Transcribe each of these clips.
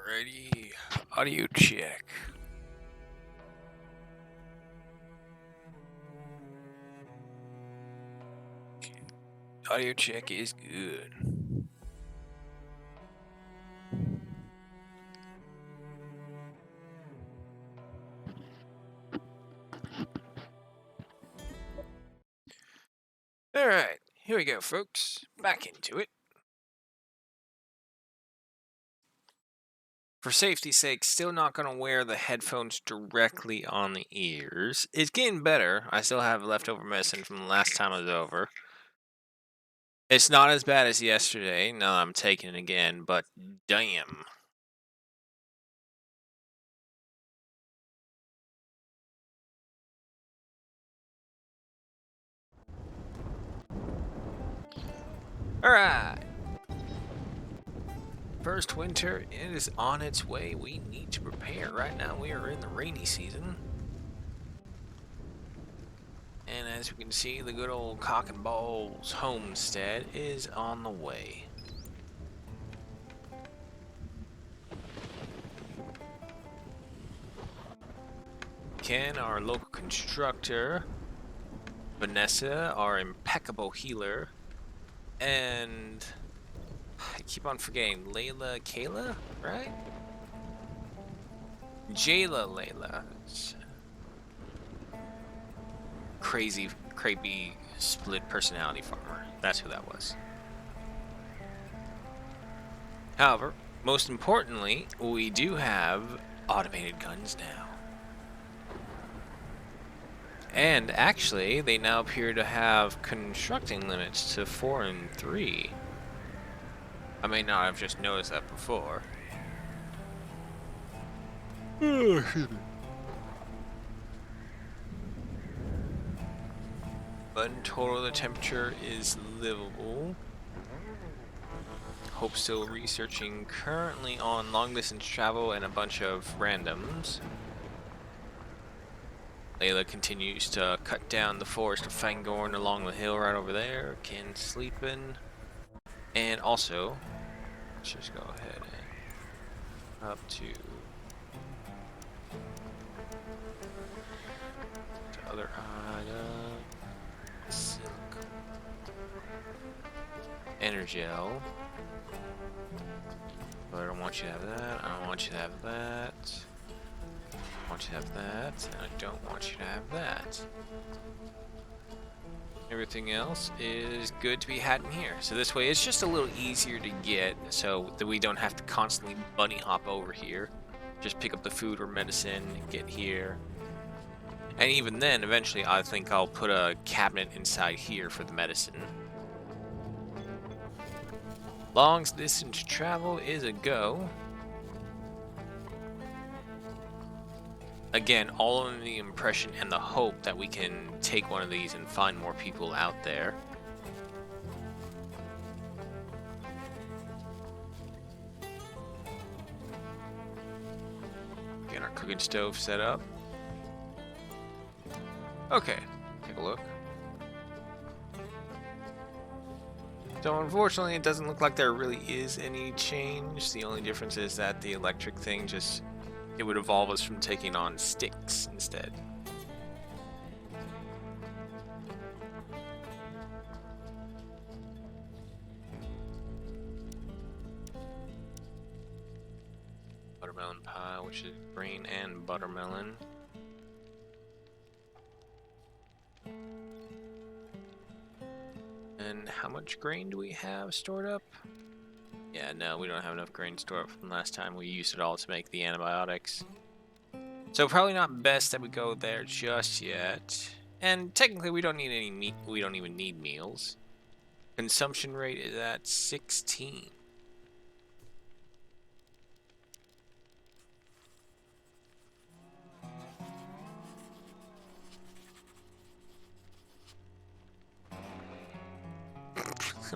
Alrighty, audio check. Audio check is good. Alright, here we go, folks. Back into it. For safety's sake, still not going to wear the headphones directly on the ears. It's getting better. I still have leftover medicine from the last time I was over. It's not as bad as yesterday, now that I'm taking it again, but damn. Alright. First winter is on its way. We need to prepare. Right now we are in the rainy season. And as we can see, the good old Cock and Balls homestead is on the way. Ken, our local constructor, Vanessa, our impeccable healer, and I keep on forgetting, Kayla, right? Layla. Crazy, crepey, split personality farmer. That's who that was. However, most importantly, we do have automated guns now. And actually, they now appear to have constructing limits to 4 and 3. I may not have just noticed that before. But in total, the temperature is livable. Hope still researching currently on long distance travel and a bunch of randoms. Layla continues to cut down the forest of Fangorn along the hill right over there. Ken sleeping. And also, let's just go ahead and up to the other item. Silk. Energel. But I don't want you to have that. I don't want you to have that. I want you to have that. And I don't want you to have that. Everything else is good to be had in here. So this way it's just a little easier to get so that we don't have to constantly bunny hop over here. Just pick up the food or medicine, get here. And even then, eventually I think I'll put a cabinet inside here for the medicine. Long distance travel is a go. Again, all in the impression and the hope that we can take one of these and find more people out there. Getting our cooking stove set up. Okay, take a look. So unfortunately, it doesn't look like there really is any change. The only difference is that the electric thing just, it would evolve us from taking on sticks instead. Buttermelon pie, which is green and buttermelon. And how much grain do we have stored up? Yeah, no, we don't have enough grain stored up from last time. We used it all to make the antibiotics. So probably not best that we go there just yet. And technically we don't need any meat. We don't even need meals. Consumption rate is at 16.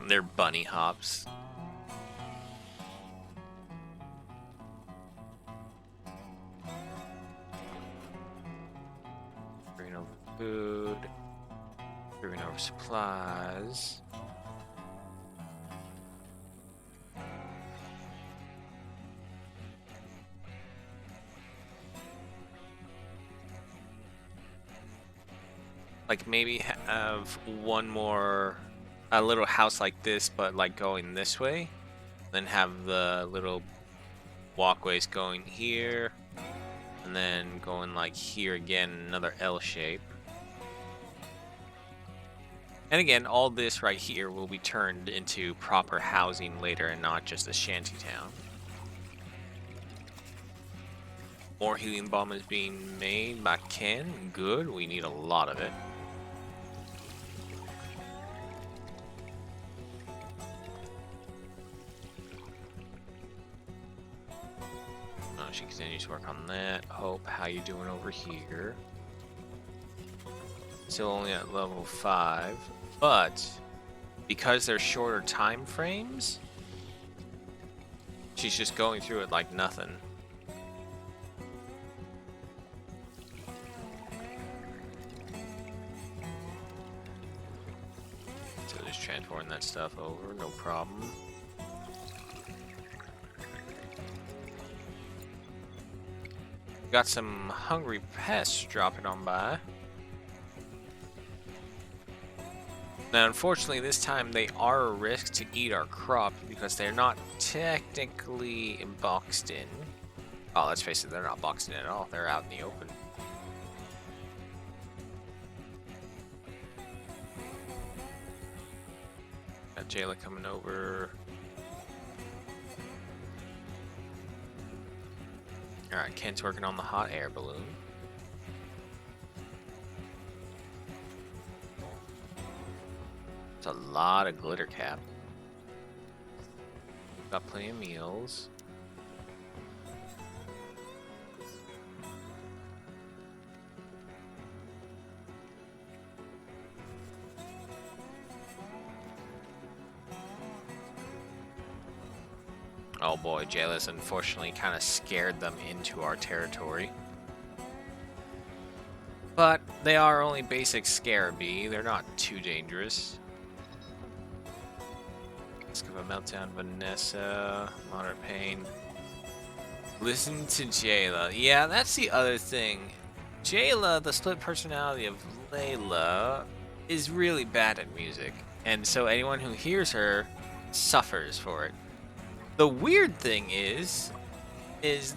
They're bunny hops. Bringing over food. Bringing over supplies. Like maybe have one more, a little house like this, but like going this way. Then have the little walkways going here. And then going like here again, another L shape. And again, all this right here will be turned into proper housing later and not just a shanty town. More helium bomb is being made by Ken. Good, we need a lot of it. Oh, she continues to work on that. Hope, how you doing over here? Still only at level 5, but because they're shorter time frames, she's just going through it like nothing. So just transporting that stuff over, no problem. Got some hungry pests dropping on by. Now, unfortunately, this time they are a risk to eat our crop because they're not technically boxed in. Oh, let's face it, they're not boxed in at all. They're out in the open. Got Jayla coming over. Alright, Ken's working on the hot air balloon. It's a lot of glitter cap. Got plenty of meals. Oh boy, Jayla's unfortunately kind of scared them into our territory. But they are only basic Scarabee. They're not too dangerous. Let's give a meltdown, Vanessa. Moderate pain. Listen to Jayla. Yeah, that's the other thing. Jayla, the split personality of Layla, is really bad at music. And so anyone who hears her suffers for it. The weird thing is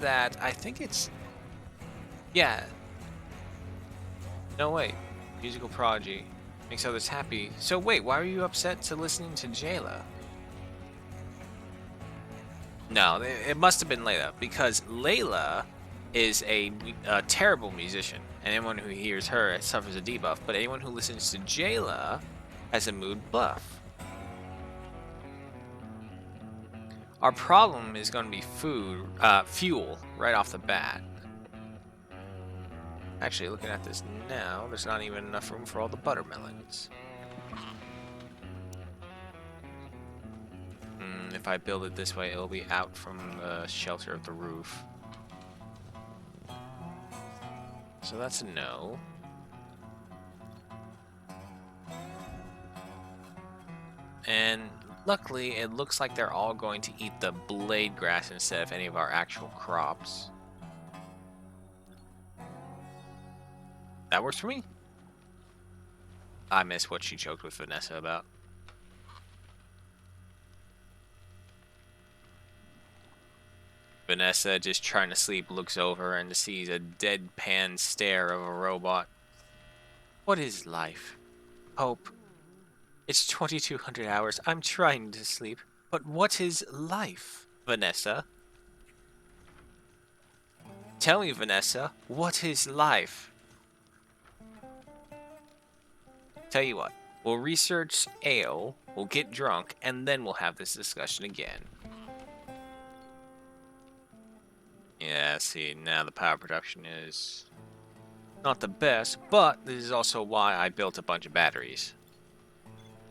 that I think it's... Yeah. No, wait. Musical prodigy. Makes others happy. So wait, why were you upset to listening to Jayla? No, it must have been Layla, because Layla is a terrible musician, and anyone who hears her suffers a debuff, but anyone who listens to Jayla has a mood buff. Our problem is going to be fuel, right off the bat. Actually, looking at this now, there's not even enough room for all the buttermelons. If I build it this way, it'll be out from the shelter of the roof. So that's a no. And luckily, it looks like they're all going to eat the blade grass instead of any of our actual crops. That works for me. I miss what she joked with Vanessa about. Vanessa, just trying to sleep, looks over and sees a deadpan stare of a robot. What is life? Hope. It's 2200 hours. I'm trying to sleep. But what is life, Vanessa? Tell me, Vanessa, what is life? Tell you what, we'll research ale, we'll get drunk, and then we'll have this discussion again. Yeah, see, now the power production is not the best, but this is also why I built a bunch of batteries.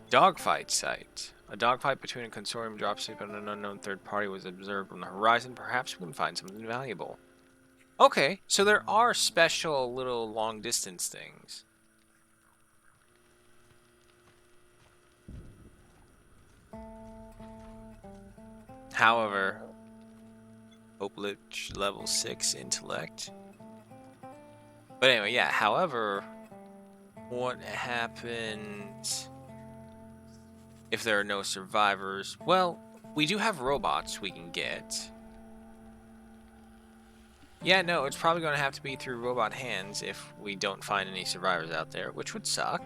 Dogfight site. A dogfight between a consortium dropship and an unknown third party was observed on the horizon. Perhaps we can find something valuable. Okay, so there are special little long distance things. However, Hope Lich level 6 intellect. But anyway, yeah, however, What happens if there are no survivors? Well, we do have robots we can get. Yeah, no, it's probably going to have to be through robot hands if we don't find any survivors out there, which would suck.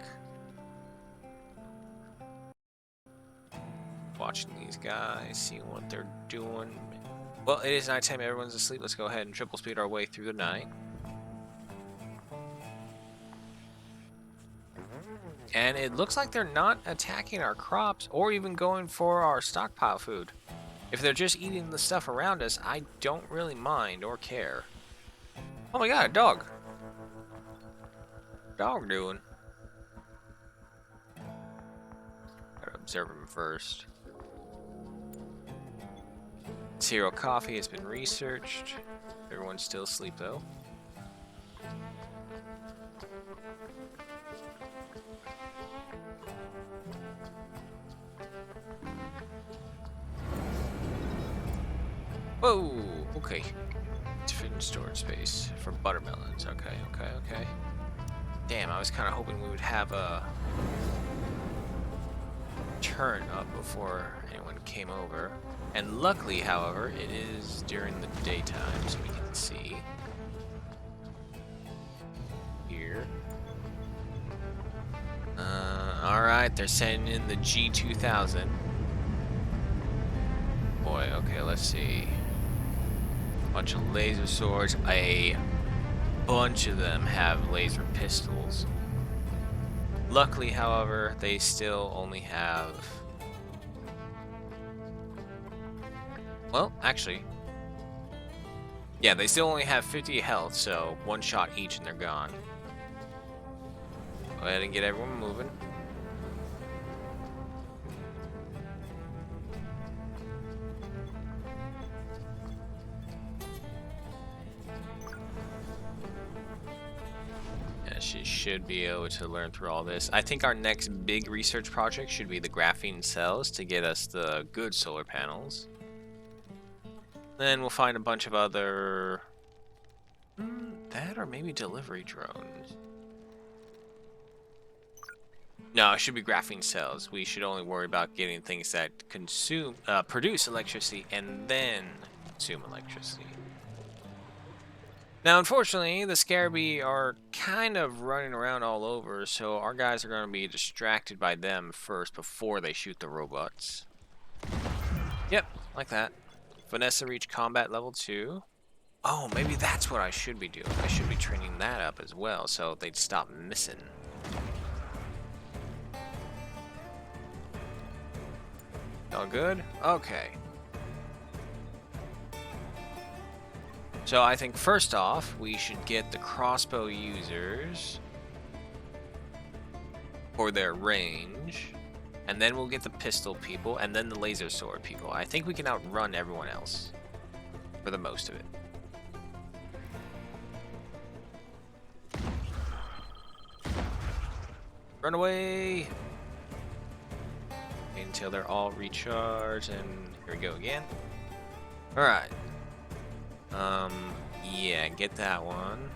Watching these guys, seeing what they're doing. Well, it is nighttime, everyone's asleep. Let's go ahead and triple speed our way through the night. And it looks like they're not attacking our crops or even going for our stockpile food. If they're just eating the stuff around us, I don't really mind or care. Oh my god, a dog. Dog doing? Gotta observe him first. Zero coffee has been researched. Everyone's still asleep though. Whoa, okay. Sufficient storage space for buttermelons. Okay. Damn, I was kind of hoping we would have a turn up before anyone came over. And luckily, however, it is during the daytime, so we can see. Here. Alright, they're sending in the G2000. Boy, okay, let's see. Bunch of laser swords. A bunch of them have laser pistols. Luckily, however, they still only have... Well, actually... Yeah, they still only have 50 health, so one shot each and they're gone. Go ahead and get everyone moving. She should be able to learn through all this. I think our next big research project should be the graphene cells to get us the good solar panels. Then we'll find a bunch of other... that or maybe delivery drones. No, it should be graphene cells. We should only worry about getting things that produce electricity and then consume electricity. Now, unfortunately, the Scarabee are kind of running around all over, so our guys are going to be distracted by them first before they shoot the robots. Yep, like that. Vanessa reached combat level 2. Oh, maybe that's what I should be doing. I should be training that up as well, so they'd stop missing. All good? Okay. So I think first off, we should get the crossbow users for their range, and then we'll get the pistol people, and then the laser sword people. I think we can outrun everyone else for the most of it. Run away until they're all recharged, and here we go again. All right. Yeah, get that one,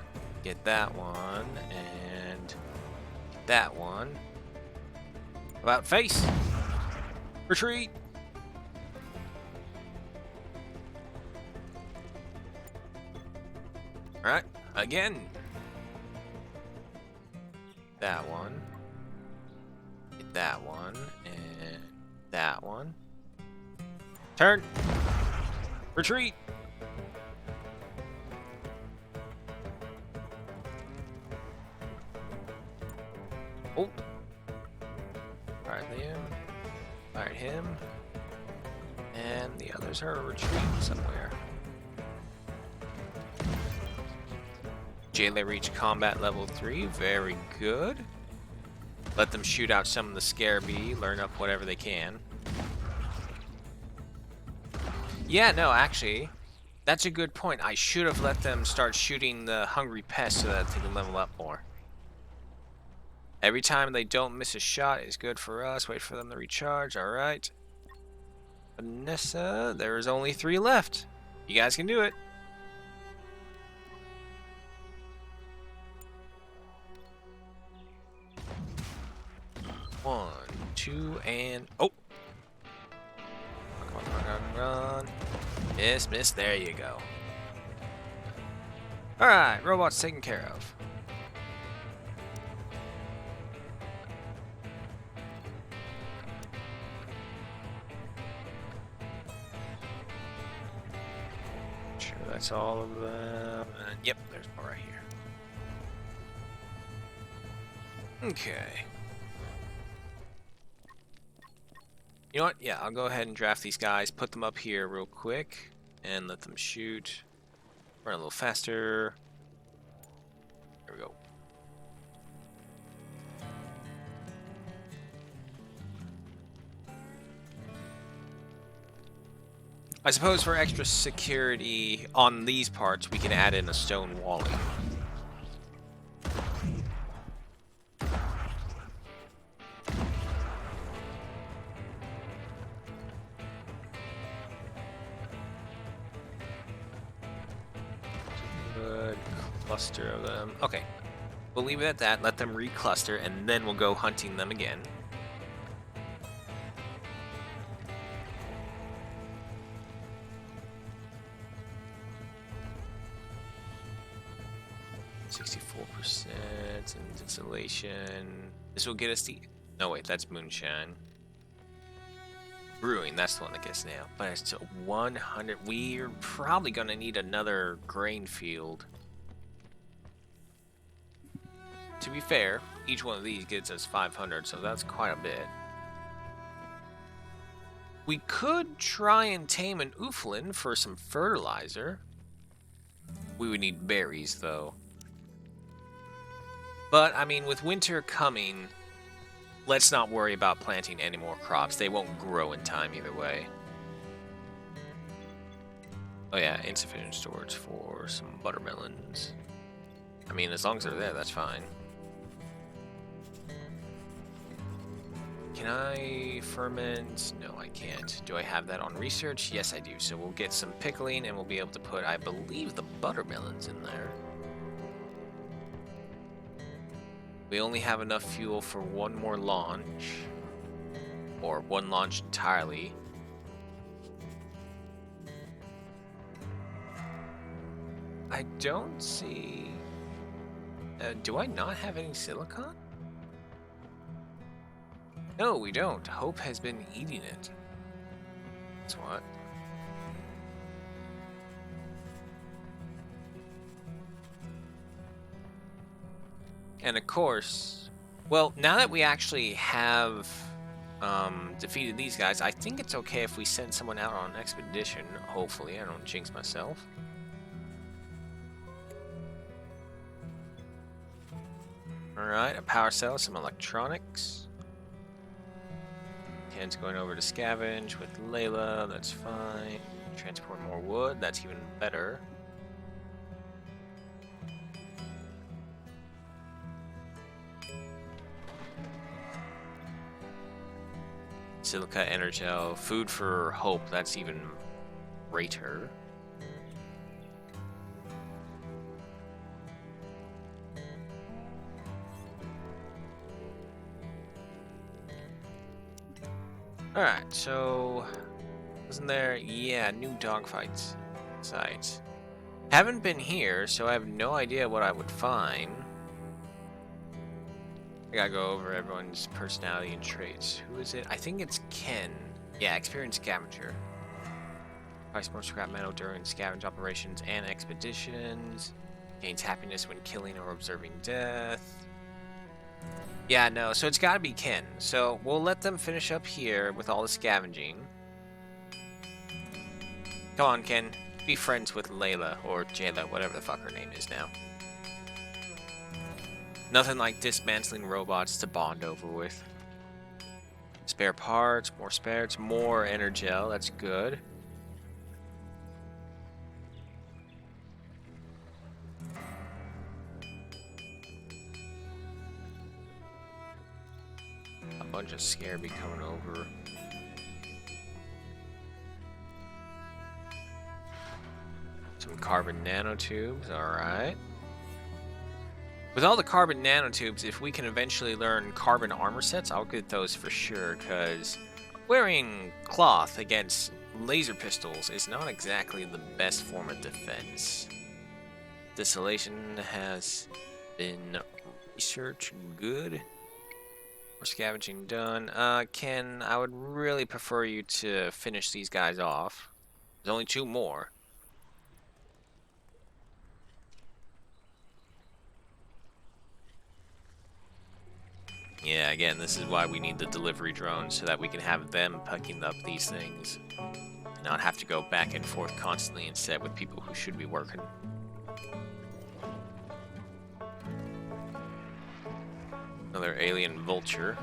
and that one. About face! Retreat! Alright, again! That one. Get that one, and that one. Turn! Retreat! Oh. Alright, Liam. Alright, him. And the others are retreating somewhere. Jayla reached combat level 3. Very good. Let them shoot out some of the Scarabee. Learn up whatever they can. Yeah, no, actually, that's a good point. I should have let them start shooting the hungry pests so that they can level up more. Every time they don't miss a shot is good for us. Wait for them to recharge. All right. Vanessa, there's only 3 left. You guys can do it. 2, and... Oh! Come on, run. Miss. There you go. Alright, robots taken care of. Sure, that's all of them. And yep, there's more right here. Okay. You know what? Yeah, I'll go ahead and draft these guys, put them up here real quick, and let them shoot. Run a little faster. There we go. I suppose for extra security on these parts, we can add in a stone walling. Good cluster of them. Okay, we'll leave it at that. Let them recluster, and then we'll go hunting them again. And distillation. This will get us the... No, wait, that's moonshine. Brewing, that's the one that gets nailed. But it's 100. We're probably going to need another grain field. To be fair, each one of these gets us 500, so that's quite a bit. We could try and tame an ooflin for some fertilizer. We would need berries, though. But, I mean, with winter coming, let's not worry about planting any more crops. They won't grow in time either way. Oh yeah, insufficient storage for some buttermelons. I mean, as long as they're there, that's fine. Can I ferment? No, I can't. Do I have that on research? Yes, I do. So we'll get some pickling, and we'll be able to put, I believe, the buttermelons in there. We only have enough fuel for one more launch. Or one launch entirely. I don't see... do I not have any silicon? No, we don't. Hope has been eating it. That's what. And of course, well, now that we actually have defeated these guys, I think it's okay if we send someone out on an expedition. Hopefully, I don't jinx myself. Alright, a power cell, some electronics. Ken's going over to scavenge with Layla, that's fine. Transport more wood, that's even better. Silica, Energel, food for Hope, that's even greater. Alright, so... Wasn't there... Yeah, new dogfights site. Haven't been here, so I have no idea what I would find. I gotta go over everyone's personality and traits. Who is it? I think it's Ken. Yeah, experienced scavenger. Price more scrap metal during scavenge operations and expeditions. Gains happiness when killing or observing death. Yeah, no, so it's gotta be Ken. So we'll let them finish up here with all the scavenging. Come on, Ken. Be friends with Layla, or Jayla, whatever the fuck her name is now. Nothing like dismantling robots to bond over with. Spare parts, more spares, more Energel, that's good. A bunch of Scarabee coming over. Some carbon nanotubes, alright. With all the carbon nanotubes, if we can eventually learn carbon armor sets, I'll get those for sure, because wearing cloth against laser pistols is not exactly the best form of defense. Distillation has been research good. Or scavenging done. Ken, I would really prefer you to finish these guys off. There's only 2 more. Yeah, again, this is why we need the delivery drones, so that we can have them picking up these things. And not have to go back and forth constantly instead with people who should be working. Another alien vulture.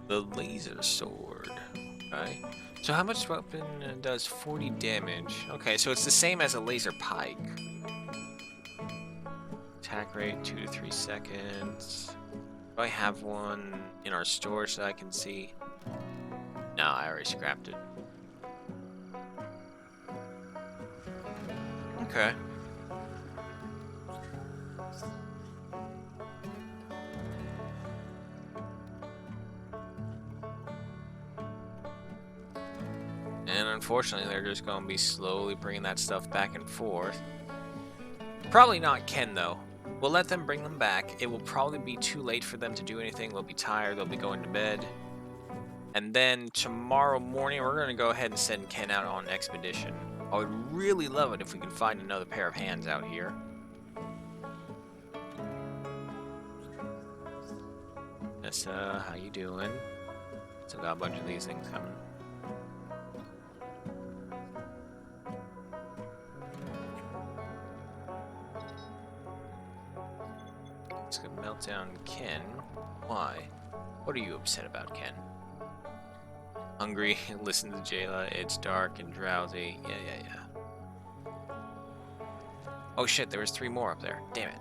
The laser sword. Okay. So how much weapon does 40 damage? Okay, so it's the same as a laser pike. Attack rate 2 to 3 seconds. Do I have one in our store so I can see? No, I already scrapped it. Okay. And unfortunately, they're just going to be slowly bringing that stuff back and forth. Probably not Ken, though. We'll let them bring them back. It will probably be too late for them to do anything. They'll be tired. They'll be going to bed. And then tomorrow morning, we're going to go ahead and send Ken out on an expedition. I would really love it if we could find another pair of hands out here. Nessa, how you doing? Still got a bunch of these things coming. Let's go melt down Ken. Why? What are you upset about, Ken? Hungry, listen to Jayla, it's dark and drowsy. Yeah. Oh shit, there was 3 more up there. Damn it.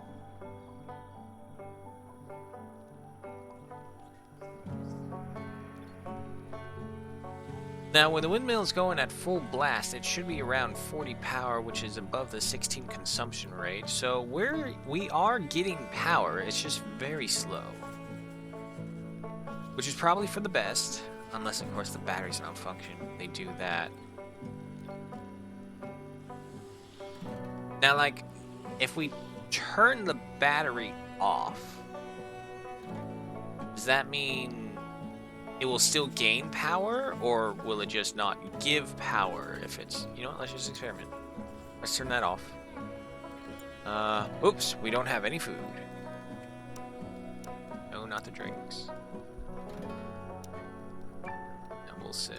Now, when the windmill's going at full blast, it should be around 40 power, which is above the 16 consumption rate. So we are getting power, it's just very slow. Which is probably for the best, unless of course the batteries malfunction. They do that. Now, like, if we turn the battery off, does that mean it will still gain power, or will it just not give power if it's... You know what, let's just experiment. Let's turn that off. Oops, we don't have any food. No, not the drinks. And we'll say,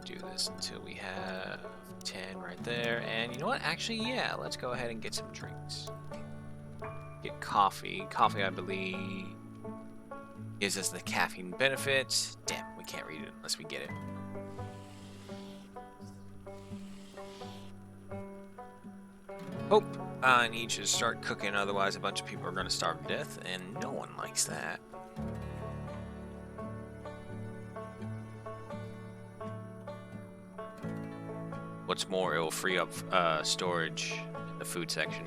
do this until we have 10 right there. And you know what, actually, yeah, let's go ahead and get some drinks. Get coffee. Coffee, I believe, gives us the caffeine benefits. Damn, we can't read it unless we get it. Hope I need to start cooking, otherwise a bunch of people are going to starve to death, and no one likes that. What's more, it will free up storage in the food section.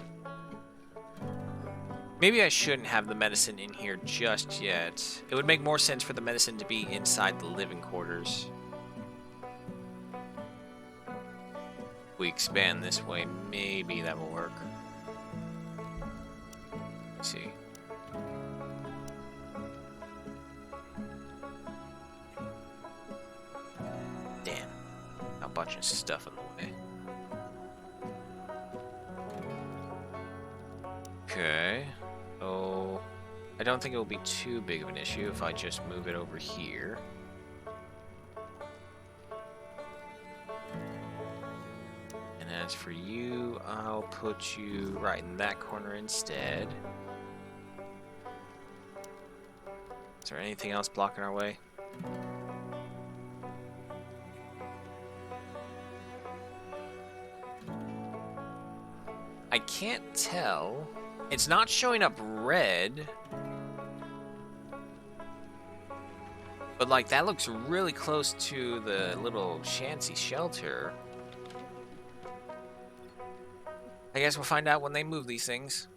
Maybe I shouldn't have the medicine in here just yet. It would make more sense for the medicine to be inside the living quarters. If we expand this way, maybe that will work. Let's see. Damn. A bunch of stuff in the way. Okay. Oh, I don't think it will be too big of an issue if I just move it over here. And as for you, I'll put you right in that corner instead. Is there anything else blocking our way? I can't tell. It's not showing up red. But But like that looks really close to the little shanty shelter. I guess we'll find out when they move these things.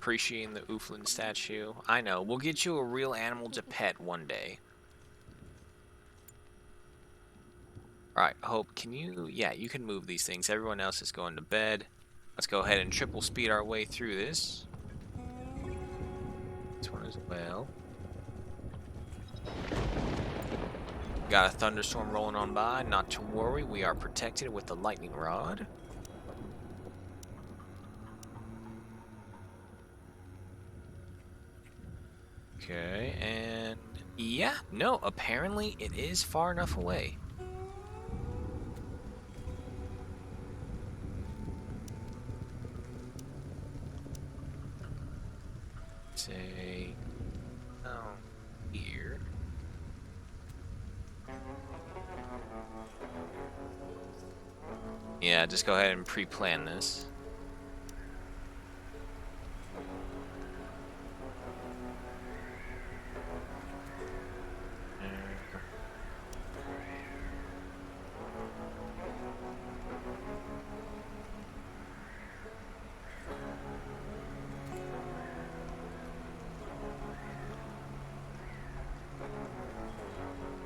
Appreciating the Ooflin statue. I know. We'll get you a real animal to pet one day. Alright, Hope, can you... Yeah, you can move these things. Everyone else is going to bed. Let's go ahead and triple speed our way through this. This one as well. Got a thunderstorm rolling on by. Not to worry, we are protected with the lightning rod. Okay, and yeah, no, apparently it is far enough away. Say, oh, here. Yeah, just go ahead and pre-plan this.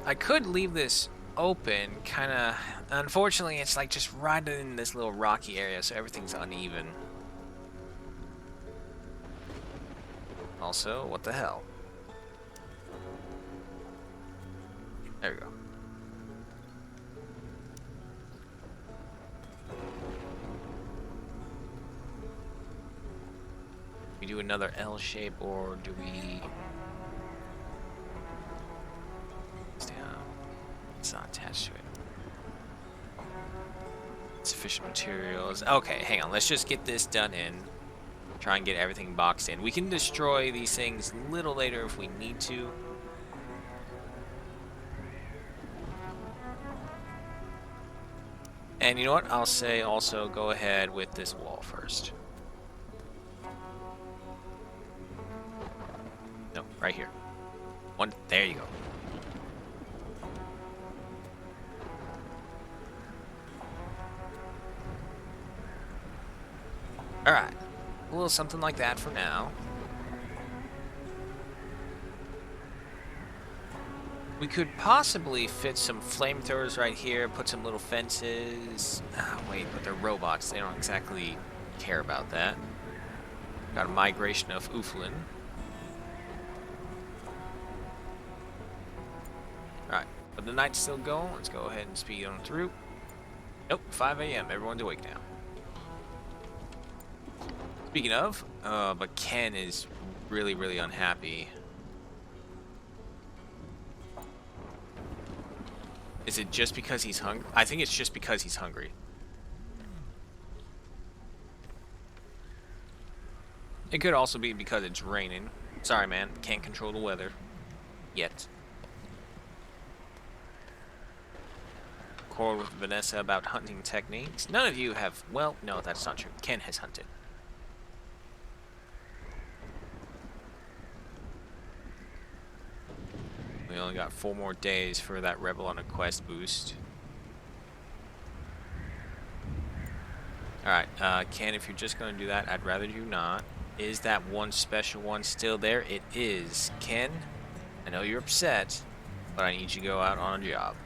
I could leave this open, kind of. Unfortunately, it's like just right in this little rocky area, so everything's uneven. Also, what the hell? There we go. We do another L shape, or do we? It's not attached to it. Sufficient materials. Okay, hang on. Let's just get this done in. Try and get everything boxed in. We can destroy these things a little later if we need to. And you know what? I'll say also go ahead with this wall first. No, right here. One. There you go. Alright, a little something like that for now. We could possibly fit some flamethrowers right here, put some little fences. Ah, wait, but they're robots. They don't exactly care about that. Got a migration of Ooflin. Alright, but the night's still going. Let's go ahead and speed on through. Nope, 5 a.m. Everyone's awake now. Speaking of, but Ken is really, really unhappy. Is it just because he's hungry? I think it's just because he's hungry. It could also be because it's raining. Sorry, man. Can't control the weather. Yet. Quarrel with Vanessa about hunting techniques. None of you have... Well, no, that's not true. Ken has hunted. We only got 4 more days for that Rebel on a Quest boost. Alright, Ken, if you're just going to do that, I'd rather you not. Is that one special one still there? It is. Ken, I know you're upset, but I need you to go out on a job.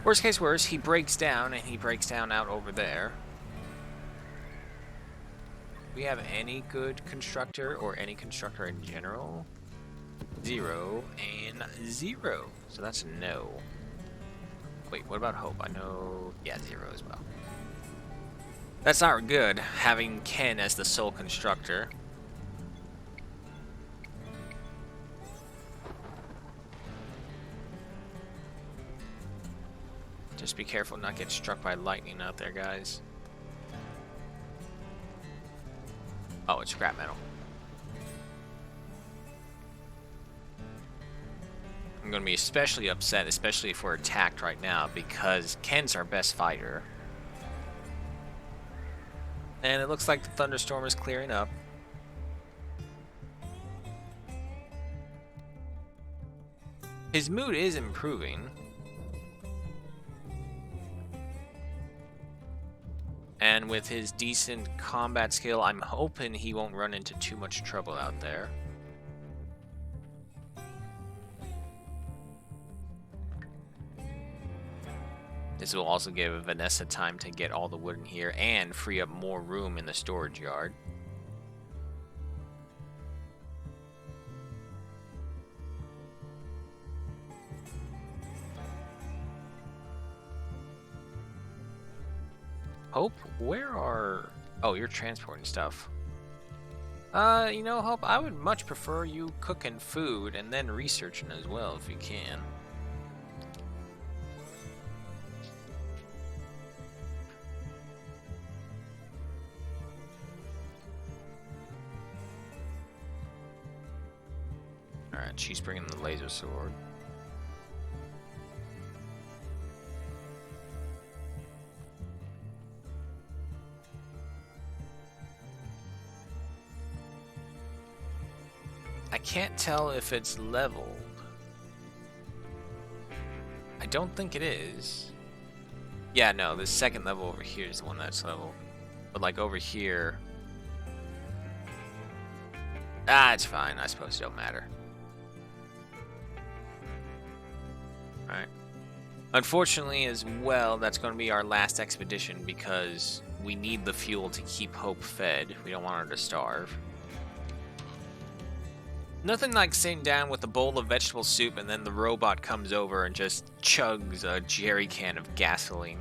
Worst case worse, he breaks down, and he breaks down out over there. Do we have any good constructor or any constructor in general? 0 and 0. So that's no. Wait, what about Hope? I know... Yeah, 0 as well. That's not good, having Ken as the sole constructor. Just be careful not get struck by lightning out there, guys. Oh, it's scrap metal. I'm going to be especially upset, especially if we're attacked right now, because Ken's our best fighter. And it looks like the thunderstorm is clearing up. His mood is improving. And with his decent combat skill, I'm hoping he won't run into too much trouble out there. This will also give Vanessa time to get all the wood in here and free up more room in the storage yard. Hope, where are... Oh, you're transporting stuff. You know, Hope, I would much prefer you cooking food and then researching as well, if you can. Alright, she's bringing the laser sword. I can't tell if it's leveled. I don't think it is. Yeah, no, the second level over here is the one that's leveled. But like over here... Ah, it's fine. I suppose it don't matter. Alright. Unfortunately as well, that's going to be our last expedition because we need the fuel to keep Hope fed. We don't want her to starve. Nothing like sitting down with a bowl of vegetable soup and then the robot comes over and just chugs a jerry can of gasoline.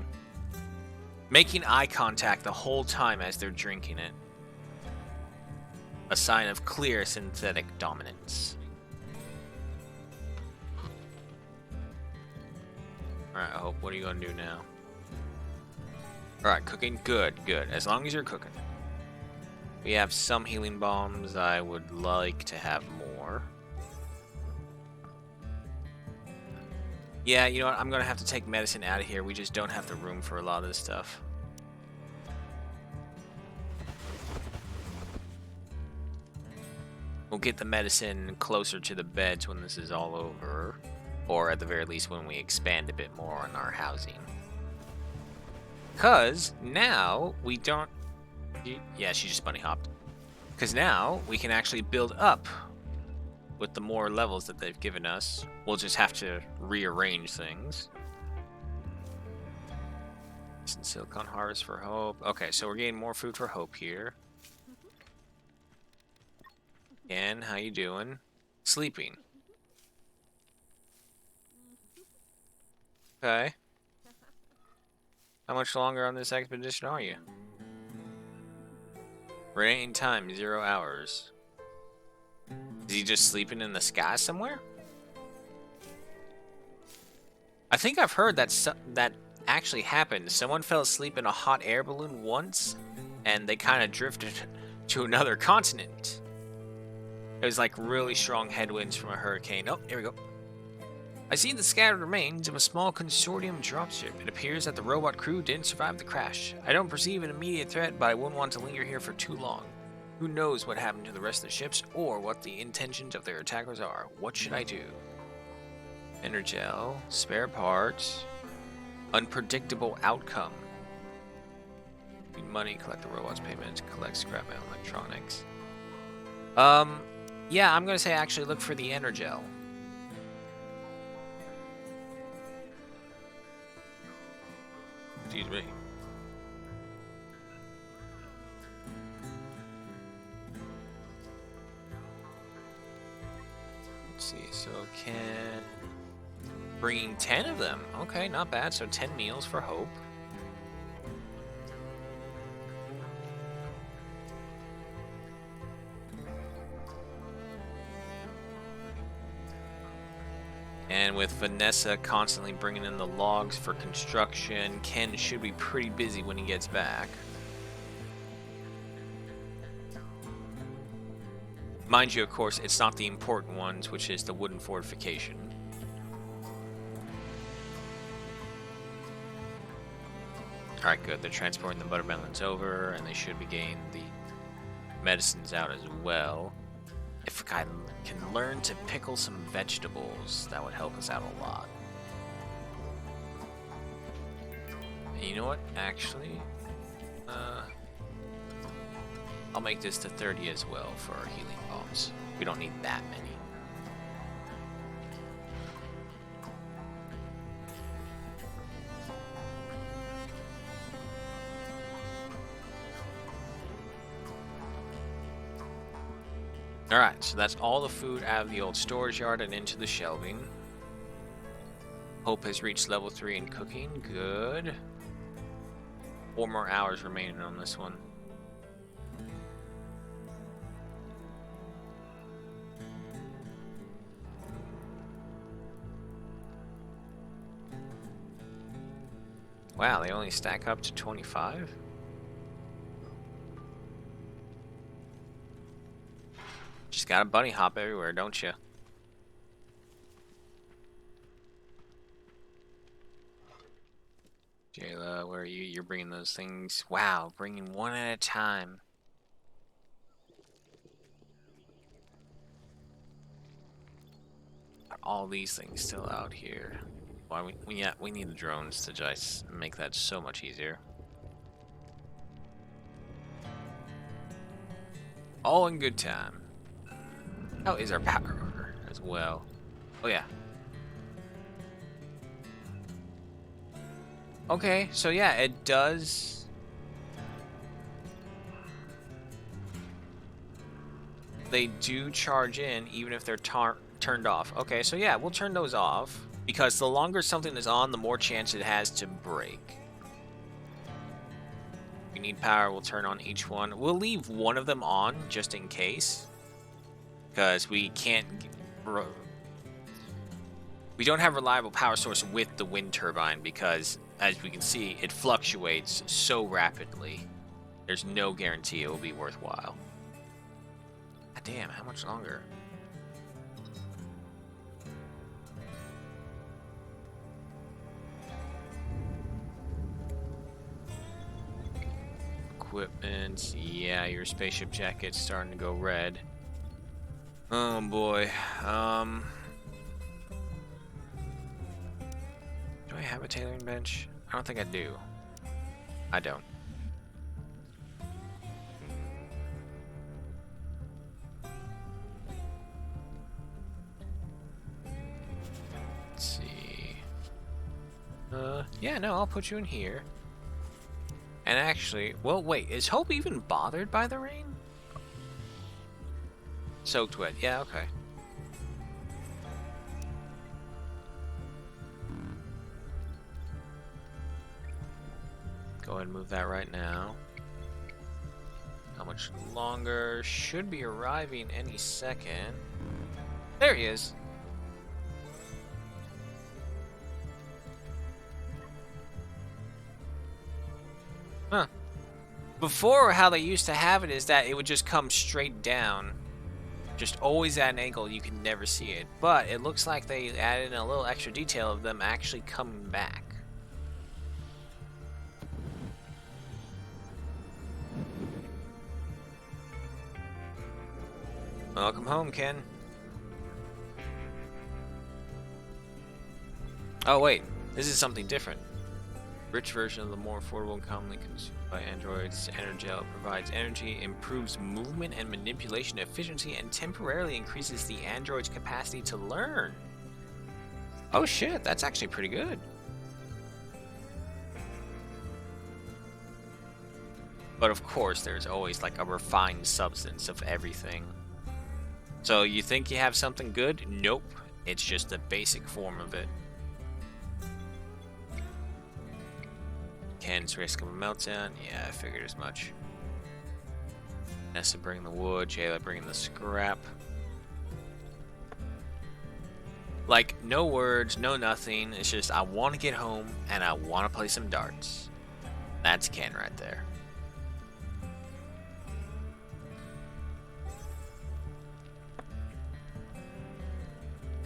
Making eye contact the whole time as they're drinking it. A sign of clear synthetic dominance. Alright, Hope, what are you gonna do now? Alright, cooking? Good, good. As long as you're cooking. We have some healing bombs. I would like to have more. Yeah, you know what? I'm gonna have to take medicine out of here. We just don't have the room for a lot of this stuff. We'll get the medicine closer to the beds when this is all over. Or at the very least when we expand a bit more on our housing. Because now we don't... Yeah, she just bunny hopped. Because now we can actually build up with the more levels that they've given us. We'll just have to rearrange things. Some silicon harvest for Hope. Okay, so we're getting more food for Hope here. Ann, how you doing? Sleeping. Okay. How much longer on this expedition are you? Remaining time, 0 hours. Is he just sleeping in the sky somewhere? I think I've heard that that actually happened. Someone fell asleep in a hot air balloon once, and they kind of drifted to another continent. It was like really strong headwinds from a hurricane. Oh, here we go. I see the scattered remains of a small consortium dropship. It appears that the robot crew didn't survive the crash. I don't perceive an immediate threat, but I wouldn't want to linger here for too long. Who knows what happened to the rest of the ships, or what the intentions of their attackers are. What should I do? Energel, spare parts, unpredictable outcome. Need money, collect the robot's payments, collect scrap metal electronics. Yeah, I'm gonna say actually look for the Energel. Excuse me. Let's see, so can... Bringing 10 of them. Okay, not bad. So 10 meals for Hope. And with Vanessa constantly bringing in the logs for construction, Ken should be pretty busy when he gets back. Mind you, of course, it's not the important ones, which is the wooden fortification. Alright, good. They're transporting the buttermelons over, and they should be getting the medicines out as well. If I can learn to pickle some vegetables, that would help us out a lot. And you know what? Actually, I'll make this to 30 as well for our healing bombs. We don't need that many. Alright, so that's all the food out of the old storage yard and into the shelving. Hope has reached level 3 in cooking. Good. 4 more hours remaining on this one. Wow, they only stack up to 25? Just gotta bunny hop everywhere, don't you? Jayla, where are you? You're bringing those things. Wow, bringing one at a time. Got all these things still out here. Why we need the drones to just make that so much easier. All in good time. How is our power order as well? Oh yeah. Okay, so yeah, it does. They do charge in even if they're turned off. Okay, so yeah, we'll turn those off because the longer something is on, the more chance it has to break. If we need power, we'll turn on each one. We'll leave one of them on just in case. Because we can't... We don't have reliable power source with the wind turbine because, as we can see, it fluctuates so rapidly. There's no guarantee it will be worthwhile. God damn, how much longer? Equipment. Yeah, your spaceship jacket's starting to go red. Oh boy. Do I have a tailoring bench? I don't think I do. I don't. Let's see. Yeah, no, I'll put you in here. And actually, well, wait, is Hope even bothered by the rain? Soaked wet, yeah, okay. Go ahead and move that right now. How much longer? Should be arriving any second. There he is. Huh. Before, how they used to have it is that it would just come straight down. Just always at an angle, you can never see it. But it looks like they added in a little extra detail of them actually coming back. Welcome home, Ken. Oh wait, this is something different. Rich version of the more affordable and commonly consumed by androids. Energel provides energy, improves movement and manipulation efficiency, and temporarily increases the android's capacity to learn. Oh shit, that's actually pretty good. But of course, there's always like a refined substance of everything. So you think you have something good? Nope. It's just the basic form of it. Ken's risk of a meltdown. Yeah, I figured as much. Nessa bring the wood. Jayla bring the scrap. Like, no words, no nothing. It's just, I want to get home and I want to play some darts. That's Ken right there.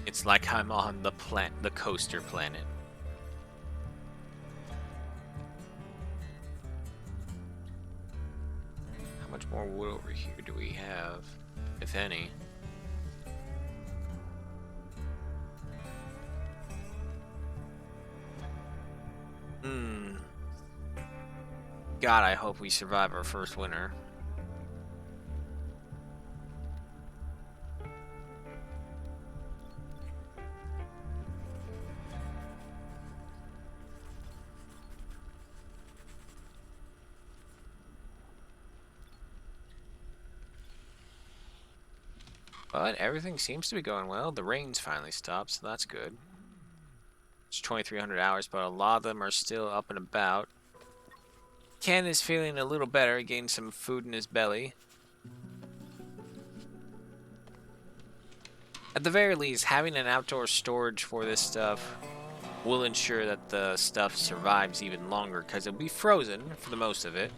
It's like I'm on the coaster planet. more wood over here do we have, if any? God, I hope we survive our first winter. But everything seems to be going well. The rain's finally stopped, so that's good. It's 2,300 hours, but a lot of them are still up and about. Ken is feeling a little better, he gained some food in his belly. At the very least, having an outdoor storage for this stuff will ensure that the stuff survives even longer, because it'll be frozen for the most of it.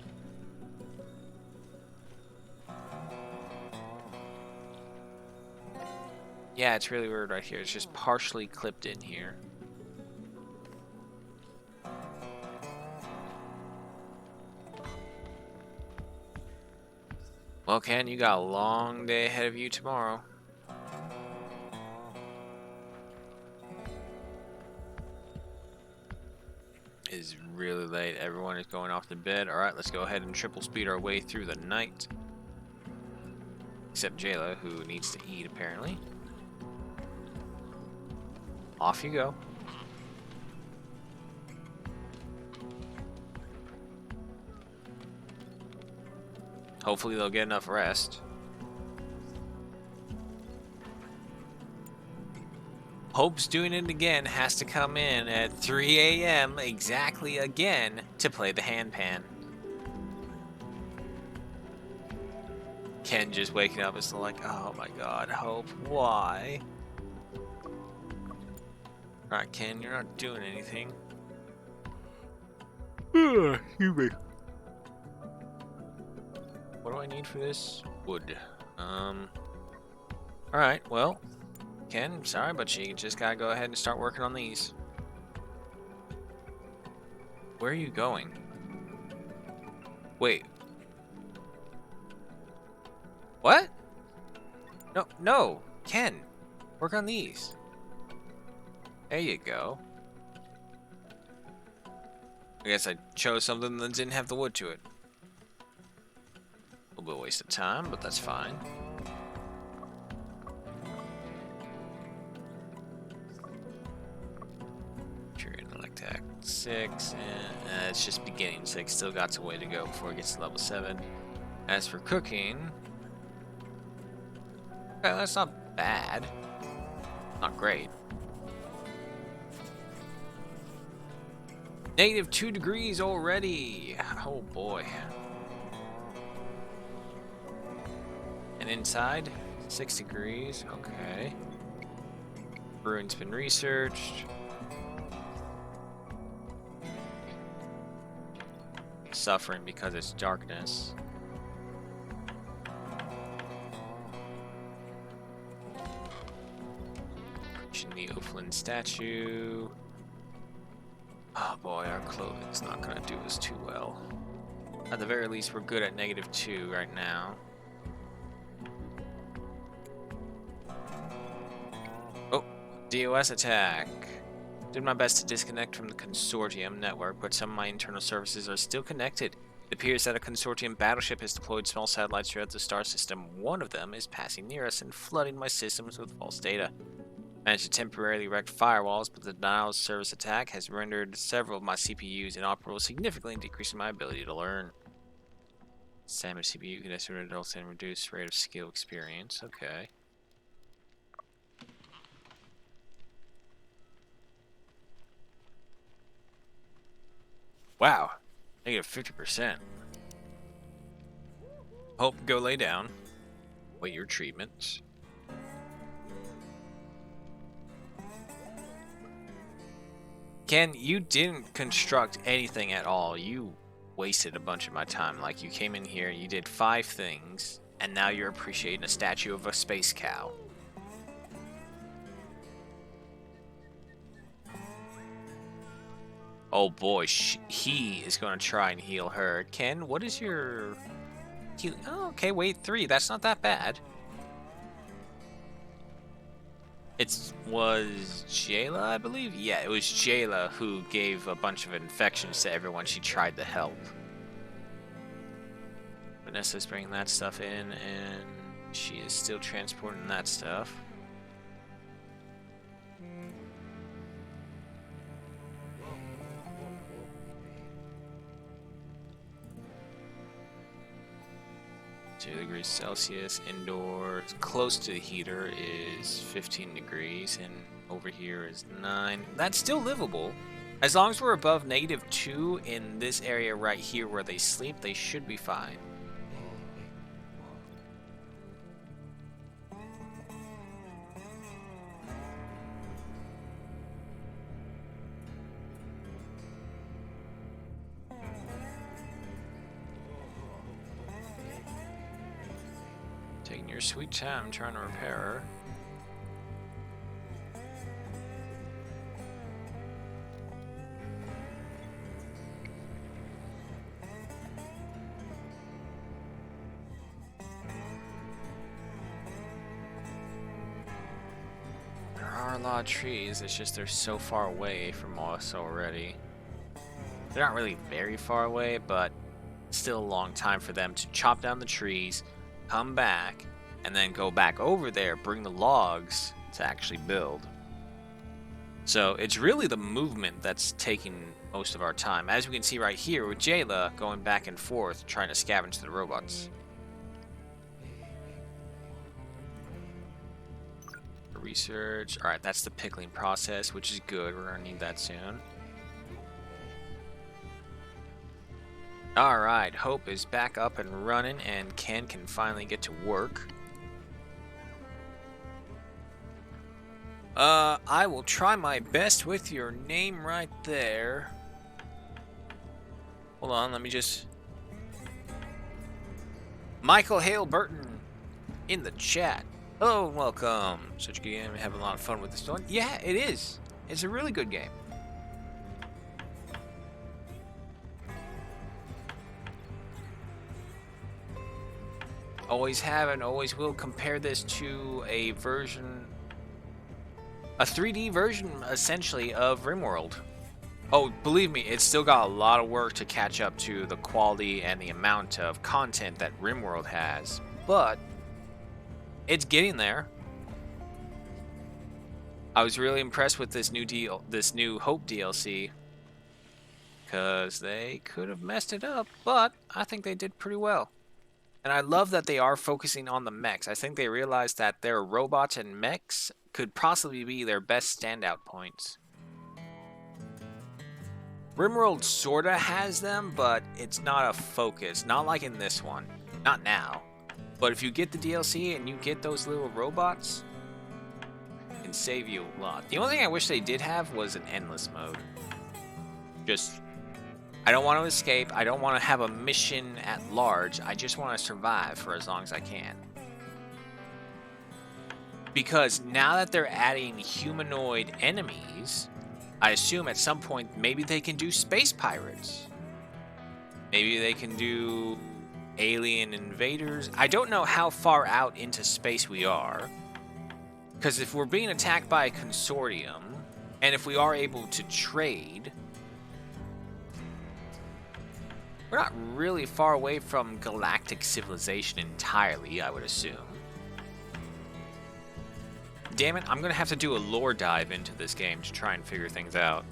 Yeah, it's really weird right here. It's just partially clipped in here. Well, Ken, you got a long day ahead of you tomorrow. It is really late. Everyone is going off to bed. Alright, let's go ahead and triple speed our way through the night. Except Jayla, who needs to eat, apparently. Off you go. Hopefully they'll get enough rest. Hope's doing it again, has to come in at 3 a.m. exactly again to play the handpan. Ken just waking up is like, oh my god, Hope, why? Alright, Ken, you're not doing anything. Excuse me. What do I need for this? Wood. Alright, well, Ken, sorry, but you just gotta go ahead and start working on these. Where are you going? Wait. What? No, Ken, work on these. There you go. I guess I chose something that didn't have the wood to it. A little bit of waste of time, but that's fine. You're in like Act 6, and it's just beginning 6. Still got a way to go before it gets to level 7. As for cooking, okay, that's not bad. Not great. Negative 2 degrees already. Oh boy. And inside, 6 degrees. Okay. Ruin's been researched. Suffering because it's darkness. The O'Flynn statue. Oh boy, our clothing's not gonna do us too well. At the very least, we're good at negative 2 right now. Oh, DOS attack. Did my best to disconnect from the Consortium network, but some of my internal services are still connected. It appears that a Consortium battleship has deployed small satellites throughout the star system. One of them is passing near us and flooding my systems with false data. Managed to temporarily wreck firewalls, but the denial of service attack has rendered several of my CPUs inoperable, significantly decreasing my ability to learn. Salmon CPU can estimate results in reduced rate of skill experience. Okay. Wow. Negative 50%. Hope, go lay down. Wait your treatments. Ken, you didn't construct anything at all. You wasted a bunch of my time. Like, you came in here, you did 5 things, and now you're appreciating a statue of a space cow. Oh boy, he is going to try and heal her. Ken, what is your Oh, okay, wait, 3. That's not that bad. It was Jayla, I believe? Yeah, it was Jayla who gave a bunch of infections to everyone she tried to help. Vanessa's bringing that stuff in, and she is still transporting that stuff. Degrees Celsius indoors. Close to the heater is 15 degrees, and over here is 9. That's still livable. As long as we're above -2 in this area right here where they sleep, they should be fine. Taking your sweet time trying to repair her. There are a lot of trees, it's just they're so far away from us already. They're not really very far away, but still a long time for them to chop down the trees, come back, and then go back over there, bring the logs to actually build. So it's really the movement that's taking most of our time. As we can see right here with Jayla going back and forth trying to scavenge the robots. Research. Alright, that's the pickling process, which is good. We're going to need that soon. Alright, Hope is back up and running, and Ken can finally get to work. I will try my best with your name right there. Hold on, let me just... Michael Hale Burton in the chat. Hello and welcome. Such a good game. Having a lot of fun with this one. Yeah, it is. It's a really good game. Always have and always will compare this to a version, a 3D version essentially of RimWorld. Oh, believe me, it's still got a lot of work to catch up to the quality and the amount of content that RimWorld has, but it's getting there. I was really impressed with this new Hope DLC, because they could have messed it up, but I think they did pretty well. And I love that they are focusing on the mechs. I think they realized that their robots and mechs could possibly be their best standout points. RimWorld sorta has them, but it's not a focus. Not like in this one. Not now. But if you get the DLC and you get those little robots, it can save you a lot. The only thing I wish they did have was an endless mode. Just... I don't want to escape. I don't want to have a mission at large. I just want to survive for as long as I can. Because now that they're adding humanoid enemies, I assume at some point maybe they can do space pirates. Maybe they can do alien invaders. I don't know how far out into space we are. Because if we're being attacked by a consortium, and if we are able to trade... We're not really far away from galactic civilization entirely, I would assume. Damn it, I'm gonna have to do a lore dive into this game to try and figure things out.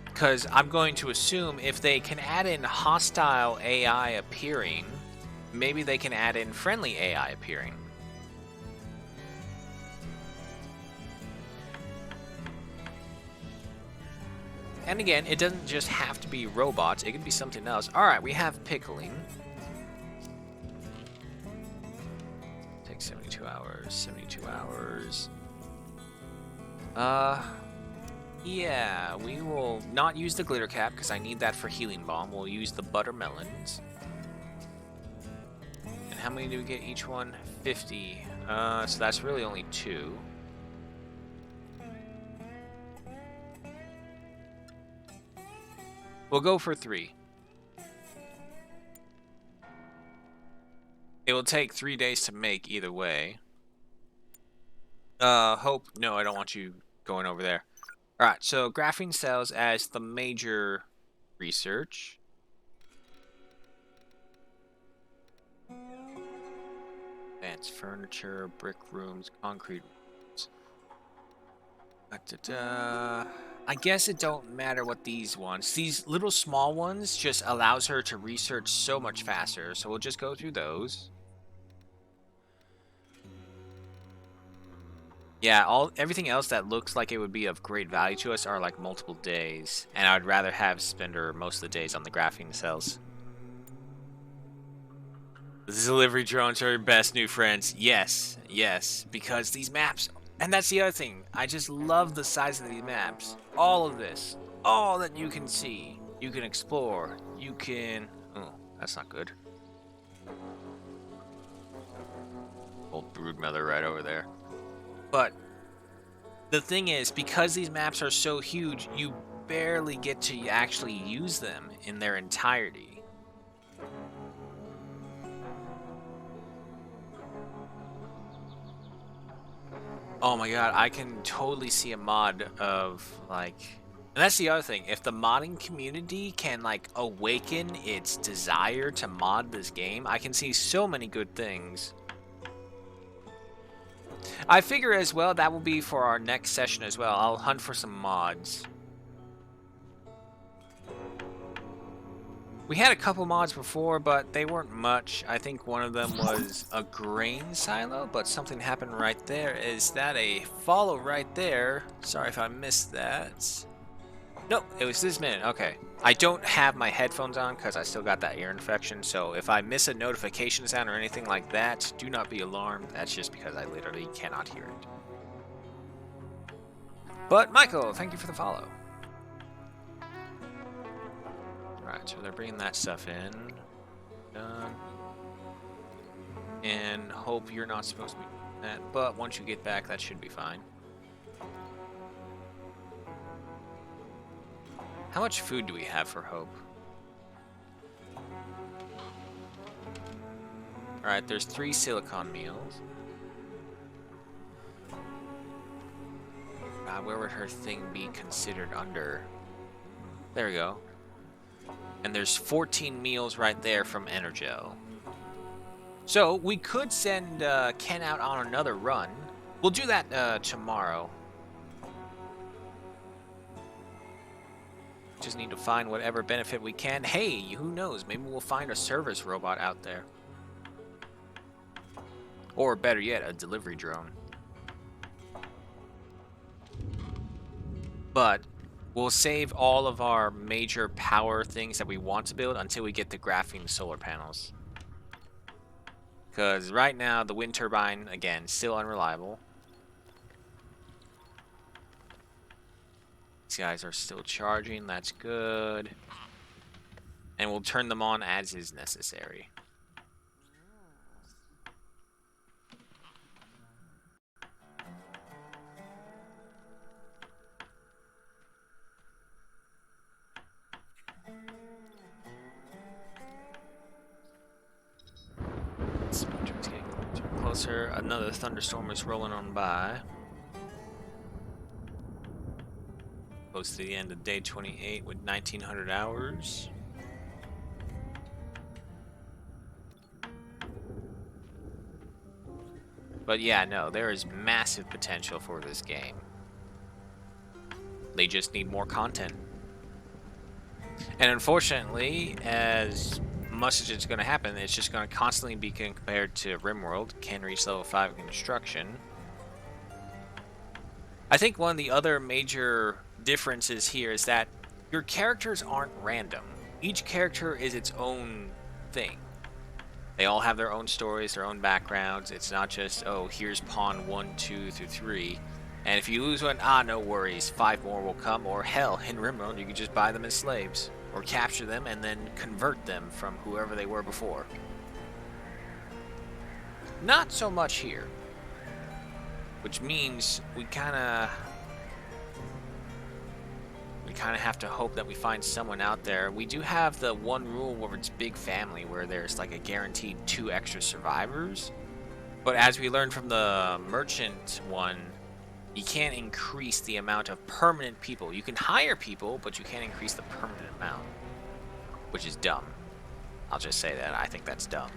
Because I'm going to assume if they can add in hostile AI appearing, maybe they can add in friendly AI appearing. And again, it doesn't just have to be robots, it can be something else. Alright, we have pickling. Takes 72 hours, 72 hours. Yeah, we will not use the glitter cap because I need that for healing bomb. We'll use the buttermelons. And how many do we get each one? 50. So that's really only 2. We'll go for 3. It will take 3 days to make either way. Hope. No, I don't want you going over there. Alright, so graphene cells as the major research. Advanced furniture, brick rooms, concrete rooms. I guess it don't matter what these ones. These little small ones just allows her to research so much faster. So we'll just go through those. Yeah, everything else that looks like it would be of great value to us are like multiple days. And I would rather have spend her most of the days on the graphene cells. The delivery drones are your best new friends. Yes, yes, because these maps, and that's the other thing. I just love the size of these maps. All of this, all that you can see, you can explore, you can. Oh, that's not good. Old broodmother right over there. But the thing is, because these maps are so huge, you barely get to actually use them in their entirety. Oh my god, I can totally see a mod of, like... And that's the other thing, if the modding community can, like, awaken its desire to mod this game, I can see so many good things. I figure as well that will be for our next session as well. I'll hunt for some mods. We had a couple mods before, but they weren't much. I think one of them was a grain silo, but something happened right there. Is that a follow right there? Sorry if I missed that. No, it was this minute. Okay. I don't have my headphones on because I still got that ear infection, so if I miss a notification sound or anything like that, do not be alarmed. That's just because I literally cannot hear it. But, Michael, thank you for the follow. Alright, so they're bringing that stuff in. Done. And hope you're not supposed to be doing that, but once you get back, that should be fine. How much food do we have for Hope? Alright, there's 3 silicon meals. Where would her thing be considered under? There we go. And there's 14 meals right there from Energel. So, we could send Ken out on another run. We'll do that tomorrow. Just need to find whatever benefit we can. Hey, who knows? Maybe we'll find a service robot out there. Or better yet, a delivery drone. But we'll save all of our major power things that we want to build until we get the graphene solar panels. Because right now, the wind turbine, again, still unreliable. These guys are still charging, that's good. And we'll turn them on as is necessary. Spectrum's getting closer and closer. Another thunderstorm is rolling on by. Close to the end of day 28 with 1900 hours. But yeah, no, there is massive potential for this game. They just need more content. And unfortunately, as much as it's going to happen, it's just going to constantly be compared to RimWorld. Can reach level 5 construction. I think one of the other major differences here is that your characters aren't random. Each character is its own thing. They all have their own stories, their own backgrounds. It's not just, oh, here's pawn 1, 2 through 3. And if you lose one, no worries, 5 more will come. Or hell, in RimWorld, you can just buy them as slaves. Or capture them and then convert them from whoever they were before. Not so much here. Which means we kind of... we kind of have to hope that we find someone out there. We do have the one rule where it's big family, where there's like a guaranteed 2 extra survivors. But as we learned from the merchant one, you can't increase the amount of permanent people. You can hire people, but you can't increase the permanent amount, which is dumb. I'll just say that. I think that's dumb.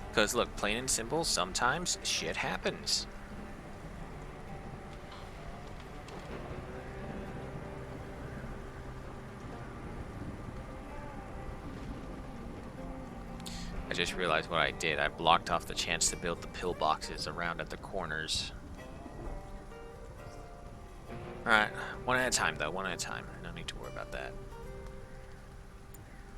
Because look, plain and simple, sometimes shit happens. I just realized what I did. I blocked off the chance to build the pillboxes around at the corners. Alright, one at a time though, one at a time. No need to worry about that.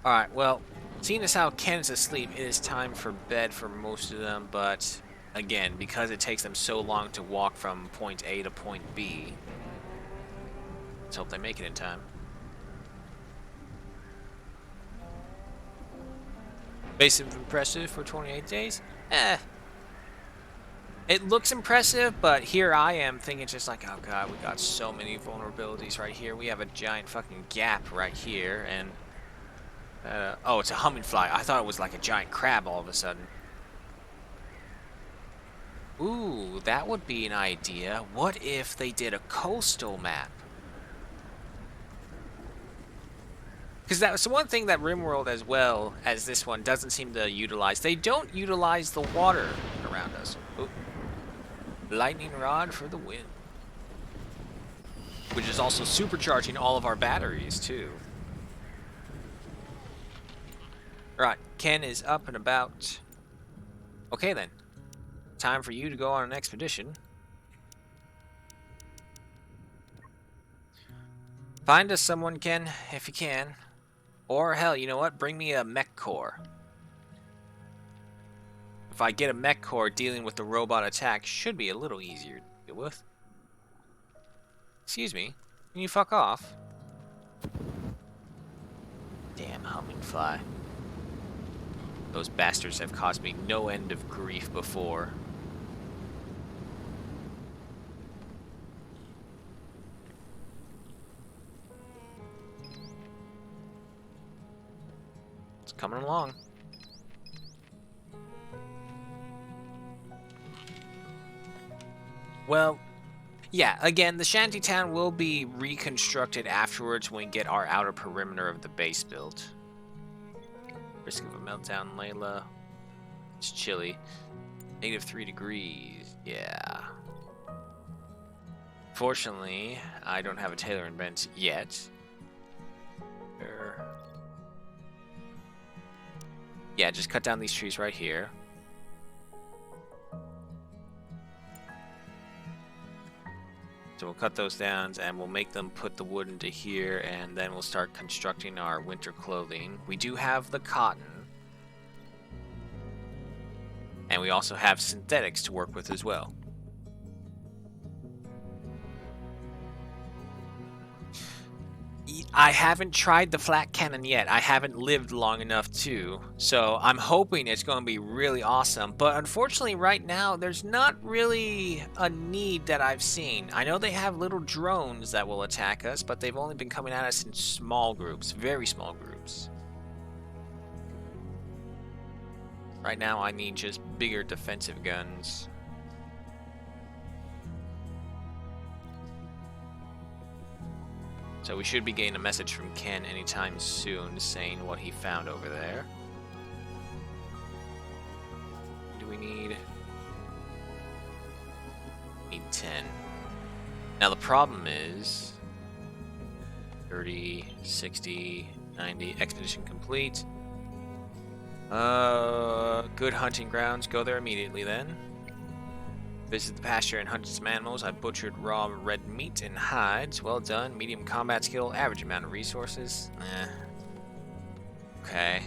Alright, well, seeing as how Ken's asleep, it is time for bed for most of them, but again, because it takes them so long to walk from point A to point B, let's hope they make it in time. Base of impressive for 28 days? It looks impressive, but here I am thinking just like, oh god, we got so many vulnerabilities right here. We have a giant fucking gap right here, and... oh, it's a humming fly. I thought it was like a giant crab all of a sudden. Ooh, that would be an idea. What if they did a coastal map? Because that's one thing that RimWorld, as well as this one, doesn't seem to utilize. They don't utilize the water around us. Ooh. Lightning rod for the win. Which is also supercharging all of our batteries, too. Right, Ken is up and about. Okay, then. Time for you to go on an expedition. Find us someone, Ken, if you can. Or, hell, you know what? Bring me a mech core. If I get a mech core, dealing with the robot attack should be a little easier to deal with. Excuse me. Can you fuck off? Damn humming fly. Those bastards have caused me no end of grief before. It's coming along. Well, yeah, again, the shantytown will be reconstructed afterwards when we get our outer perimeter of the base built. Risk of a meltdown, Layla. It's chilly. -3 degrees. Yeah. Fortunately, I don't have a Taylor and Benz yet. Yeah, just cut down these trees right here. So we'll cut those down and we'll make them put the wood into here, and then we'll start constructing our winter clothing. We do have the cotton. And we also have synthetics to work with as well. I haven't tried the flat cannon yet. I haven't lived long enough to. So I'm hoping it's going to be really awesome. But unfortunately right now, there's not really a need that I've seen. I know they have little drones that will attack us, but they've only been coming at us in small groups. Very small groups. Right now I need just bigger defensive guns. So we should be getting a message from Ken anytime soon saying what he found over there. What do we need? Need 10. Now the problem is 30, 60, 90, expedition complete. Good hunting grounds. Go there immediately then. Visit the pasture and hunt some animals. I butchered raw red meat and hides. Well done. Medium combat skill. Average amount of resources. Okay.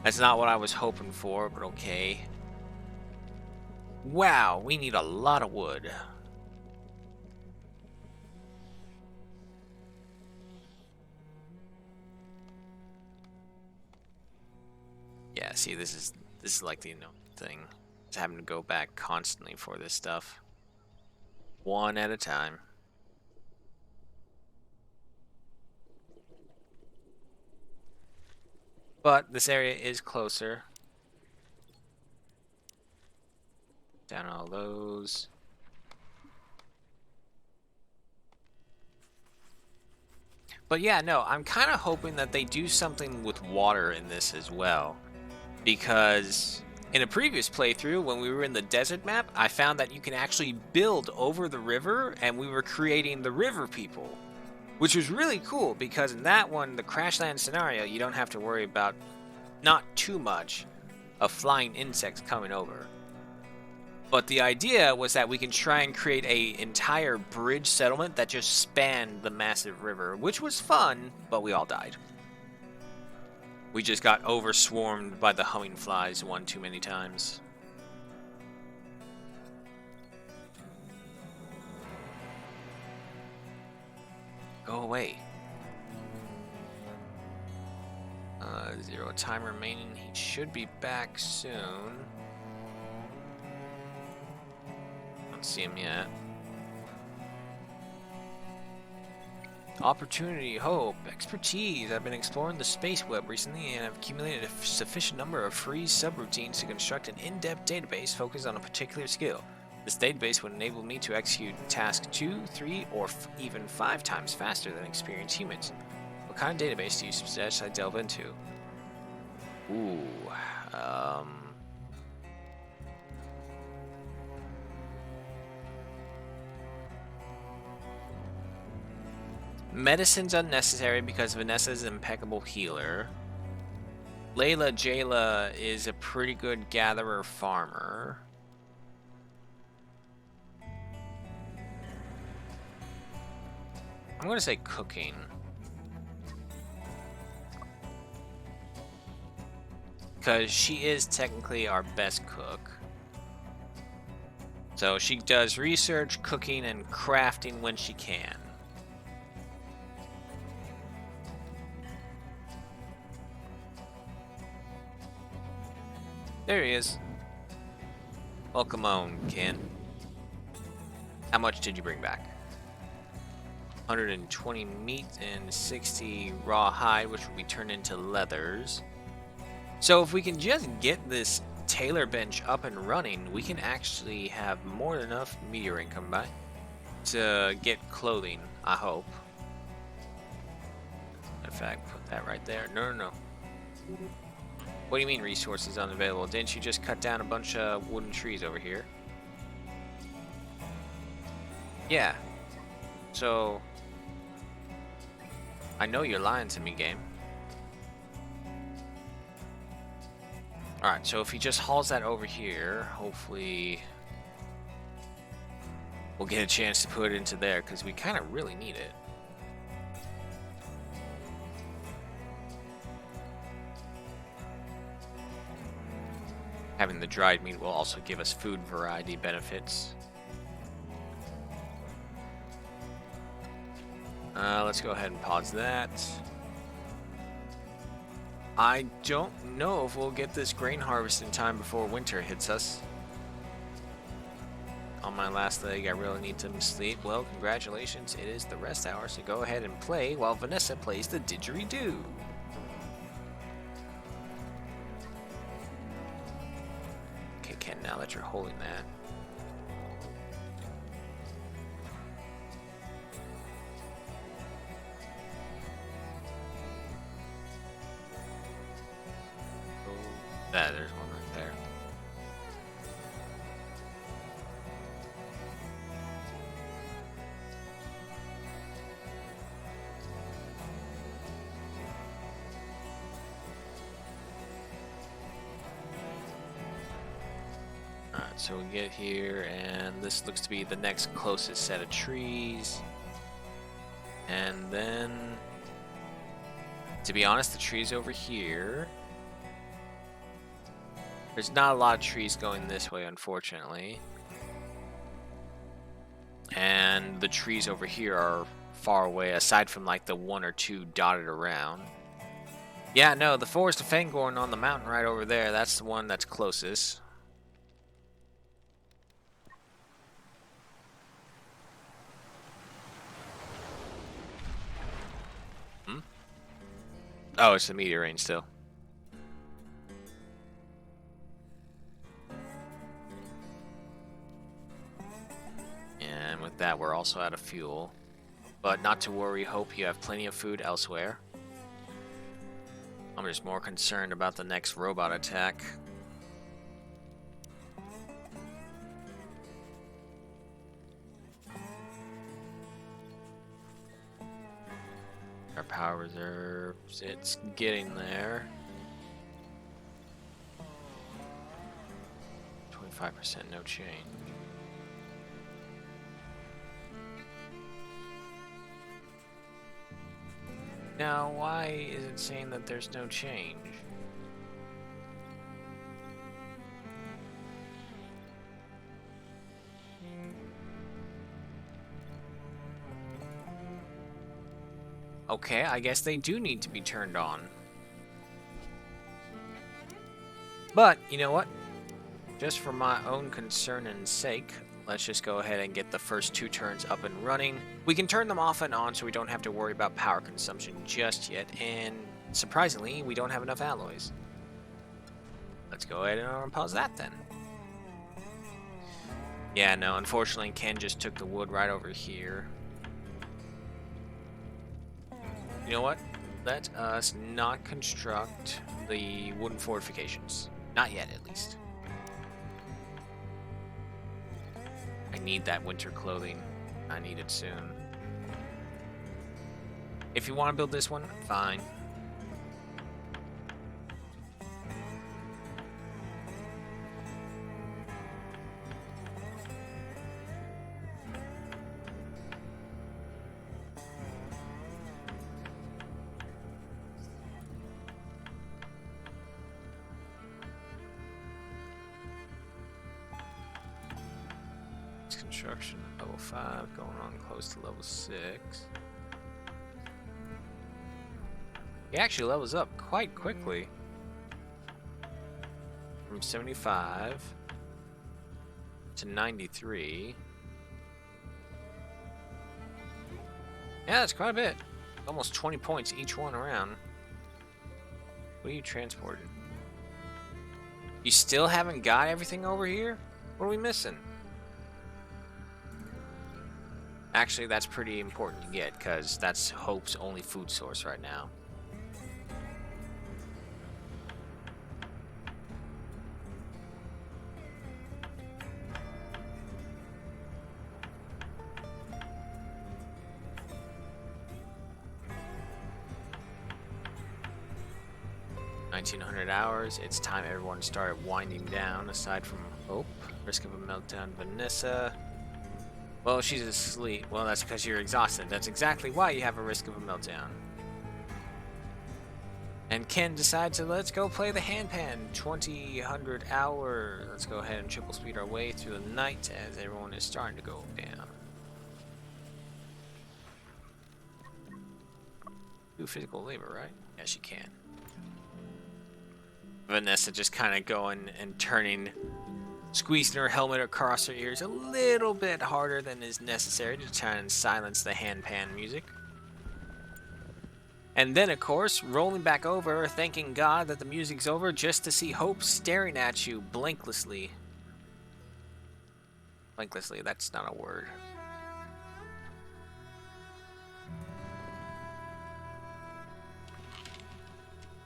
That's not what I was hoping for, but okay. Wow, we need a lot of wood. Yeah, see, this is like the thing. Having to go back constantly for this stuff. One at a time. But this area is closer. Down all those. But yeah, no, I'm kind of hoping that they do something with water in this as well. Because in a previous playthrough, when we were in the desert map, I found that you can actually build over the river, and we were creating the river people. Which was really cool, because in that one, the Crashland scenario, you don't have to worry about not too much of flying insects coming over. But the idea was that we can try and create an entire bridge settlement that just spanned the massive river, which was fun, but we all died. We just got overswarmed by the humming flies one too many times. Go away. 0 time remaining. He should be back soon. Don't see him yet. Opportunity, hope, expertise. I've been exploring the space web recently and have accumulated a sufficient number of free subroutines to construct an in-depth database focused on a particular skill. This database would enable me to execute tasks 2, 3, or even 5 times faster than experienced humans. What kind of database do you suggest I delve into? Ooh, Medicine's unnecessary because Vanessa's an impeccable healer. Layla Jayla is a pretty good gatherer farmer. I'm gonna say cooking. Because she is technically our best cook. So she does research, cooking, and crafting when she can. There he is. Welcome on, Ken. How much did you bring back? 120 meat and 60 raw hide, which will be turned into leathers. So if we can just get this tailor bench up and running, we can actually have more than enough meteor income by to get clothing, I hope. In fact, put that right there. No. What do you mean resources unavailable? Didn't you just cut down a bunch of wooden trees over here? Yeah. So I know you're lying to me, game. Alright, so if he just hauls that over here, hopefully we'll get a chance to put it into there, because we kind of really need it. Having the dried meat will also give us food variety benefits. Let's go ahead and pause that. I don't know if we'll get this grain harvest in time before winter hits us. On my last leg, I really need some sleep. Well, congratulations, it is the rest hour, so go ahead and play while Vanessa plays the didgeridoo. Okay, Ken, now that you're holding that. There's one right there. Alright, so we get here, and this looks to be the next closest set of trees. And then, to be honest, the trees over here. There's not a lot of trees going this way, unfortunately. And the trees over here are far away, aside from like the 1 or 2 dotted around. Yeah, no, the Forest of Fangorn on the mountain right over there, that's the one that's closest. Oh, it's the meteor rain still. And with that, we're also out of fuel. But not to worry, Hope, you have plenty of food elsewhere. I'm just more concerned about the next robot attack. Our power reserves, it's getting there. 25%, no change. Now, why is it saying that there's no change? Okay, I guess they do need to be turned on. But, you know what? Just for my own concern and sake, let's just go ahead and get the first 2 turns up and running. We can turn them off and on so we don't have to worry about power consumption just yet, and surprisingly, we don't have enough alloys. Let's go ahead and unpause that then. Yeah, no, unfortunately, Ken just took the wood right over here. You know what? Let us not construct the wooden fortifications. Not yet, at least. I need that winter clothing. I need it soon. If you want to build this one, fine. Construction level 5, going on close to level 6. He actually levels up quite quickly. From 75 to 93. Yeah, that's quite a bit. Almost 20 points each one around. What are you transporting? You still haven't got everything over here? What are we missing? Actually, that's pretty important to get, because that's Hope's only food source right now. $1,900. It's time everyone started winding down, aside from Hope. Risk of a meltdown, Vanessa. Well, she's asleep. Well, that's because you're exhausted. That's exactly why you have a risk of a meltdown. And Ken decides to let's go play the handpan. 2,000 hours. Let's go ahead and triple speed our way through the night as everyone is starting to go down. Do physical labor, right? Yes, she can. Vanessa just kind of going and turning, squeezing her helmet across her ears a little bit harder than is necessary to try and silence the handpan music. And then, of course, rolling back over, thanking God that the music's over, just to see Hope staring at you blanklessly. Blanklessly, that's not a word.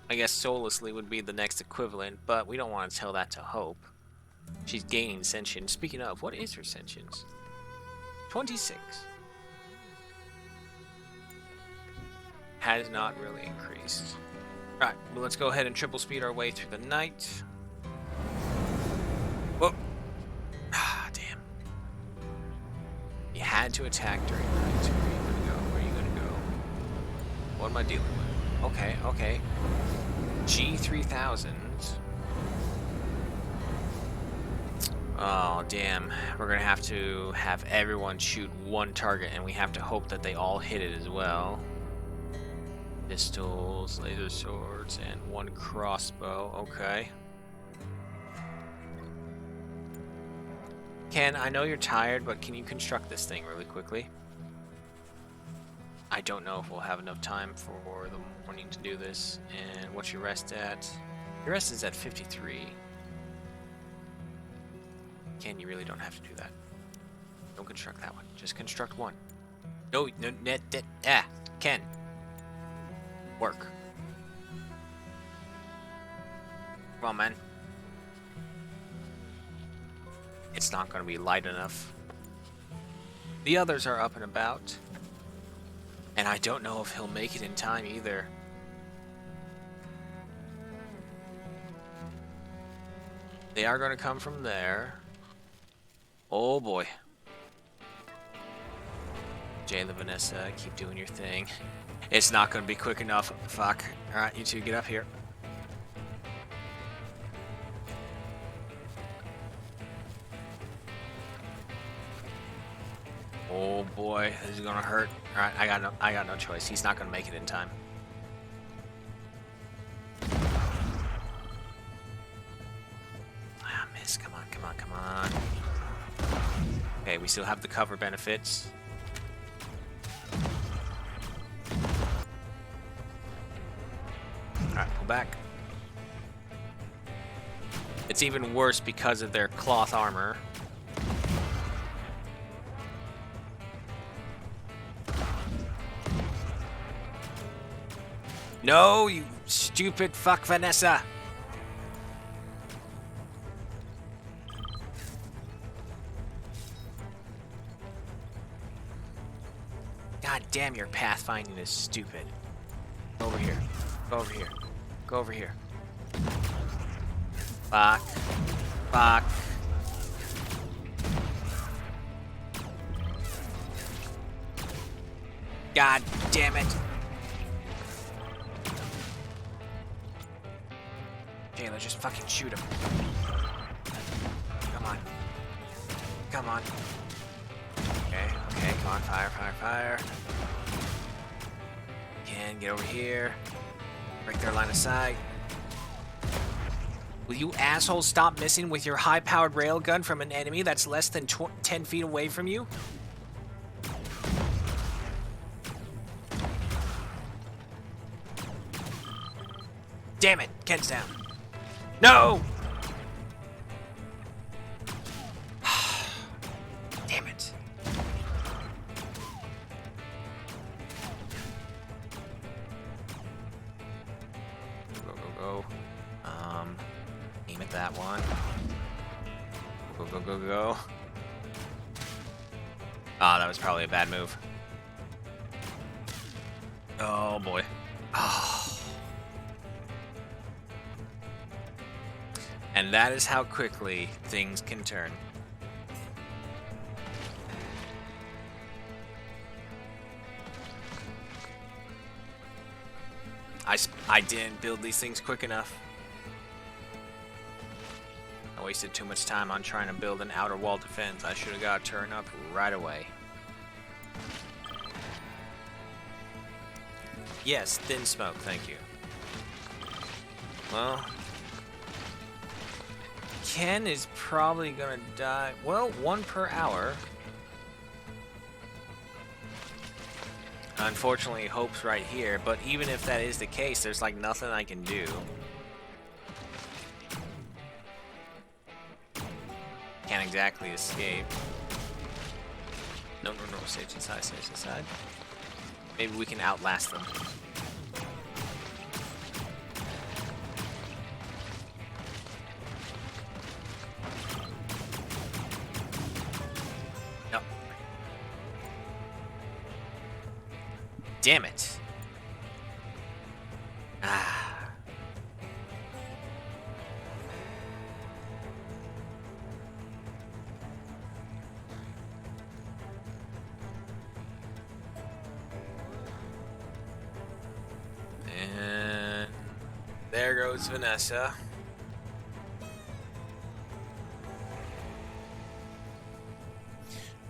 I guess soullessly would be the next equivalent, but we don't want to tell that to Hope. She's gaining sentience. Speaking of, what is her sentience? 26. Has not really increased. Alright, well, let's go ahead and triple speed our way through the night. Whoa. Ah, damn. You had to attack during the night. Where are you gonna go? Where are you gonna go? What am I dealing with? Okay, okay. G3000. Oh, damn. We're gonna have to have everyone shoot one target, and we have to hope that they all hit it as well. Pistols, laser swords, and one crossbow. Okay. Ken, I know you're tired, but can you construct this thing really quickly? I don't know if we'll have enough time for the morning to do this. And what's your rest at? Your rest is at 53. Ken, you really don't have to do that. Don't construct that one. Just construct one. No, Ken. Work. Come on, man. It's not going to be light enough. The others are up and about. And I don't know if he'll make it in time either. They are going to come from there. Oh boy. Jayla, Vanessa, keep doing your thing. It's not going to be quick enough. Fuck. Alright, you two get up here. Oh boy, this is gonna hurt. Alright, I got no choice. He's not gonna make it in time. Ah, miss, come on, come on, come on. Okay, we still have the cover benefits. Alright, pull back. It's even worse because of their cloth armor. No, you stupid fuck, Vanessa! God damn, your pathfinding is stupid. Go over here. Go over here. Go over here. Fuck. Fuck. God damn it. Jayla, just fucking shoot him. Come on. Come on. Okay, okay, come on, fire, fire, fire. Can get over here. Break their line of sight. Will you assholes stop missing with your high-powered railgun from an enemy that's less than 10 feet away from you? Damn it, Ken's down. No! Damn it. Go, go, go. Aim at that one. Go, go, go, go. Ah, that was probably a bad move. Oh, boy. Oh. And that is how quickly things can turn. I didn't build these things quick enough. I wasted too much time on trying to build an outer wall defense. I should have got a turn up right away. Yes, thin smoke, thank you. Well, Ken is probably gonna die. Well, 1 per hour. Unfortunately, Hope's right here, but even if that is the case, there's like nothing I can do. Can't exactly escape. No, no, no, stay inside, stay inside. Maybe we can outlast them. No. Damn it. Ah. And there goes Vanessa.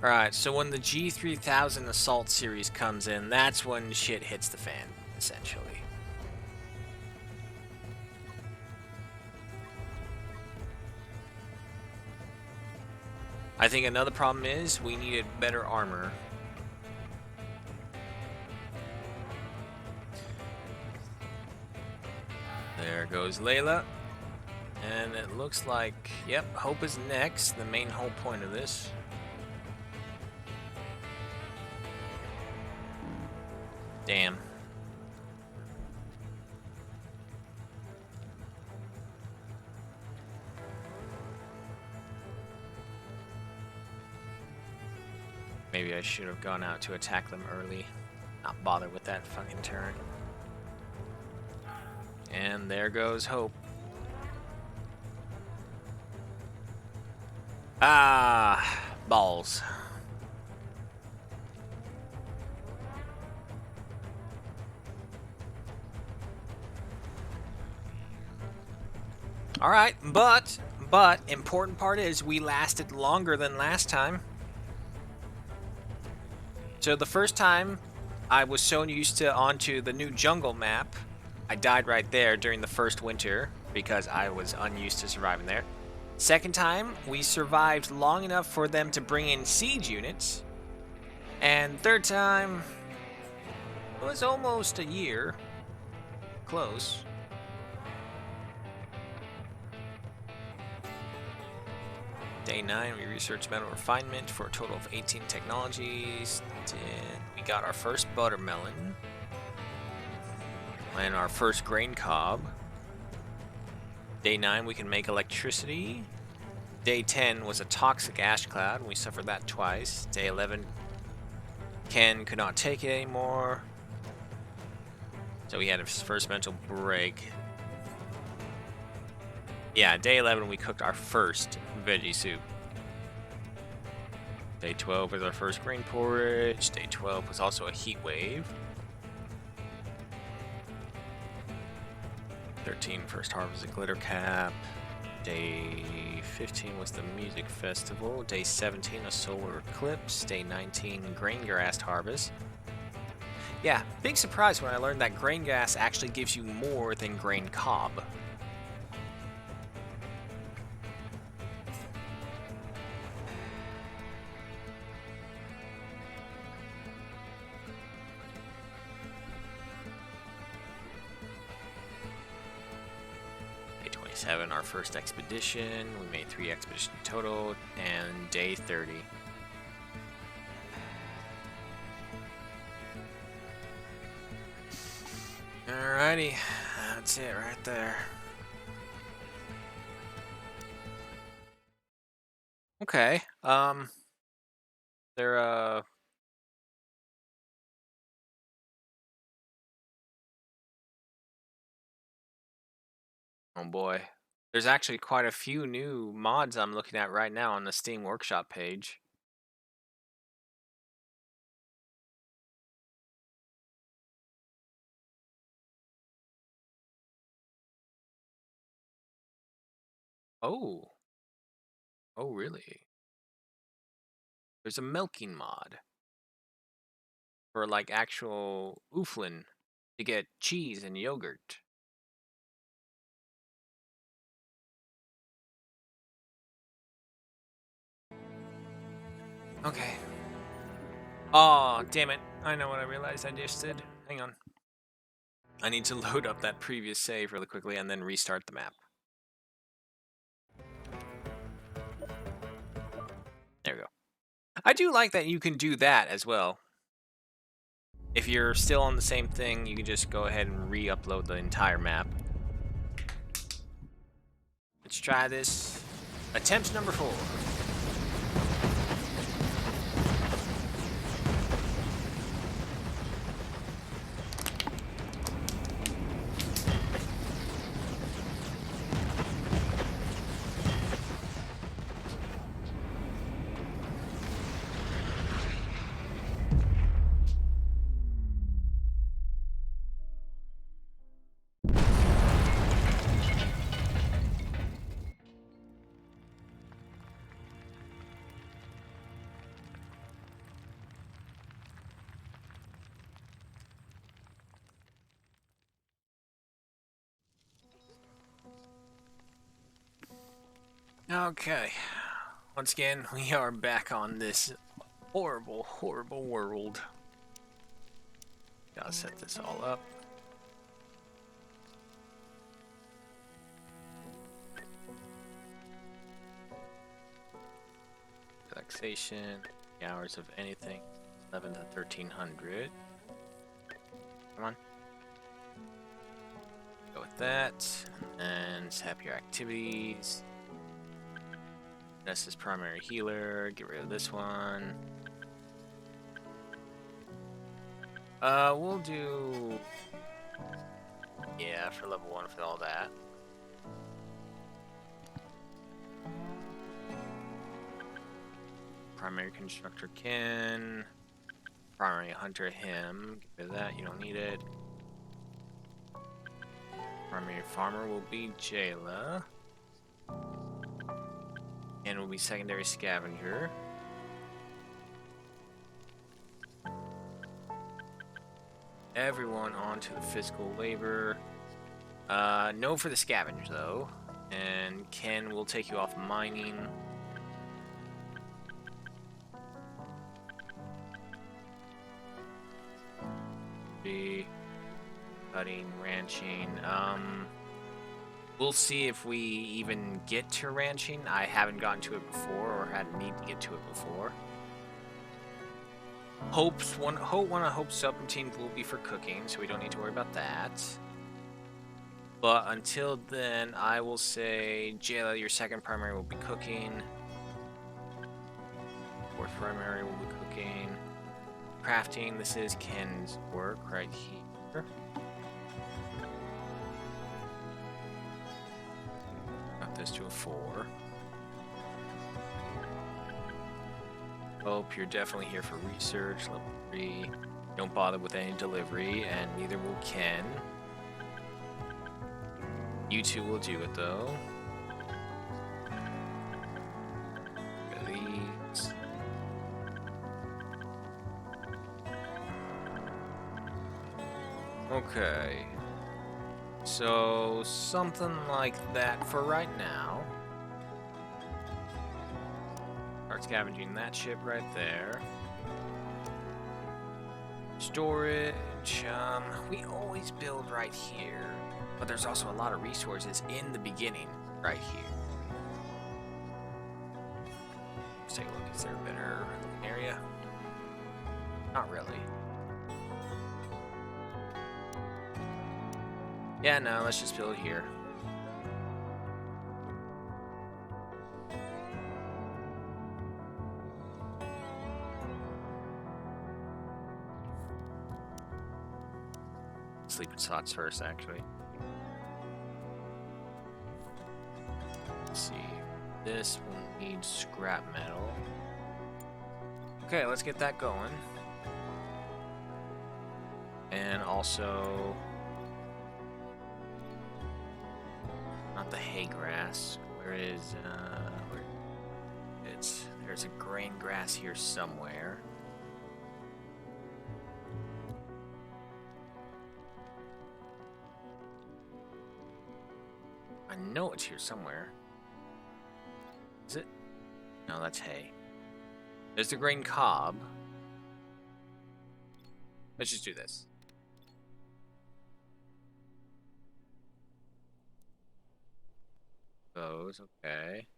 Alright, so when the G3000 Assault series comes in, that's when shit hits the fan, essentially. I think another problem is we needed better armor. There goes Layla. And it looks like, yep, Hope is next, the main whole point of this. Damn. Maybe I should have gone out to attack them early. Not bother with that fucking turn. And there goes Hope. Ah, balls. All right, but important part is we lasted longer than last time. So the first time I was so used to onto the new jungle map, I died right there during the first winter because I was unused to surviving there. Second time, we survived long enough for them to bring in siege units. And third time, it was almost a year. Close. Day 9, we researched metal refinement for a total of 18 technologies. We got our first buttermelon. And our first grain cob. Day 9, we can make electricity. Day 10 was a toxic ash cloud, and we suffered that twice. Day 11, Ken could not take it anymore. So he had his first mental break. Yeah, day 11, we cooked our first veggie soup. Day 12 was our first grain porridge. Day 12 was also a heat wave. 13, first harvest of glitter cap. Day 15 was the music festival. Day 17, a solar eclipse. Day 19, grain grass harvest. Yeah, big surprise when I learned that grain grass actually gives you more than grain cob. Day 27, our first expedition. We made 3 expeditions total, and day 30. Alrighty, that's it right there. Okay, there, oh boy. There's actually quite a few new mods I'm looking at right now on the Steam Workshop page. Oh. Oh, really? There's a milking mod for like actual ooflin to get cheese and yogurt. Okay. Oh, damn it. I know what I realized I just did. Hang on. I need to load up that previous save really quickly and then restart the map. There we go. I do like that you can do that as well. If you're still on the same thing, you can just go ahead and re-upload the entire map. Let's try this. Attempt number 4. Okay. Once again, we are back on this horrible, horrible world. Gotta set this all up. taxation, the hours of anything, 11 to 1300. Come on. Go with that, and tap your activities. That's his primary healer. Get rid of this one. We'll do... Yeah, for level 1 for all that. Primary constructor Ken. Primary hunter him. Get rid of that, you don't need it. Primary farmer will be Jayla. And will be secondary scavenger. Everyone onto the physical labor. No for the scavengers though. And Ken will take you off mining. Be cutting, ranching. We'll see if we even get to ranching. I haven't gotten to it before, or had a need to get to it before. One of Hope's sub-routines will be for cooking, so we don't need to worry about that. But until then, I will say, Jayla, your second primary will be cooking. Fourth primary will be cooking. Crafting, this is Ken's work right here. Got this to a 4. Hope, you're definitely here for research. Level 3. Don't bother with any delivery, and neither will Ken. You two will do it though. Got these. Okay. So something like that for right now. Start scavenging that ship right there. Storage. We always build right here, but there's also a lot of resources in the beginning right here. Let's take a look. Is there a better area? Not really. Yeah, no, let's just build here. Sleeping slots first, actually. Let's see. This will need scrap metal. Okay, let's get that going. And also... not the hay grass. Where is, there's a grain grass here somewhere. I know it's here somewhere. Is it? No, that's hay. There's the grain cob. Let's just do this. Those, okay.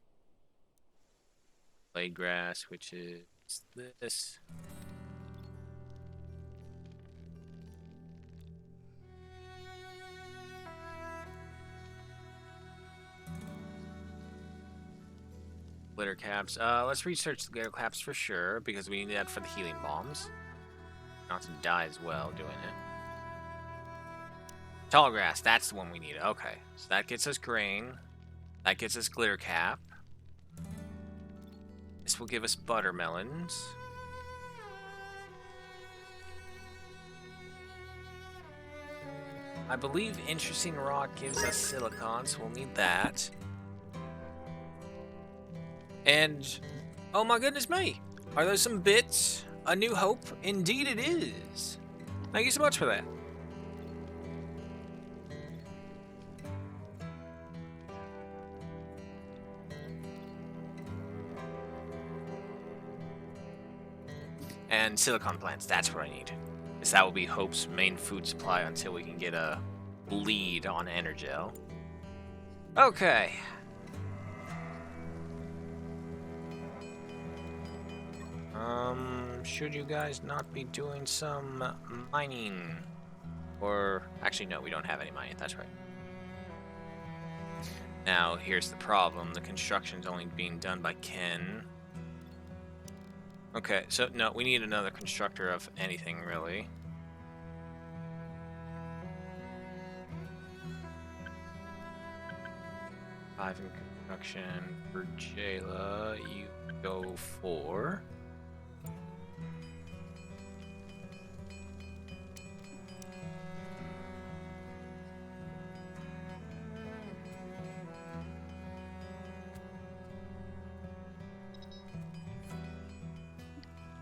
Blade grass, which is this. Glitter caps. Let's research the glitter caps for sure, because we need that for the healing bombs. Not to die as well doing it. Tall grass, that's the one we need. Okay, so that gets us grain. That gets us glitter cap. This will give us buttermelons. I believe interesting rock gives us silicon, so we'll need that. And, oh my goodness me, are those some bits? A New Hope? Indeed it is. Thank you so much for that. And silicon plants, that's what I need. Because that will be Hope's main food supply until we can get a lead on Energel. Okay. Should you guys not be doing some mining? Or, actually, no, we don't have any mining, that's right. Now, here's the problem. The construction's only being done by Ken. Okay, so, no, we need another constructor of anything, really. Five in construction for Jayla. You go for...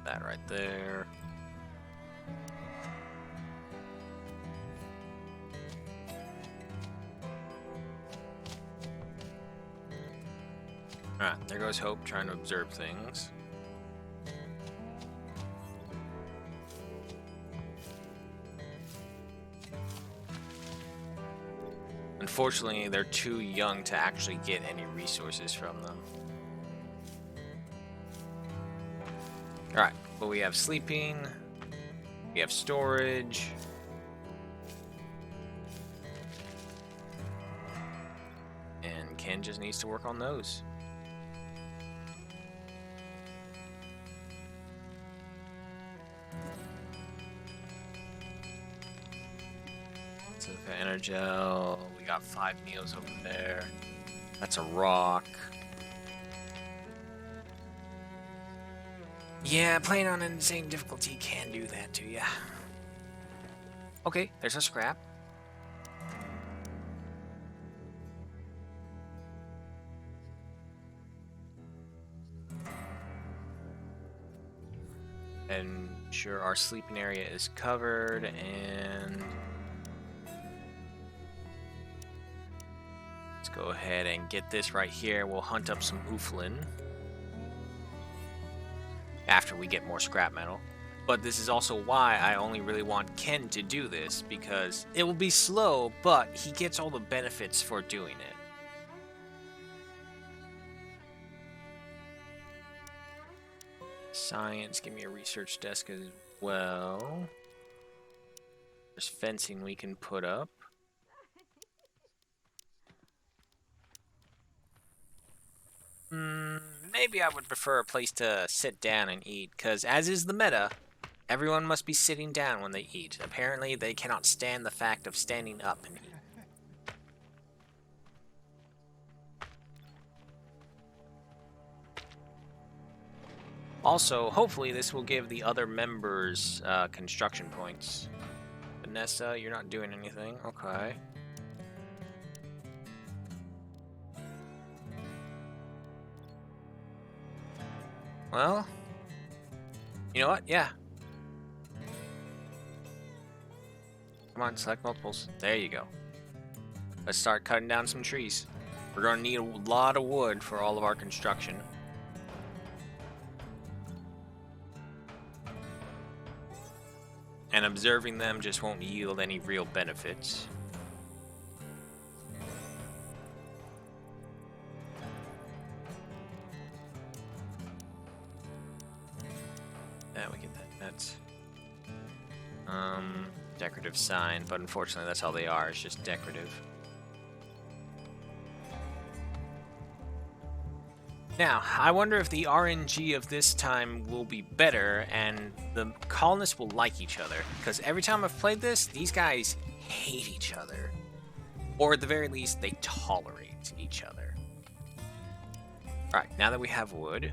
that right there. Alright, there goes Hope trying to observe things. Unfortunately, they're too young to actually get any resources from them. Alright, but we have sleeping, we have storage, and Ken just needs to work on those. So, okay, Energel, we got 5 Neos over there. That's a rock. Yeah, playing on an insane difficulty can do that to ya. Okay, there's a scrap. And sure, our sleeping area is covered, and let's go ahead and get this right here. We'll hunt up some Ooflin after we get more scrap metal. But this is also why I only really want Ken to do this, because it will be slow, but he gets all the benefits for doing it. Science, give me a research desk as well. There's fencing we can put up. Maybe I would prefer a place to sit down and eat, because as is the meta, everyone must be sitting down when they eat. Apparently, they cannot stand the fact of standing up and eat. Also, hopefully this will give the other members construction points. Vanessa, you're not doing anything. Okay. Well, you know what? Yeah. Come on, select multiples. There you go. Let's start cutting down some trees. We're going to need a lot of wood for all of our construction. And observing them just won't yield any real benefits. Yeah, we get that. That's decorative sign, but unfortunately that's all they are. It's just decorative. Now, I wonder if the RNG of this time will be better and the colonists will like each other. Because every time I've played this, these guys hate each other. Or at the very least, they tolerate each other. Alright, now that we have wood.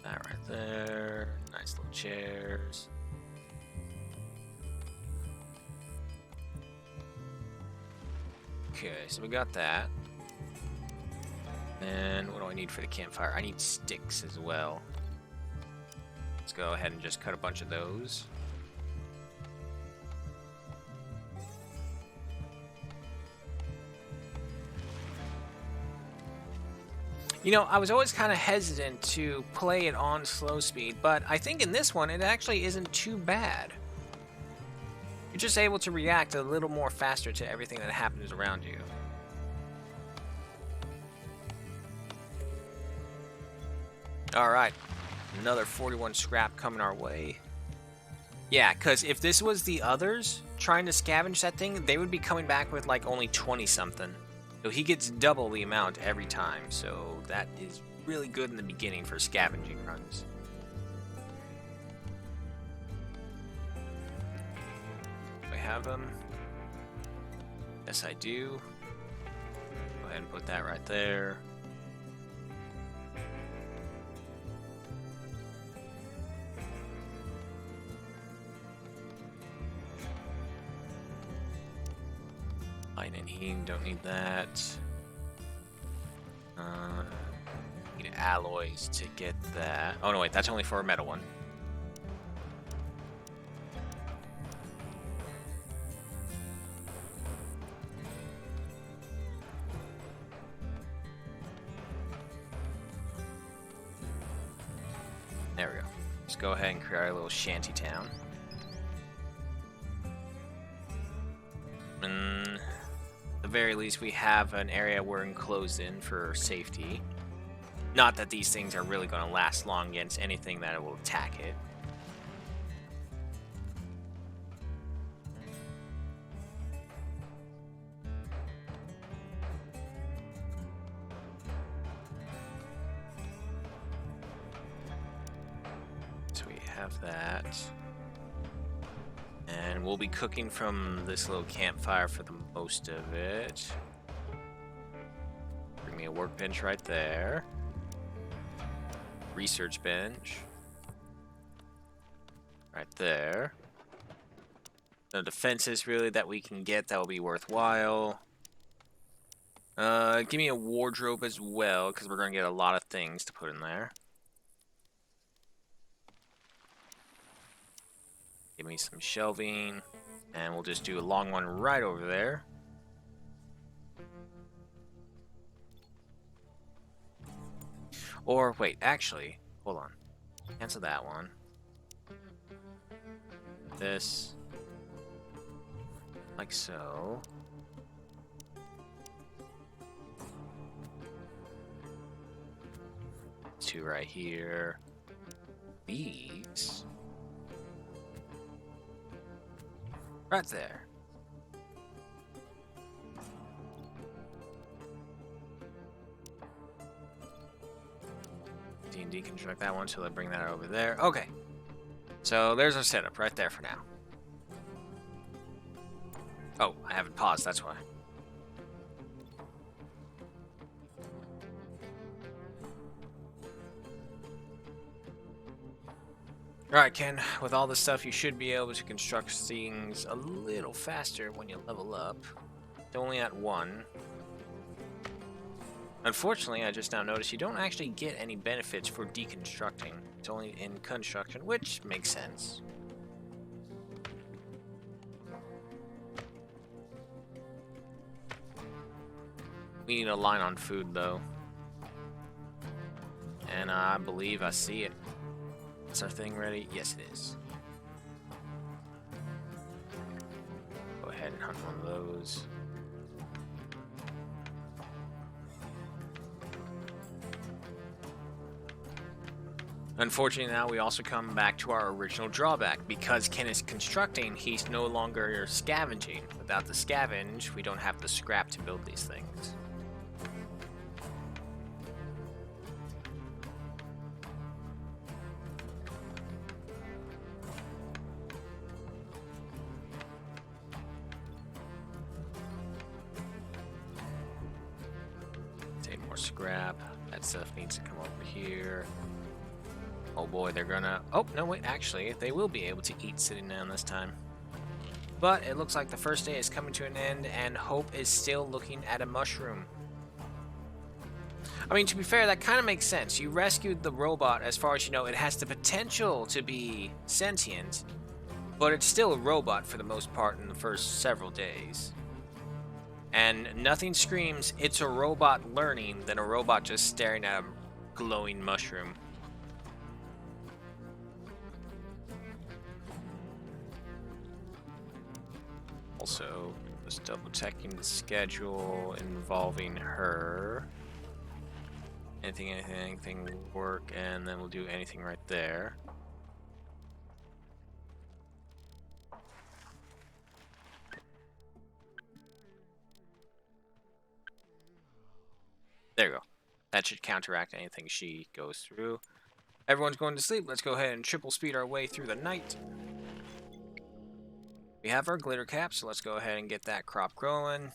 That right there. Nice little chairs. Okay, so we got that. And what do I need for the campfire? I need sticks as well. Let's go ahead and just cut a bunch of those. You know, I was always kind of hesitant to play it on slow speed, but I think in this one it actually isn't too bad. You're just able to react a little more faster to everything that happens around you. Alright, another 41 scrap coming our way. Yeah, because if this was the others trying to scavenge that thing, they would be coming back with like only 20-something. So he gets double the amount every time, so that is really good in the beginning for scavenging runs. Do I have them? Yes, I do. Go ahead and put that right there. Light and heating, don't need that. Need alloys to get that. Oh no, wait, that's only for a metal one. There we go. Let's go ahead and create our little shanty town. And at the very least, we have an area we're enclosed in for safety. Not that these things are really going to last long against anything that will attack it. So we have that. And we'll be cooking from this little campfire for the most of it. Bring me a workbench right there. Research bench. Right there. No defenses really that we can get that will be worthwhile. Give me a wardrobe as well, because we're going to get a lot of things to put in there. Give me some shelving, and we'll just do a long one right over there. Or, wait, actually, hold on. Cancel that one. This. Like so. Two right here. These. Right there. Deconstruct that one, so I bring that over there. Okay. So there's our setup right there for now. Oh, I haven't paused, that's why. Alright, Ken, with all this stuff, you should be able to construct things a little faster when you level up. It's only at 1. Unfortunately, I just now noticed you don't actually get any benefits for deconstructing. It's only in construction, which makes sense. We need a line on food, though. And I believe I see it. Is our thing ready? Yes, it is. Go ahead and hunt one of those. Unfortunately, now we also come back to our original drawback. Because Ken is constructing, he's no longer scavenging. Without the scavenge, we don't have the scrap to build these things. Take more scrap. That stuff needs to come over here. Oh boy, they're gonna... Oh, no, wait, actually, they will be able to eat sitting down this time. But it looks like the first day is coming to an end, and Hope is still looking at a mushroom. I mean, to be fair, that kind of makes sense. You rescued the robot, as far as you know, it has the potential to be sentient, but it's still a robot for the most part in the first several days. And nothing screams, it's a robot learning, than a robot just staring at a glowing mushroom. Also, just double checking the schedule involving her. Anything work, and then we'll do anything right there. There you go. That should counteract anything she goes through. Everyone's going to sleep. Let's go ahead and triple speed our way through the night. We have our glitter cap, so let's go ahead and get that crop growing.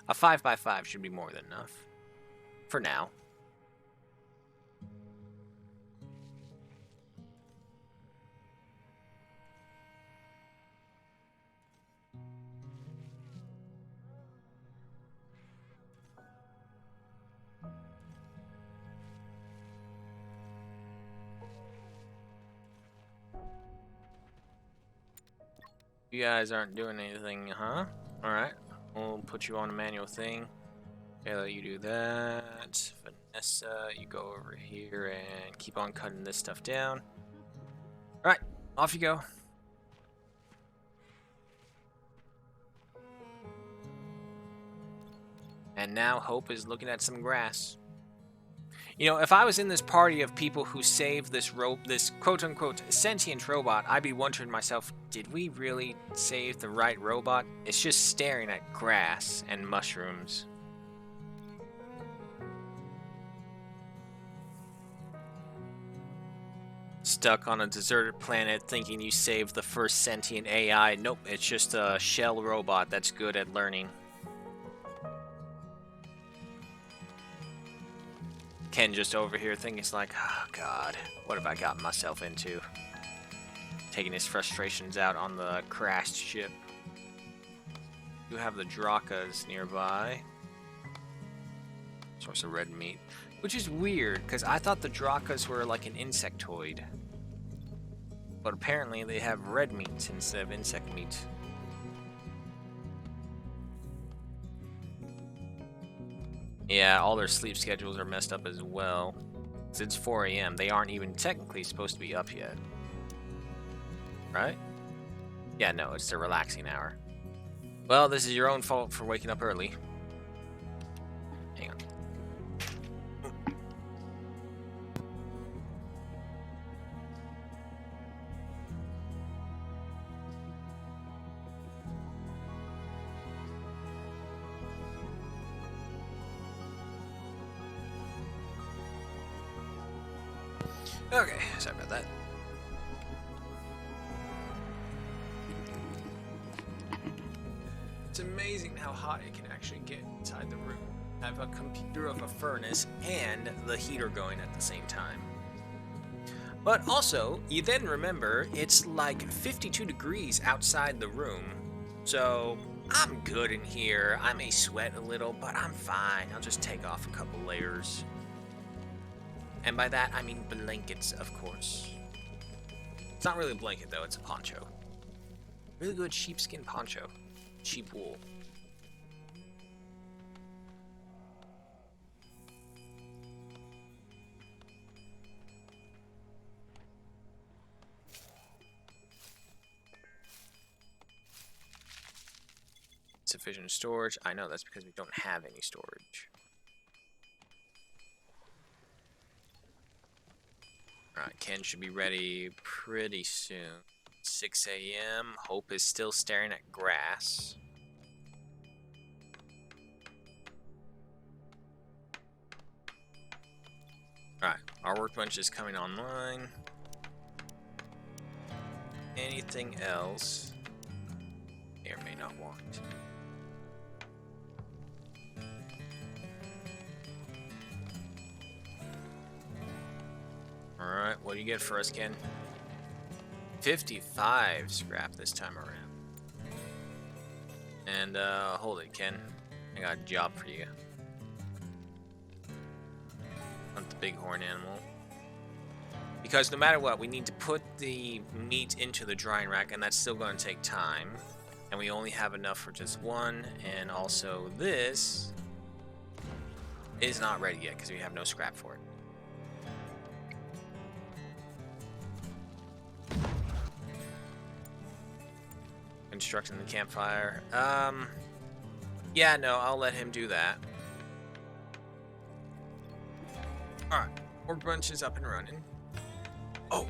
A 5x5 should be more than enough. For now. You guys aren't doing anything, huh? Alright. We'll put you on a manual thing. Okay, let you do that. Vanessa, you go over here and keep on cutting this stuff down. Alright, off you go. And now Hope is looking at some grass. You know, if I was in this party of people who saved this quote-unquote sentient robot, I'd be wondering to myself, did we really save the right robot? It's just staring at grass and mushrooms. Stuck on a deserted planet thinking you saved the first sentient AI. Nope, it's just a shell robot that's good at learning. Ken just over here thinking, it's like, oh god, what have I gotten myself into? Taking his frustrations out on the crashed ship. You have the Drakas nearby. Source of red meat. Which is weird, because I thought the Drakas were like an insectoid. But apparently they have red meat instead of insect meat. Yeah, all their sleep schedules are messed up as well. It's 4 AM. They aren't even technically supposed to be up yet. Right? Yeah, no, it's their relaxing hour. Well, this is your own fault for waking up early. Hang on. Okay, sorry about that. It's amazing how hot it can actually get inside the room. I have a computer of a furnace and the heater going at the same time. But also, you then remember, it's like 52 degrees outside the room. So, I'm good in here. I may sweat a little, but I'm fine. I'll just take off a couple layers. And by that, I mean blankets, of course. It's not really a blanket, though. It's a poncho. Really good sheepskin poncho. Sheep wool. Sufficient storage. I know, that's because we don't have any storage. Alright, Ken should be ready pretty soon. 6 AM. Hope is still staring at grass. Alright, our workbench is coming online. Anything else? May or may not want. Alright, what do you get for us, Ken? 55 scrap this time around. And, hold it, Ken. I got a job for you. Hunt the bighorn animal. Because no matter what, we need to put the meat into the drying rack, and that's still going to take time. And we only have enough for just one, and also this is not ready yet, because we have no scrap for it. constructing the campfire. Yeah, no, I'll let him do that. Alright, Orc Bunch is up and running. Oh!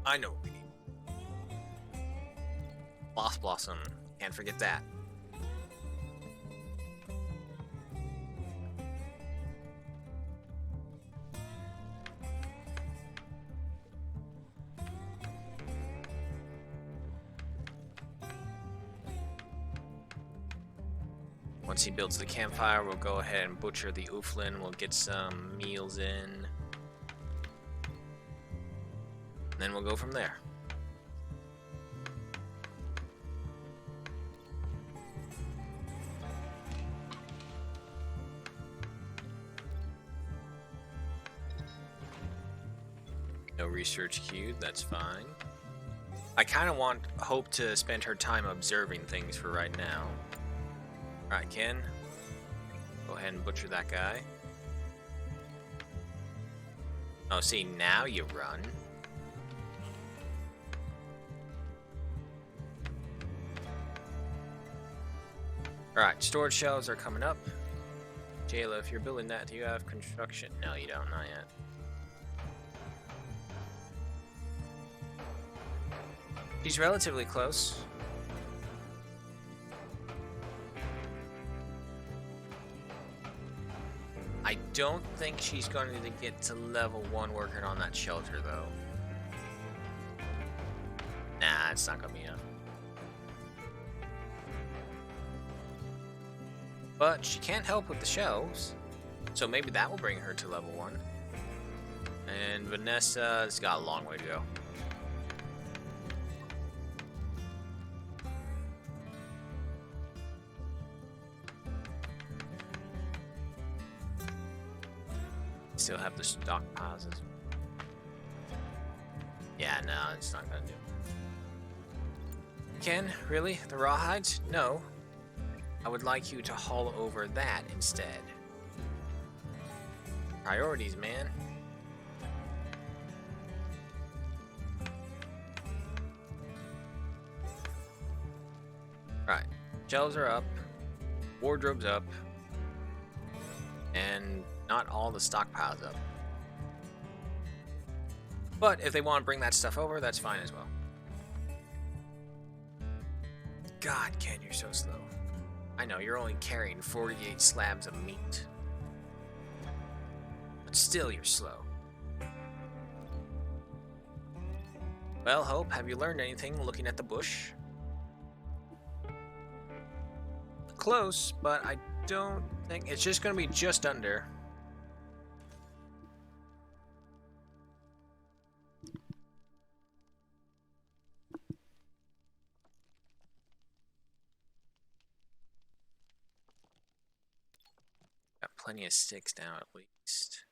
I know what we need. Lost Blossom. Can't forget that. Once he builds the campfire, we'll go ahead and butcher the Ooflin. We'll get some meals in. Then we'll go from there. No research queued, that's fine. I kind of hope to spend her time observing things for right now. Alright, Ken. Go ahead and butcher that guy. Oh, see, now you run. Alright, storage shelves are coming up. Jayla, if you're building that, do you have construction? No, you don't, not yet. She's relatively close. I don't think she's going to get to level 1 working on that shelter, though. Nah, it's not going to be enough. But she can't help with the shelves, so maybe that will bring her to level 1. And Vanessa's got a long way to go. Still have the stockpiles. Yeah, no, it's not gonna do. Ken, really? The rawhides? No. I would like you to haul over that instead. Priorities, man. Right. Shelves are up. Wardrobe's up. And not all the stockpiles up. But if they want to bring that stuff over, that's fine as well. God, Ken, you're so slow. I know, you're only carrying 48 slabs of meat. But still, you're slow. Well, Hope, have you learned anything looking at the bush? Close, but I don't think... It's just going to be just under. Got plenty of sticks now, at least.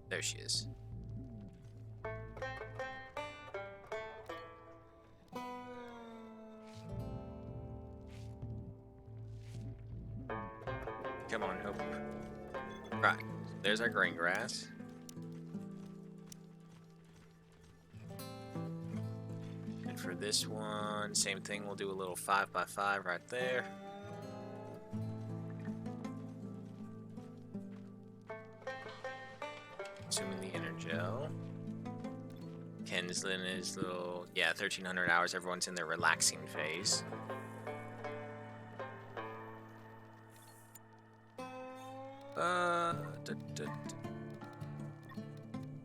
There she is. Come on, Hope. Right, there's our grain grass. And for this one, same thing, we'll do a little 5x5 right there. Consuming the Energel. Ken's in his little, yeah, 1300 hours, everyone's in their relaxing phase.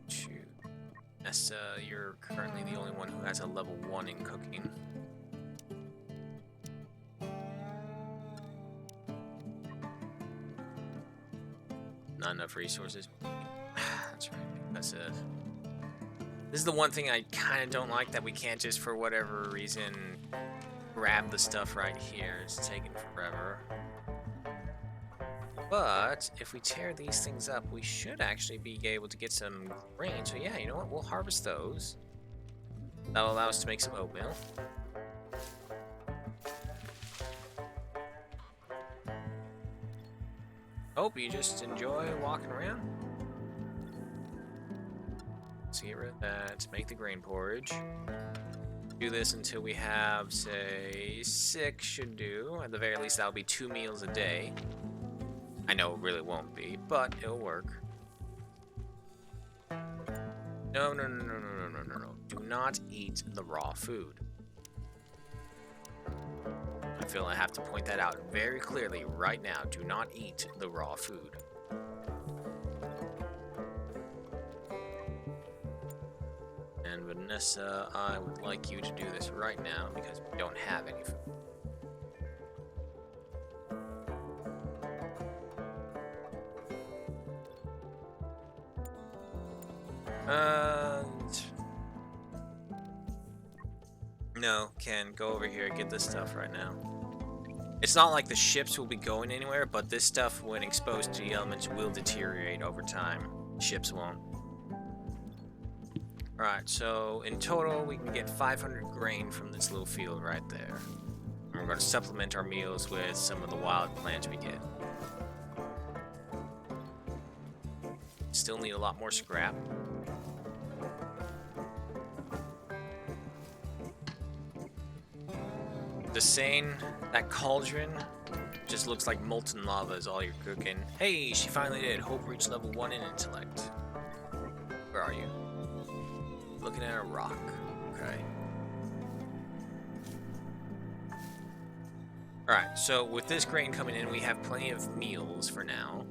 Shoot. Nessa, you're currently the only one who has a level 1 in cooking. Not enough resources. That's right. That's it. This is the one thing I kind of don't like, that we can't just, for whatever reason, grab the stuff right here. It's taking forever. But if we tear these things up, we should actually be able to get some grain. So yeah, you know what? We'll harvest those. That'll allow us to make some oatmeal. Hope you just enjoy walking around. So get rid of that. Make the grain porridge. Do this until we have, say, 6 should do. At the very least, that'll be 2 meals a day. I know it really won't be, but it'll work. No, no, no, no, no, no, no, no, no. Do not eat the raw food. I feel I have to point that out very clearly right now. Do not eat the raw food. And Vanessa, I would like you to do this right now because we don't have any food. No, Ken, go over here and get this stuff right now. It's not like the ships will be going anywhere, but this stuff, when exposed to the elements, will deteriorate over time. Ships won't. Alright, so in total, we can get 500 grain from this little field right there. And we're going to supplement our meals with some of the wild plants we get. Still need a lot more scrap. The Seine, that cauldron, just looks like molten lava is all you're cooking. Hey, she finally did. Hope reached level 1 in intellect. Where are you? Looking at a rock. Okay. Alright, so with this grain coming in, we have plenty of meals for now.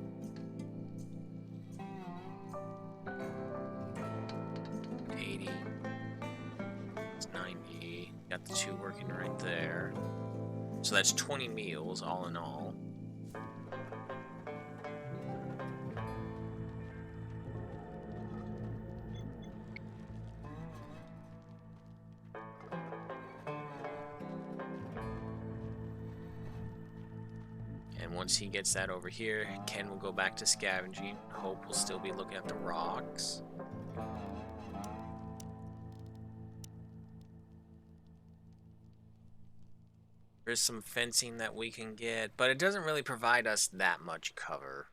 Got the 2 working right there. So that's 20 meals all in all. And once he gets that over here, Ken will go back to scavenging. Hope will still be looking at the rocks. There's some fencing that we can get, but it doesn't really provide us that much cover.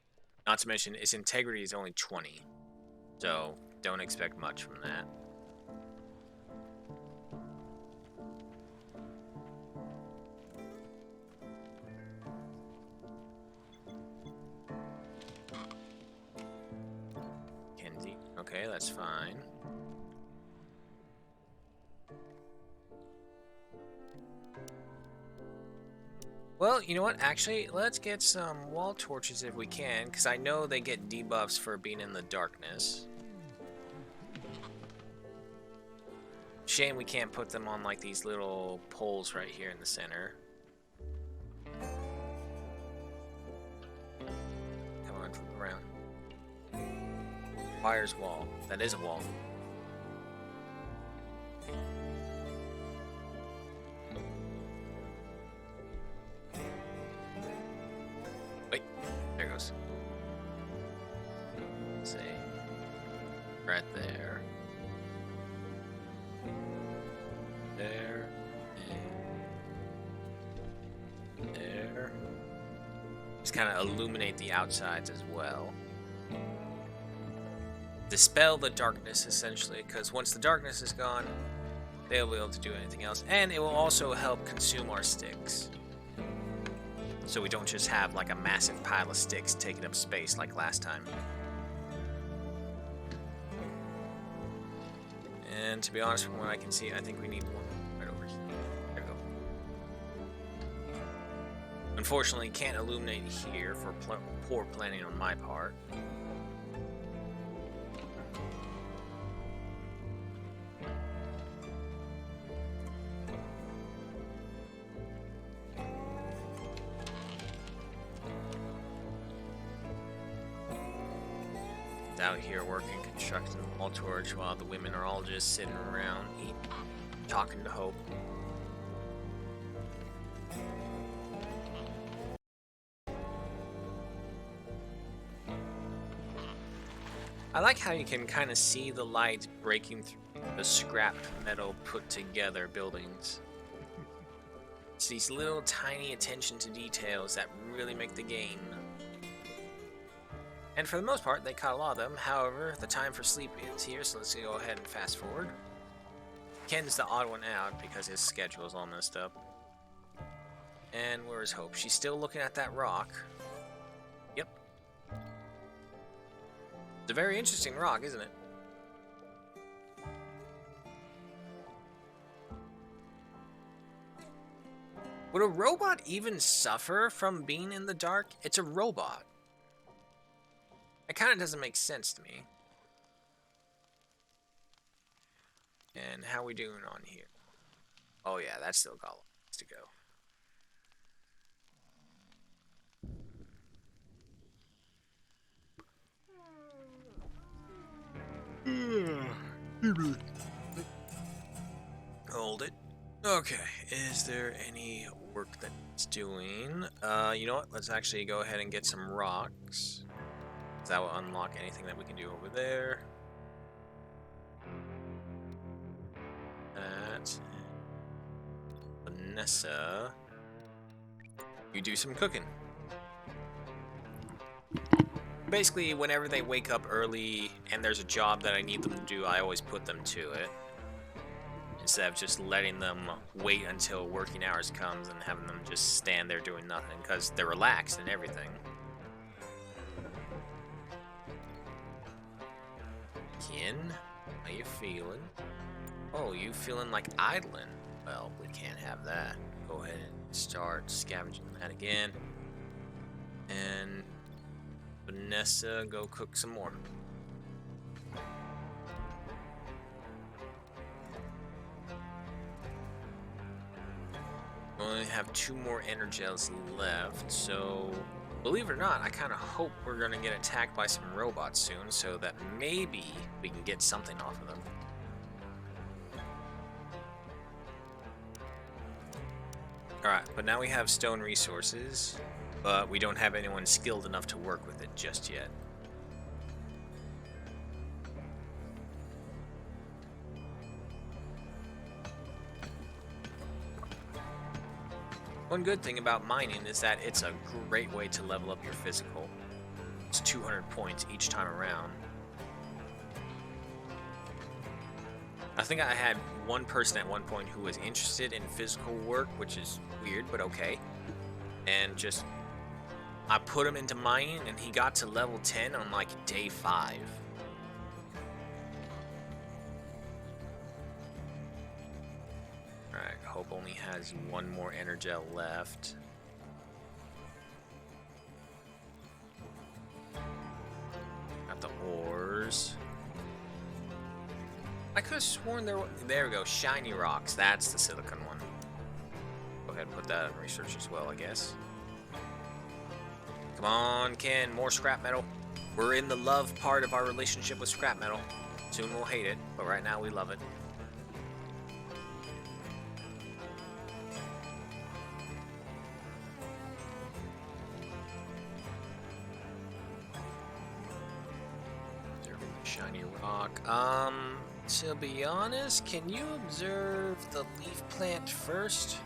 Not to mention, its integrity is only 20. So, don't expect much from that. Kenzie. Okay, that's fine. Well, you know what? Actually, let's get some wall torches if we can, because I know they get debuffs for being in the darkness. Shame we can't put them on like these little poles right here in the center. Come on, flip around. Fire's wall. That is a wall. See, right there, there, and there. Just kind of illuminate the outsides as well. Dispel the darkness, essentially, because once the darkness is gone, they'll be able to do anything else. And it will also help consume our sticks. So we don't just have like a massive pile of sticks taking up space like last time. And to be honest, from what I can see, I think we need one right over here. There we go. Unfortunately, can't illuminate here for poor planning on my part. Out here working constructing the wall torch while the women are all just sitting around eating, talking to Hope. I like how you can kind of see the light breaking through the scrap metal put together buildings. It's these little tiny attention to details that really make the game. And for the most part, they caught a lot of them. However, the time for sleep is here, so let's go ahead and fast forward. Ken's the odd one out because his schedule is all messed up. And where is Hope? She's still looking at that rock. Yep. It's a very interesting rock, isn't it? Would a robot even suffer from being in the dark? It's a robot. It kind of doesn't make sense to me. And how we doing on here? Oh yeah, that's still got lots to go. Hold it. Okay, is there any work that it's doing? You know what? Let's actually go ahead and get some rocks. That will unlock anything that we can do over there. That. Vanessa, you do some cooking. Basically, whenever they wake up early and there's a job that I need them to do, I always put them to it. Instead of just letting them wait until working hours comes and having them just stand there doing nothing, because they're relaxed and everything. Ken, how you feeling? Oh, you feeling like idling? Well, we can't have that. Go ahead and start scavenging that again. And Vanessa, go cook some more. We only have 2 more energels left, so believe it or not, I kind of hope we're going to get attacked by some robots soon, so that maybe we can get something off of them. Alright, but now we have stone resources, but we don't have anyone skilled enough to work with it just yet. One good thing about mining is that it's a great way to level up your physical. It's 200 points each time around. I think I had one person at one point who was interested in physical work, which is weird, but okay. And just, I put him into mining and he got to level 10 on like day 5. Alright, Hope only has 1 more energel left. Got the ores. I could have sworn there we go, shiny rocks. That's the silicon one. Go ahead and put that in research as well, I guess. Come on, Ken, more scrap metal. We're in the love part of our relationship with scrap metal. Soon we'll hate it, but right now we love it. Shiny rock. To be honest, can you observe the leaf plant first?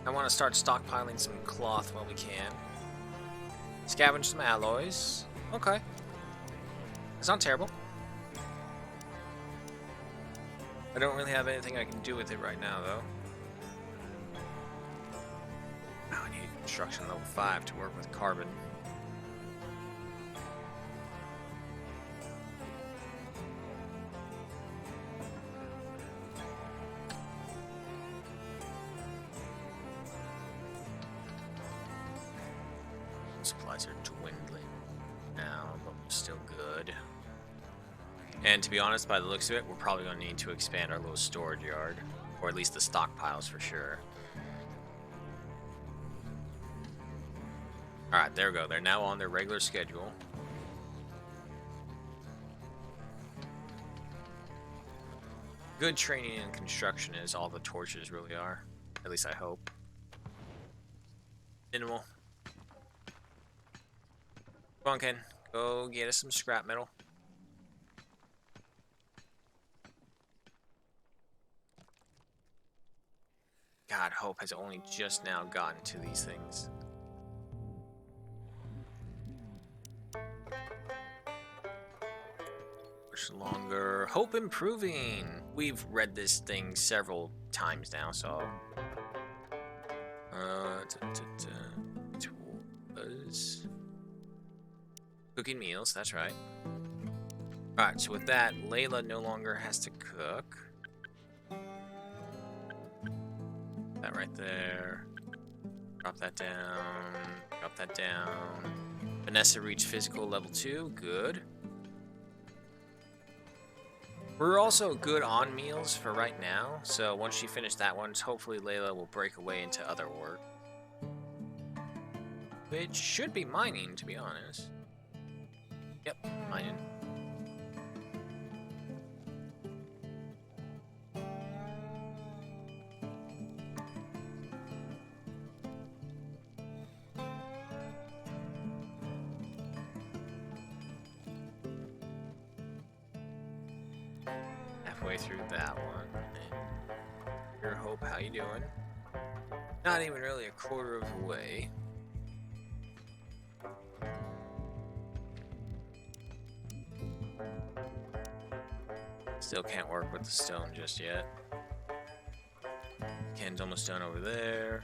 I want to start stockpiling some cloth while we can. Scavenge some alloys. Okay. It's not terrible. I don't really have anything I can do with it right now, though. Oh, I need construction level 5 to work with carbon. Supplies are dwindling now, but we're still good. And to be honest, by the looks of it, we're probably going to need to expand our little storage yard. Or at least the stockpiles for sure. Alright, there we go. They're now on their regular schedule. Good training in construction is all the torches really are. At least I hope. Minimal. Come on, Ken. Go get us some scrap metal. God, Hope has only just now gotten to these things. much longer. Hope improving. We've read this thing several times now, so. It was cooking meals. That's right. All right. So with that, Layla no longer has to cook. That right there. Drop that down. Drop that down. Vanessa reached physical level 2. Good. We're also good on meals for right now, so once she finished that one, hopefully Layla will break away into other work. Which should be mining, to be honest. Yep, mining. Halfway through that one. Your Hope, how you doing? Not even really a quarter of the way. Still can't work with the stone just yet. Ken's almost done over there.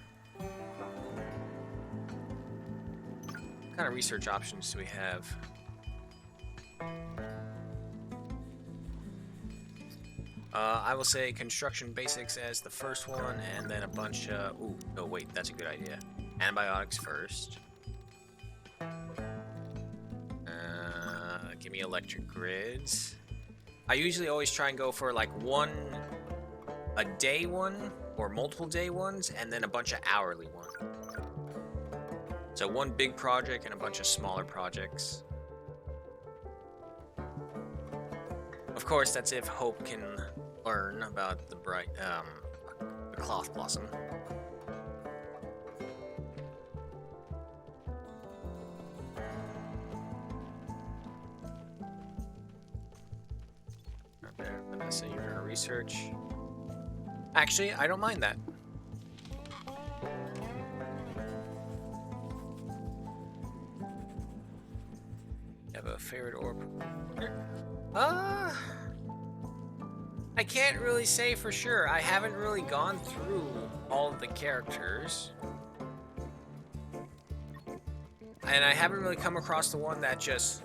What kind of research options do we have? I will say construction basics as the first one, and then a bunch of... Ooh, no, wait, that's a good idea. Antibiotics first. Give me electric grids. I usually always try and go for like a day one, or multiple day ones, and then a bunch of hourly ones. So one big project and a bunch of smaller projects. Of course, that's if Hope can learn about the the cloth blossom. Right there, Vanessa, you're gonna research. Actually, I don't mind that. You have a favorite orb? I can't really say for sure. I haven't really gone through all of the characters. And I haven't really come across the one that just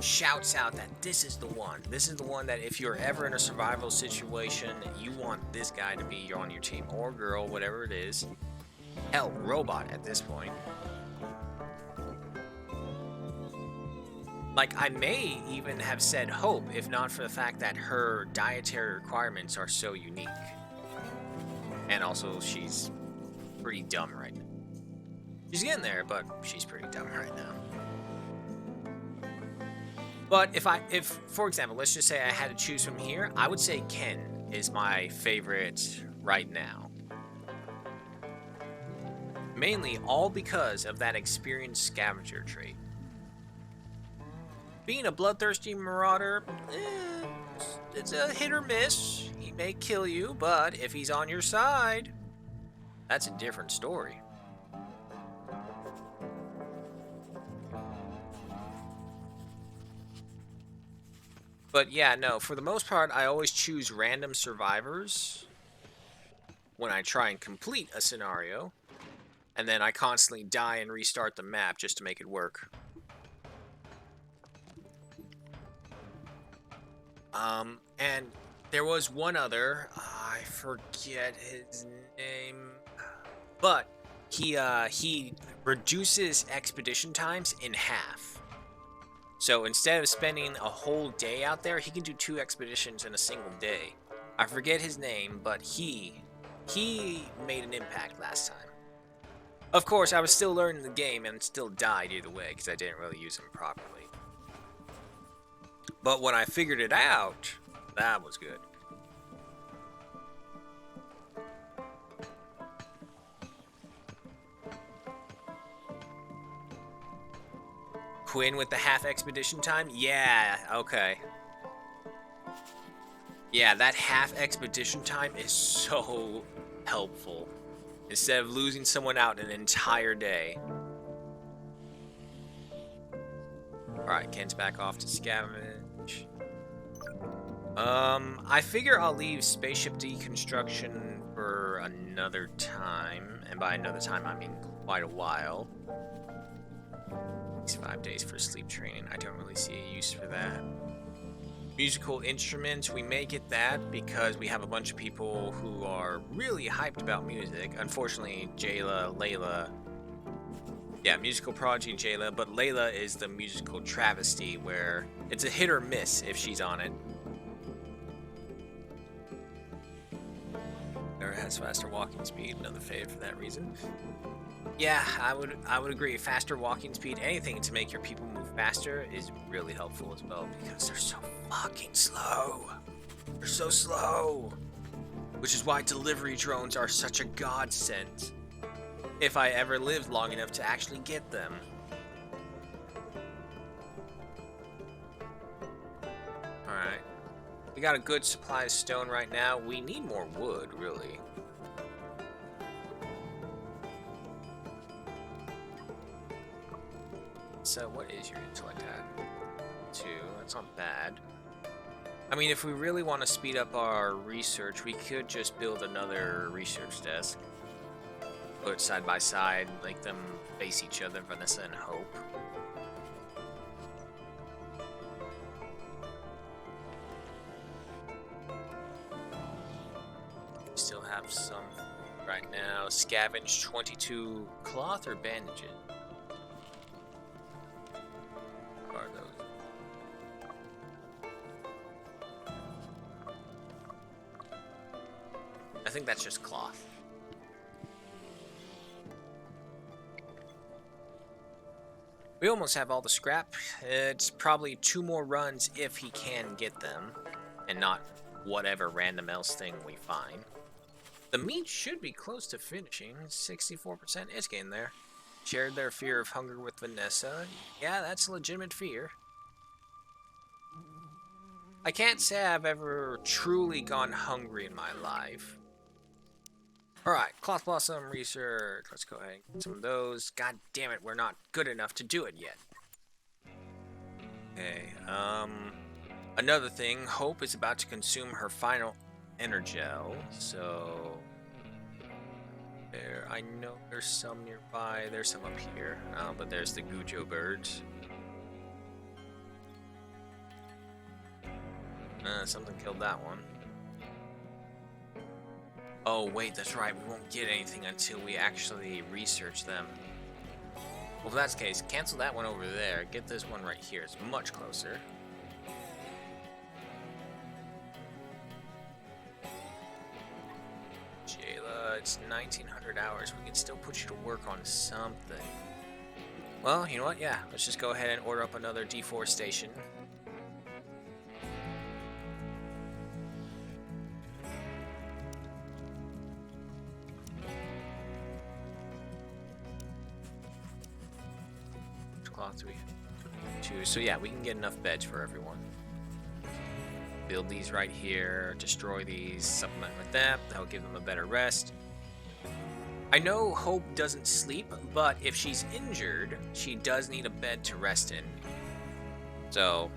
shouts out that this is the one. This is the one that if you're ever in a survival situation, you want this guy to be on your team. Or girl, whatever it is. Hell, robot at this point. Like, I may even have said Hope, if not for the fact that her dietary requirements are so unique. And also, she's pretty dumb right now. She's getting there, but she's pretty dumb right now. But if for example, let's just say I had to choose from here, I would say Ken is my favorite right now. Mainly all because of that experienced scavenger trait. Being a bloodthirsty marauder, it's a hit or miss. He may kill you, but if he's on your side, that's a different story. But yeah, no, for the most part, I always choose random survivors when I try and complete a scenario, and then I constantly die and restart the map just to make it work. And there was one other, I forget his name, but he reduces expedition times in half. So instead of spending a whole day out there, he can do 2 expeditions in a single day. I forget his name, but he made an impact last time. Of course, I was still learning the game and still died either way because I didn't really use him properly. But when I figured it out, that was good. Quinn with the half expedition time? Yeah, okay. Yeah, that half expedition time is so helpful. Instead of losing someone out an entire day. Alright, Ken's back off to scavenge. I figure I'll leave spaceship deconstruction for another time, and by another time I mean quite a while. It's 5 days for sleep training. I don't really see a use for that. Musical instruments, we may get that because we have a bunch of people who are really hyped about music. Unfortunately, Layla, yeah, musical prodigy Jayla, but Layla is the musical travesty where it's a hit or miss if she's on it. Or has faster walking speed, another fave for that reason. Yeah, I would agree. Faster walking speed, anything to make your people move faster is really helpful as well because they're so fucking slow. They're so slow. Which is why delivery drones are such a godsend. If I ever lived long enough to actually get them. Alright. We got a good supply of stone right now. We need more wood, really. So, what is your intellect at? 2. That's not bad. I mean, if we really want to speed up our research, we could just build another research desk. Put it side by side, make them face each other, Vanessa and Hope. We still have some right now. Scavenge 22 cloth or bandages. What are those? I think that's just cloth. We almost have all the scrap. It's probably 2 more runs if he can get them, and not whatever random else thing we find. The meat should be close to finishing. 64% is getting there. Shared their fear of hunger with Vanessa. Yeah, that's a legitimate fear. I can't say I've ever truly gone hungry in my life. Alright, Cloth Blossom Research. Let's go ahead and get some of those. God damn it, we're not good enough to do it yet. Okay, another thing, Hope is about to consume her final energel, so... There, I know there's some nearby. There's some up here. But there's the Gujo birds. Something killed that one. Oh, wait, that's right. We won't get anything until we actually research them. Well, if that's the case, cancel that one over there. Get this one right here. It's much closer. Jayla, it's 1900 hours. We can still put you to work on something. Well, you know what? Yeah, let's just go ahead and order up another deforestation. Cloth 3, 2. So yeah, we can get enough beds for everyone. Build these right here, destroy these, supplement with that. That'll give them a better rest. I know Hope doesn't sleep, but if she's injured, she does need a bed to rest in. So,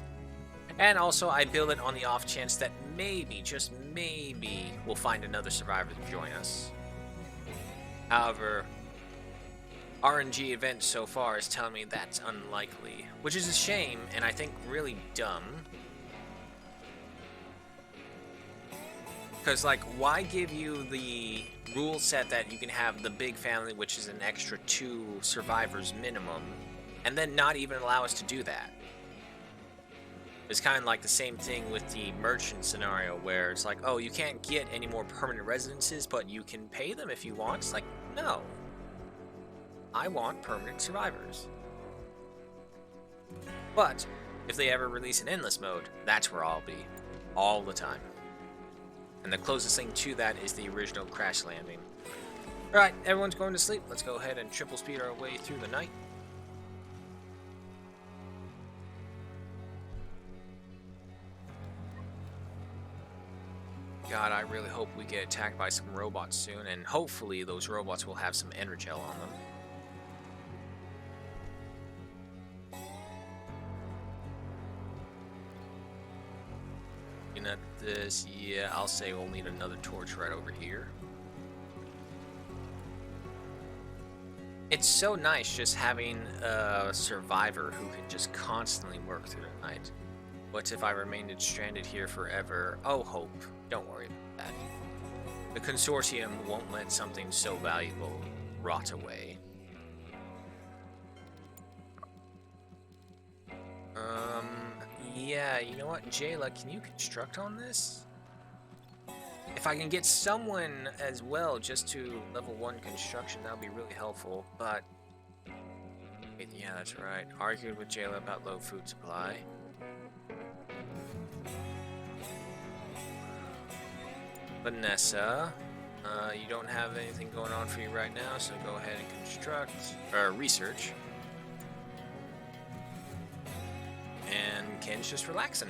and also I build it on the off chance that maybe, just maybe, we'll find another survivor to join us. However, RNG event so far is telling me that's unlikely, which is a shame and I think really dumb. Because, like, why give you the rule set that you can have the big family, which is an extra 2 survivors minimum, and then not even allow us to do that? It's kind of like the same thing with the merchant scenario, where it's like, oh, you can't get any more permanent residences, but you can pay them if you want. It's like, no. I want permanent survivors. But if they ever release an endless mode, that's where I'll be. All the time. And the closest thing to that is the original Crash Landing. Alright, everyone's going to sleep. Let's go ahead and triple speed our way through the night. God, I really hope we get attacked by some robots soon, and hopefully those robots will have some energel on them. this? Yeah, I'll say we'll need another torch right over here. It's so nice just having a survivor who can just constantly work through the night. What if I remained stranded here forever? Oh, Hope, don't worry about that. The Consortium won't let something so valuable rot away. Yeah, you know what, Jayla, can you construct on this? If I can get someone as well just to level 1 construction, that would be really helpful, but... Wait, yeah, that's right. Argued with Jayla about low food supply. Vanessa, you don't have anything going on for you right now, so go ahead and construct, or research. And Ken's just relaxing.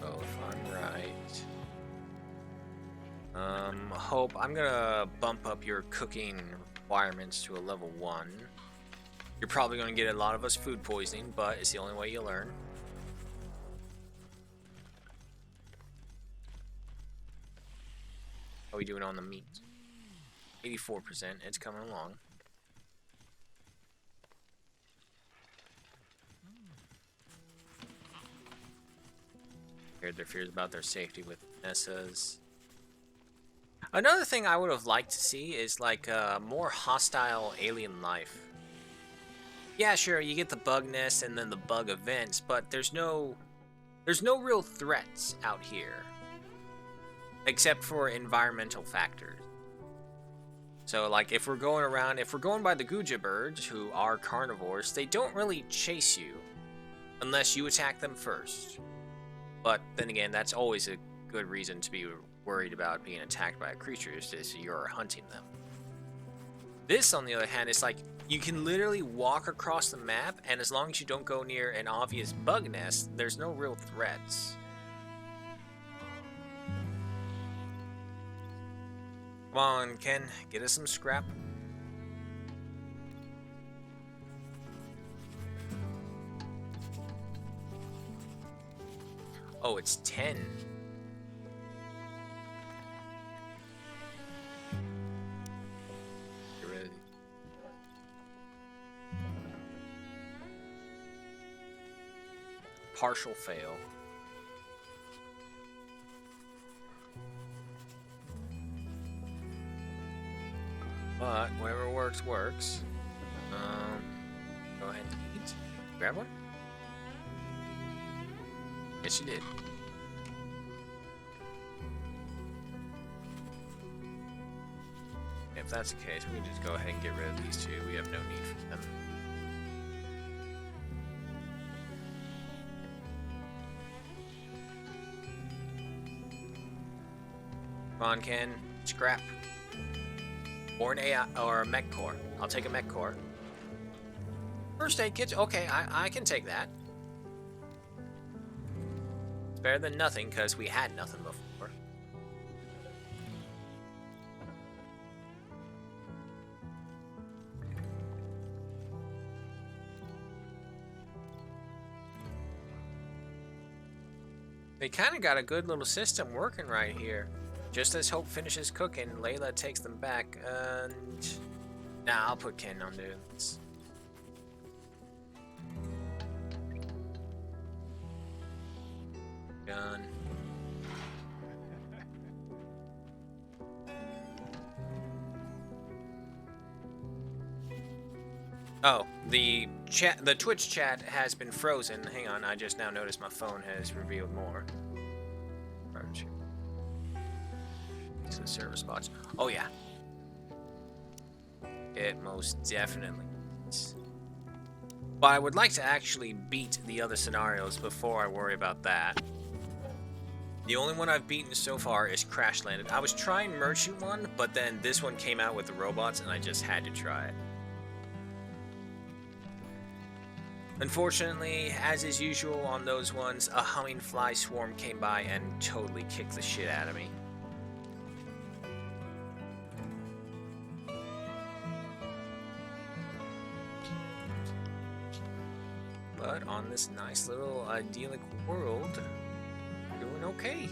Oh, if I'm right. Hope, I'm gonna bump up your cooking requirements to a level 1. You're probably gonna get a lot of us food poisoning, but it's the only way you learn. How are we doing on the meat? 84%, it's coming along. Shared their fears about their safety with Vanessa's. Another thing I would have liked to see is like more hostile alien life. Yeah, sure, you get the bug nest and then the bug events, but there's no real threats out here. Except for environmental factors. So, like, if we're going by the Guja birds, who are carnivores, they don't really chase you unless you attack them first. But then again, that's always a good reason to be worried about being attacked by a creature, is you're hunting them. This, on the other hand, is like, you can literally walk across the map, and as long as you don't go near an obvious bug nest, there's no real threats. Come on, Ken, get us some scrap. Oh, it's 10. Get rid of these. Partial fail. But whatever works, works. Go ahead and eat. Grab one? Yes, you did. If that's the case, we can just go ahead and get rid of these two. We have no need for them. Come on, Ken. Scrap. Or an AI, or a mech core. I'll take a mech core. First aid kit. Okay, I can take that. It's better than nothing, because we had nothing before. They kind of got a good little system working right here. Just as Hope finishes cooking, Layla takes them back, and... Nah, I'll put Ken on this. Gun. Oh, the Twitch chat has been frozen. Hang on, I just now noticed my phone has revealed more. To the server spots. Oh yeah. It most definitely is. But I would like to actually beat the other scenarios before I worry about that. The only one I've beaten so far is Crash Landed. I was trying Merchant one, but then this one came out with the robots and I just had to try it. Unfortunately, as is usual on those ones, a humming fly swarm came by and totally kicked the shit out of me. but on this nice little idyllic world, doing okay.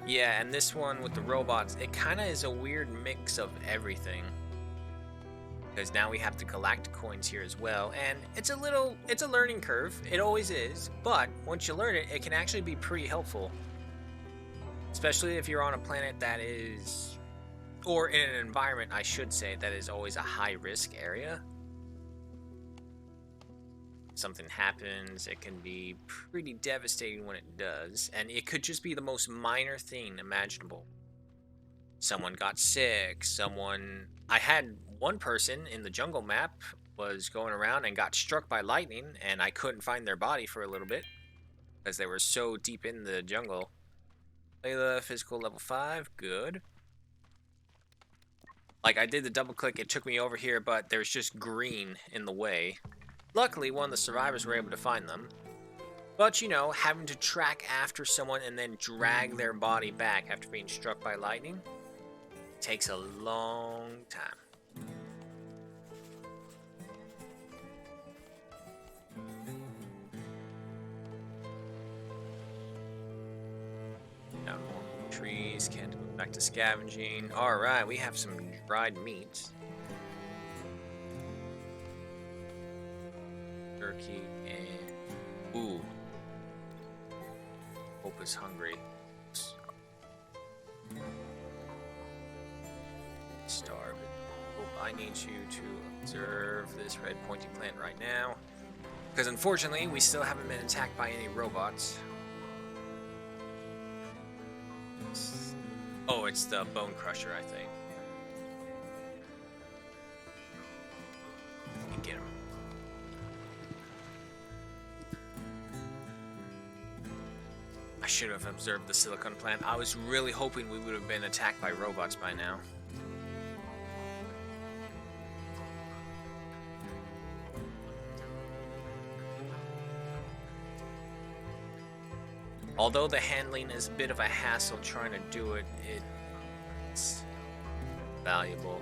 Yeah, and this one with the robots, it kind of is a weird mix of everything. Because now we have the galactic coins here as well, and it's a learning curve. It always is, but once you learn it, it can actually be pretty helpful. Especially if you're on a planet that is, or in an environment, I should say, that is always a high-risk area. Something happens, it can be pretty devastating when it does, and it could just be the most minor thing imaginable. Someone got sick, I had one person in the jungle map was going around and got struck by lightning, and I couldn't find their body for a little bit because they were so deep in the jungle. Layla, physical level 5, good. Like, I did the double click, it took me over here, but there's just green in the way. Luckily, one of the survivors were able to find them. But, you know, having to track after someone and then drag their body back after being struck by lightning takes a long time. Now, more trees, can't go back to scavenging. Alright, we have some dried meat. Turkey and... Ooh. Hope is hungry. Starving. Hope, I need you to observe this red pointy plant right now. Because unfortunately, we still haven't been attacked by any robots. Oh, it's the Bone Crusher, I think. You can get him. I should have observed the silicon plant. I was really hoping we would have been attacked by robots by now. Although the handling is a bit of a hassle trying to do it, it's valuable.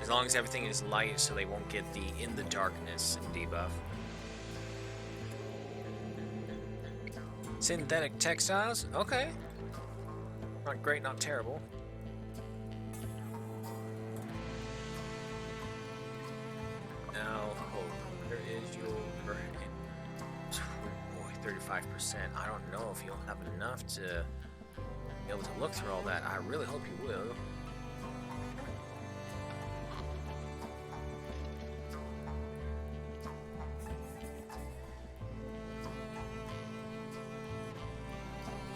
As long as everything is light so they won't get the in the darkness debuff. Synthetic textiles? Okay. Not great, not terrible. Now, where is your... Boy, 35%. I don't know if you'll have enough to be able to look through all that. I really hope you will.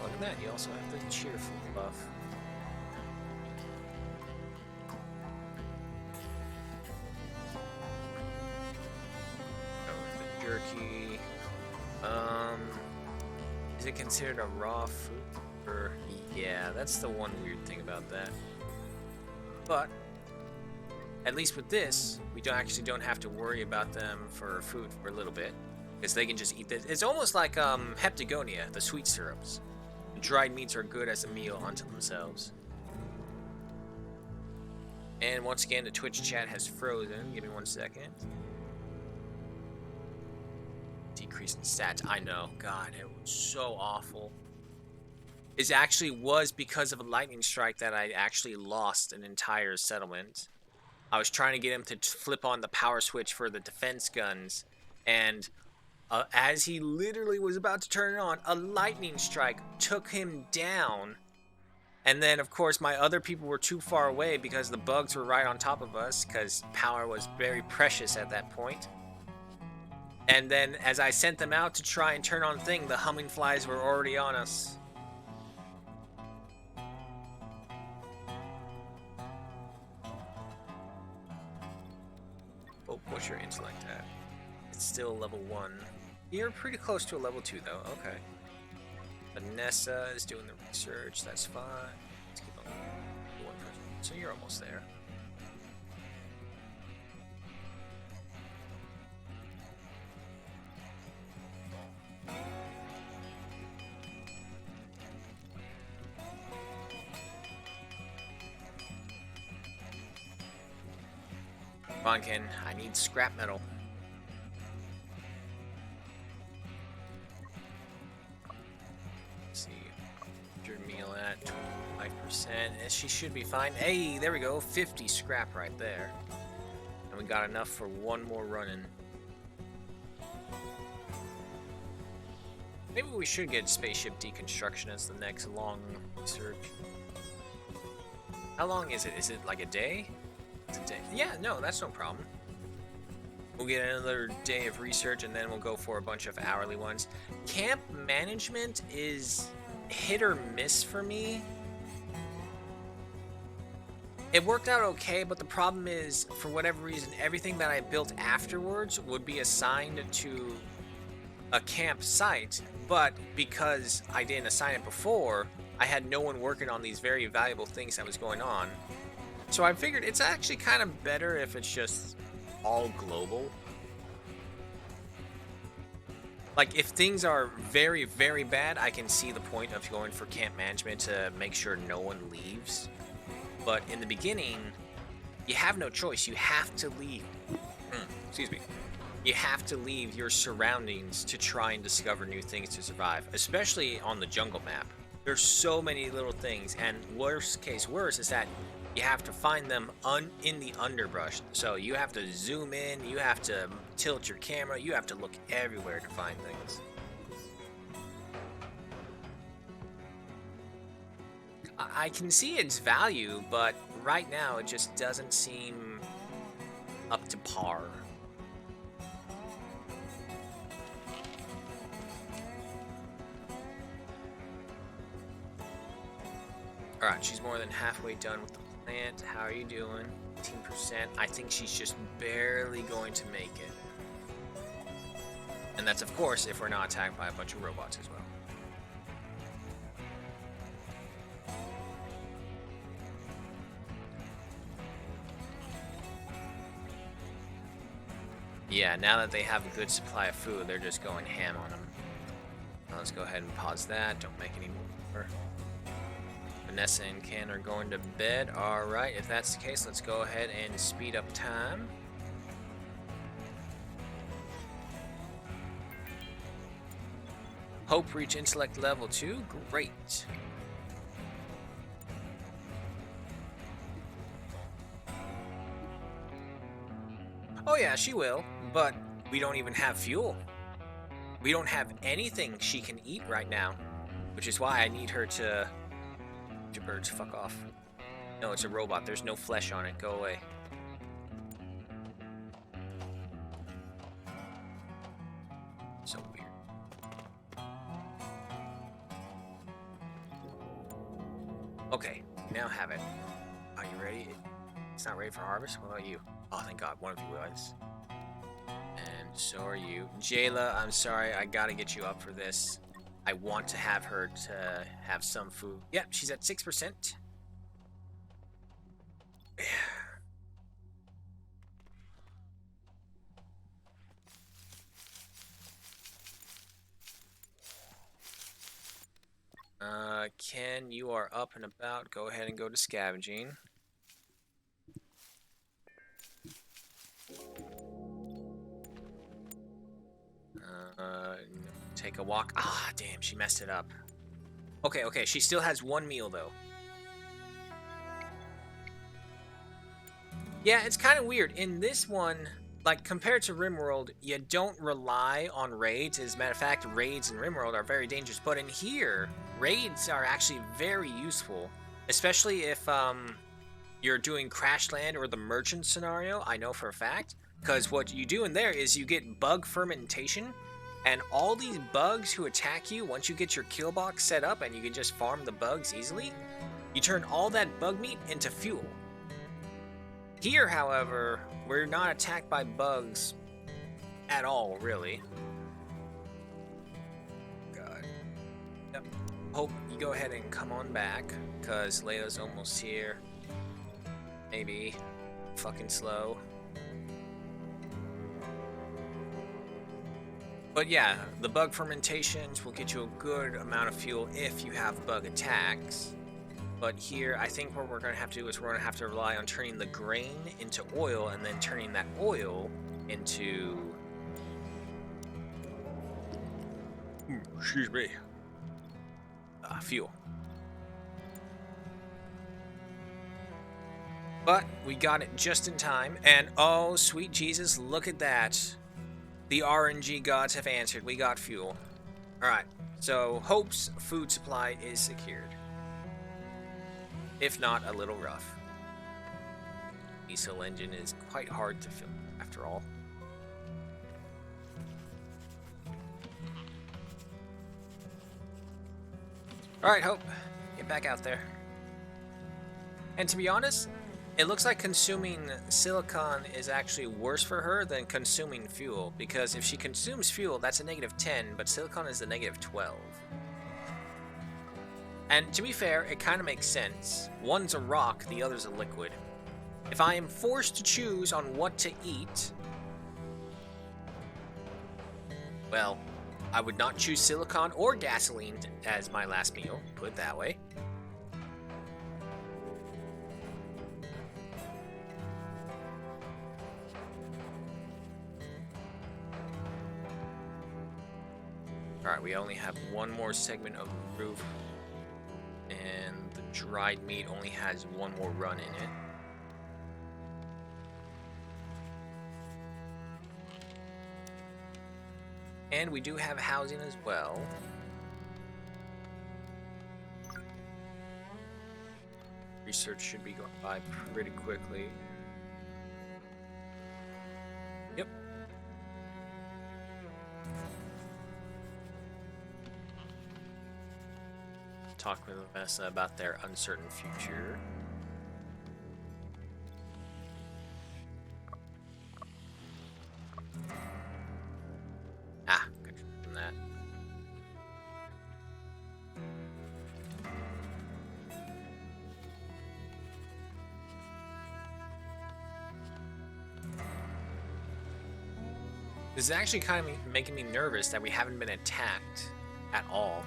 Look at that, you also have the cheerful buff. The jerky. Is it considered a raw food? Or, yeah, that's the one weird thing about that. But at least with this, we don't have to worry about them for food for a little bit, because they can just eat this. It's almost like Heptagonia, the sweet syrups. The dried meats are good as a meal unto themselves. And once again, the Twitch chat has frozen. Give me 1 second. Decrease in stats. I know. God, it was so awful. It actually was because of a lightning strike that I actually lost an entire settlement. I was trying to get him to flip on the power switch for the defense guns, and as he literally was about to turn it on, a lightning strike took him down. And then, of course, my other people were too far away because the bugs were right on top of us, because power was very precious at that point. And then, as I sent them out to try and turn on thing, the humming flies were already on us. Oh, what's your intellect at? It's still level 1. You're pretty close to a level 2, though. Okay. Vanessa is doing the research. That's fine. Let's keep on going. So you're almost there. Come on, Ken. I need scrap metal. Let's see. 100 meal at 5%. And she should be fine. Hey, there we go. 50 scrap right there. And we got enough for one more run-in. Maybe we should get spaceship deconstruction as the next long research. How long is it? Is it like a day? It's a day. Yeah, no, that's no problem. We'll get another day of research and then we'll go for a bunch of hourly ones. Camp management is hit or miss for me. It worked out okay, but the problem is, for whatever reason, everything that I built afterwards would be assigned to a campsite, but because I didn't assign it before, I had no one working on these very valuable things that was going on. So I figured it's actually kind of better if it's just all global. Like, if things are very, very bad, I can see the point of going for camp management to make sure no one leaves. But in the beginning, you have no choice. You have to leave. Excuse me. You have to leave your surroundings to try and discover new things to survive, especially on the jungle map. There's so many little things, and worst case worse is that you have to find them in the underbrush. So you have to zoom in, you have to tilt your camera, you have to look everywhere to find things. I can see its value, but right now it just doesn't seem up to par. Alright, she's more than halfway done with the plant. How are you doing? 18%. I think she's just barely going to make it. And that's, of course, if we're not attacked by a bunch of robots as well. Yeah, now that they have a good supply of food, they're just going ham on them. Now let's go ahead and pause that. Don't make any more. Vanessa and Ken are going to bed. Alright, if that's the case, let's go ahead and speed up time. Hope reach intellect level 2. Great. Oh yeah, she will, but we don't even have fuel. We don't have anything she can eat right now, which is why I need her to... Birds, fuck off. No, it's a robot. There's no flesh on it. Go away. So weird. Okay, now have it. Are you ready? It's not ready for harvest? What about you? Oh, thank God. One of you was. And so are you. Jayla, I'm sorry. I gotta get you up for this. I want to have her to have some food. Yep, she's at 6%. Ken, you are up and about. Go ahead and go to scavenging. Take a walk. Ah, damn, she messed it up. Okay, okay, she still has one meal, though. Yeah, it's kind of weird. In this one, like, compared to RimWorld, you don't rely on raids. As a matter of fact, raids in RimWorld are very dangerous. But in here, raids are actually very useful. Especially if you're doing Crashland or the Merchant scenario, I know for a fact. Because what you do in there is you get bug fermentation. And all these bugs who attack you, once you get your kill box set up and you can just farm the bugs easily, you turn all that bug meat into fuel. Here, however, we're not attacked by bugs at all, really. God. Yep. Hope you go ahead and come on back, because Layla's almost here. Maybe. Fucking slow. But yeah, the bug fermentations will get you a good amount of fuel if you have bug attacks. But here, I think what we're going to have to do is we're going to have to rely on turning the grain into oil and then turning that oil into... excuse me. Fuel. But we got it just in time, and oh, sweet Jesus, look at that. The RNG gods have answered. We got fuel. Alright, so Hope's food supply is secured. If not, a little rough. Diesel engine is quite hard to fill, after all. Alright, Hope. Get back out there. And to be honest, it looks like consuming silicon is actually worse for her than consuming fuel, because if she consumes fuel, that's a -10, but silicon is a -12. And to be fair, it kind of makes sense. One's a rock, the other's a liquid. If I am forced to choose on what to eat, well, I would not choose silicon or gasoline as my last meal, put it that way. Alright, we only have one more segment of roof, and the dried meat only has one more run in it. And we do have housing as well. Research should be going by pretty quickly. Yep. Talk with Vesa about their uncertain future. Good from that. This is actually kind of making me nervous that we haven't been attacked at all.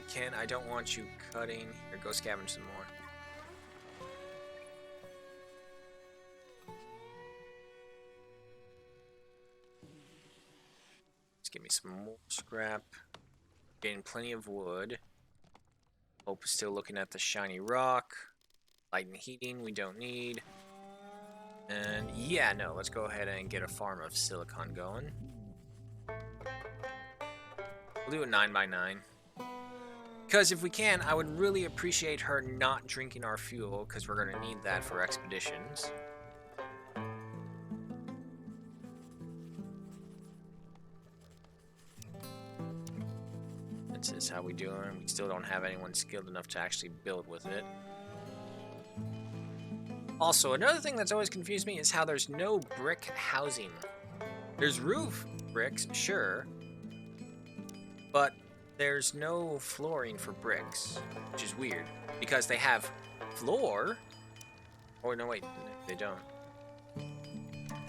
Ken, I don't want you cutting. Here, go scavenge some more. Let's give me some more scrap. Getting plenty of wood. Hope is still looking at the shiny rock. Light and heating, we don't need. And yeah, no, let's go ahead and get a farm of silicon going. We'll do a 9x9. Because if we can, I would really appreciate her not drinking our fuel, because we're going to need that for expeditions. This is how we doing. We still don't have anyone skilled enough to actually build with it. Also, another thing that's always confused me is how there's no brick housing. There's roof bricks, sure, but there's no flooring for bricks, which is weird, because they have floor. Or no, wait, they don't.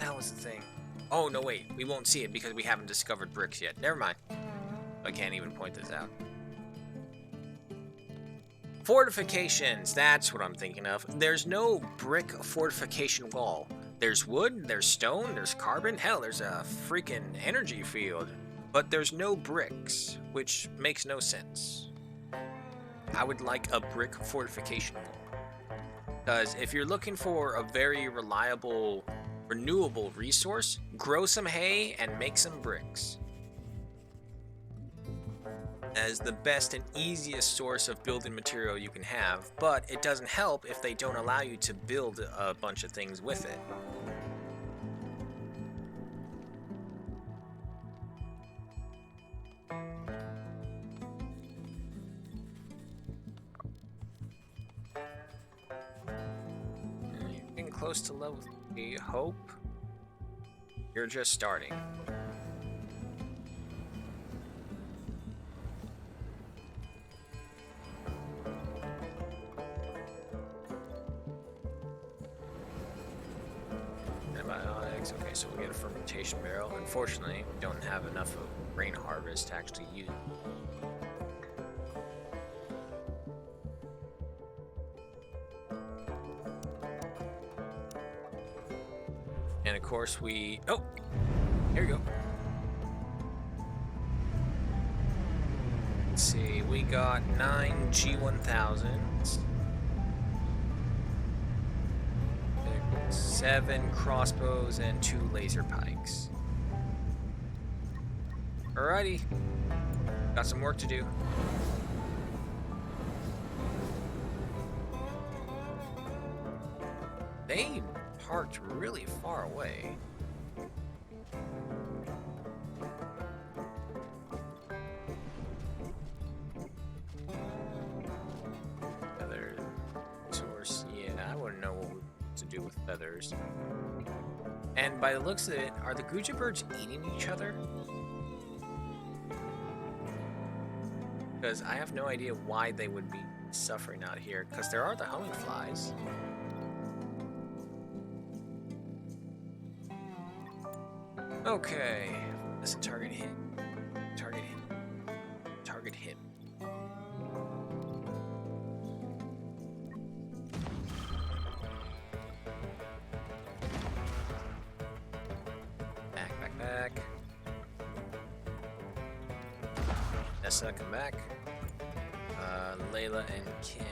That was the thing. Oh, no, wait, we won't see it because we haven't discovered bricks yet. Never mind. I can't even point this out. Fortifications, that's what I'm thinking of. There's no brick fortification wall. There's wood, there's stone, there's carbon, hell, there's a freaking energy field. But there's no bricks, which makes no sense. I would like a brick fortification wall. Because if you're looking for a very reliable, renewable resource, grow some hay and make some bricks. As the best and easiest source of building material you can have, but it doesn't help if they don't allow you to build a bunch of things with it. You're getting close to level 3. Hope you're just starting. antibiotics. Okay, so we'll get a fermentation barrel. Unfortunately, we don't have enough of grain harvest to actually use. And of course oh, here we go. Let's see, we got 9 G1000s. 7 crossbows and 2 laser pikes. Alrighty, got some work to do. They parked really far away. Feather source, yeah, I wouldn't know what to do with feathers. And by the looks of it, are the Guja birds eating each other? Because I have no idea why they would be suffering out here, because there are the humming flies. Okay, that's a target hit. Target hit. Target hit. Back. Nessa, come back. Layla and Ken.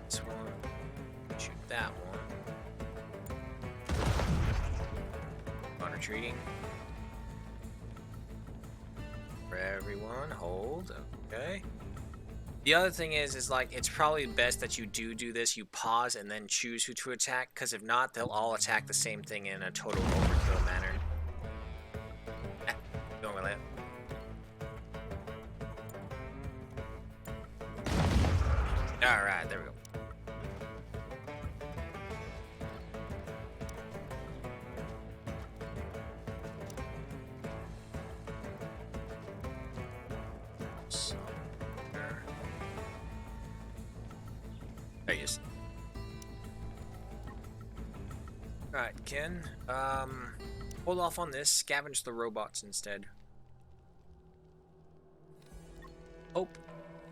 This one. Shoot that one. On retreating. For everyone, hold. Okay. The other thing is like, it's probably best that you do this. You pause and then choose who to attack, because if not, they'll all attack the same thing in a total overkill manner. Going with it. Alright, there we go. There he is. Alright, Ken. Hold off on this. Scavenge the robots instead. Hope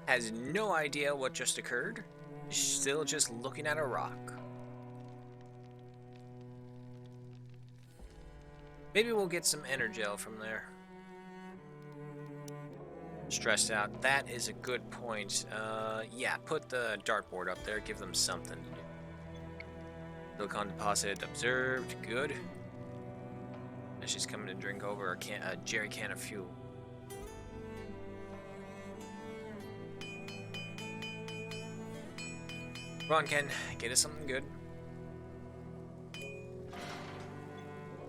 has no idea what just occurred. She's still just looking at a rock. Maybe we'll get some Energel from there. Stressed out. That is a good point. Yeah, put the dartboard up there. Give them something to do. Silicon deposit observed. Good. And she's coming to drink over a jerry can of fuel. Come on, Ken. Get us something good.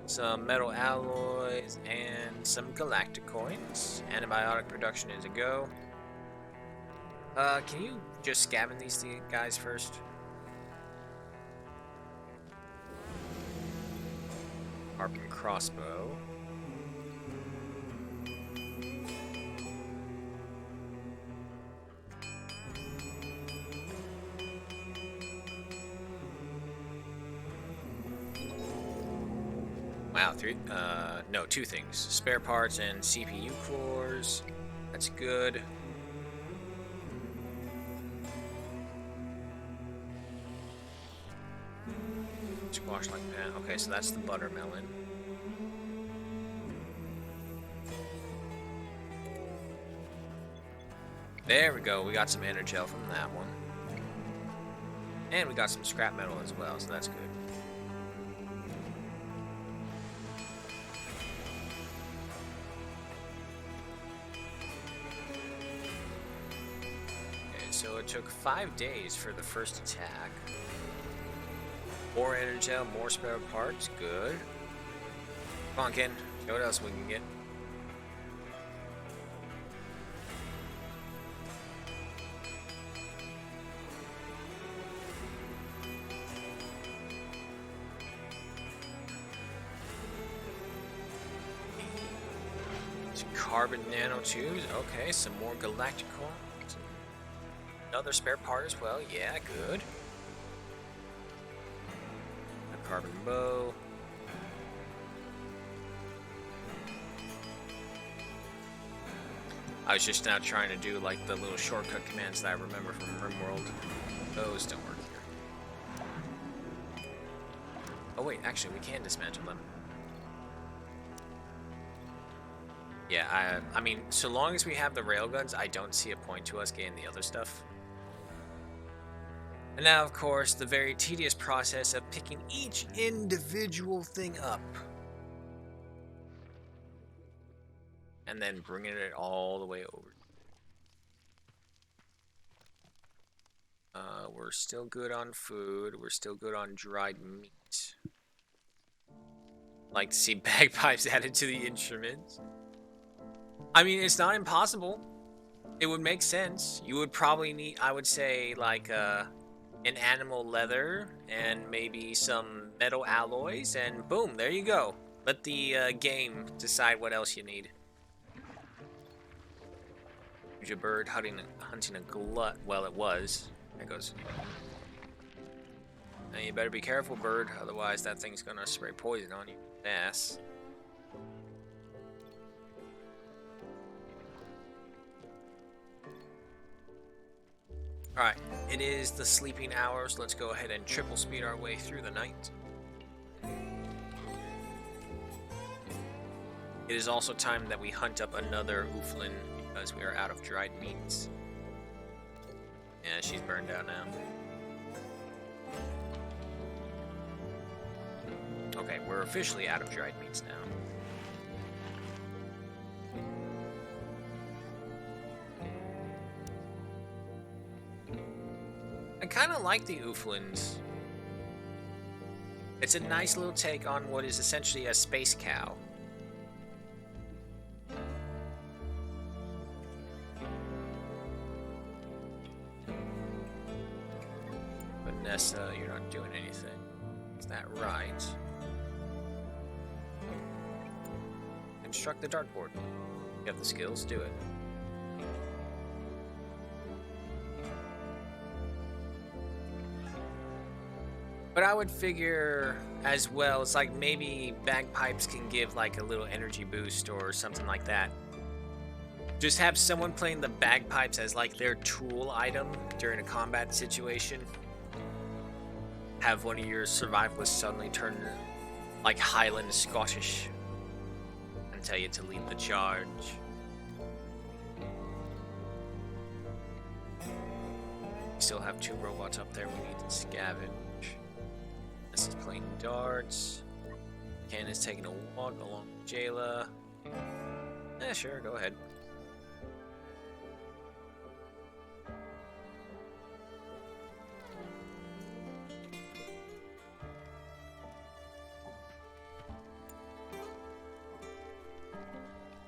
Some metal alloys and some galactic coins. Antibiotic production is a go. Can you just scavenge these guys first? Harp and crossbow. Wow, two things. Spare parts and CPU cores. That's good. Squash like that. Okay, so that's the buttermelon. There we go. We got some Energel from that one. And we got some scrap metal as well, so that's good. So it took 5 days for the first attack. More Energel, more spare parts, good. Come on, Ken. Show what else we can get. Carbon nanotubes, okay, some more galactic coins. Another spare part as well, yeah, good. carbon bow. I was just now trying to do like the little shortcut commands that I remember from RimWorld. Those don't work here. Oh wait, actually we can dismantle them. Yeah, I mean, so long as we have the railguns, I don't see a point to us getting the other stuff. And now, of course, the very tedious process of picking each individual thing up. And then bringing it all the way over. We're still good on food. We're still good on dried meat. Like to see bagpipes added to the instruments. I mean, it's not impossible. It would make sense. You would probably need, I would say, like an animal leather and maybe some metal alloys, and boom, there you go. Let the game decide what else you need. Use your bird hunting a glut. Well, it was. There goes. Now you better be careful, bird. Otherwise, that thing's gonna spray poison on you. Ass. Alright, it is the sleeping hours. Let's go ahead and triple speed our way through the night. It is also time that we hunt up another Ooflin because we are out of dried meats. Yeah, she's burned out now. Okay, we're officially out of dried meats now. I kind of like the Ooflins. It's a nice little take on what is essentially a space cow. Vanessa, you're not doing anything. Is that right? Construct the dartboard. You have the skills, do it. But I would figure as well, it's like maybe bagpipes can give like a little energy boost or something like that. Just have someone playing the bagpipes as like their tool item during a combat situation. Have one of your survivalists suddenly turn like Highland Scottish and tell you to lead the charge. We still have 2 robots up there we need to scavenge. This is playing darts. Ken is taking a walk along with Jayla. Yeah, sure, go ahead.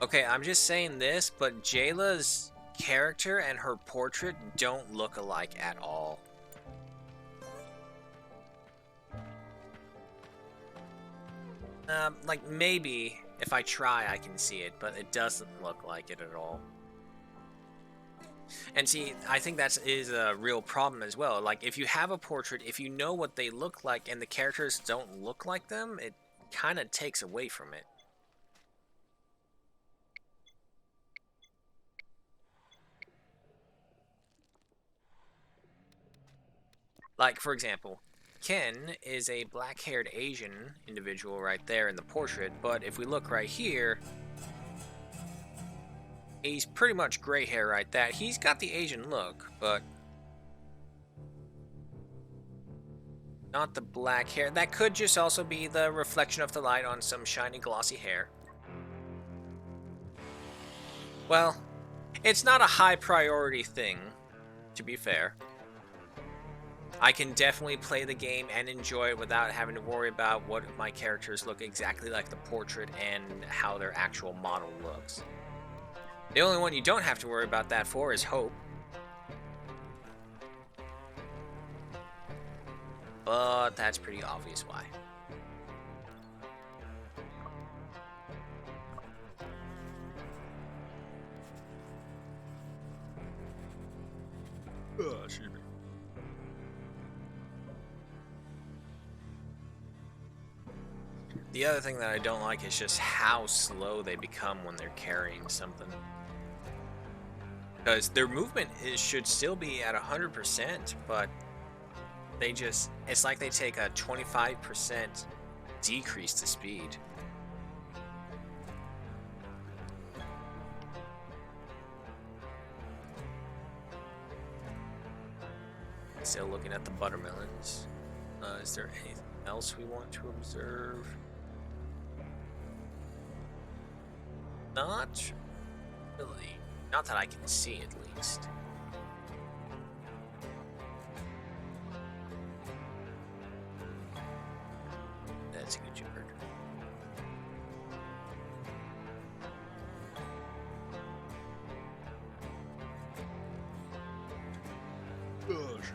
Okay, I'm just saying this, but Jayla's character and her portrait don't look alike at all. Like maybe if I try I can see it, but it doesn't look like it at all. And see, I think that is a real problem as well. Like if you have a portrait, if you know what they look like and the characters don't look like them, it kind of takes away from it. Like, for example, Ken is a black-haired Asian individual right there in the portrait, but if we look right here, he's pretty much gray hair right there. He's got the Asian look, but not the black hair. That could just also be the reflection of the light on some shiny, glossy hair. Well, it's not a high priority thing, to be fair. I can definitely play the game and enjoy it without having to worry about what my characters look exactly like the portrait and how their actual model looks. The only one you don't have to worry about that for is Hope. But that's pretty obvious why. The other thing that I don't like is just how slow they become when they're carrying something. Because their movement should still be at 100%, but they just, it's like they take a 25% decrease to speed. Still looking at the buttermelons. Is there anything else we want to observe? Not really. Not that I can see, at least. That's a good bird. Gosh.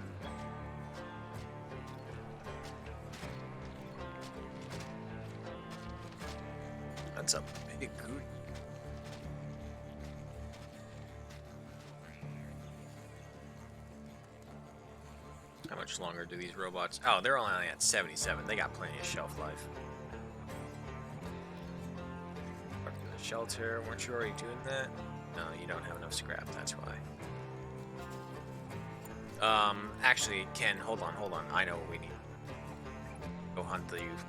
That's a big goose. How much longer do these robots? Oh, they're only at 77. They got plenty of shelf life. Park in the shelter. Weren't you already doing that? No, you don't have enough scrap. That's why. Actually, Ken, hold on. I know what we need. Go hunt the youth.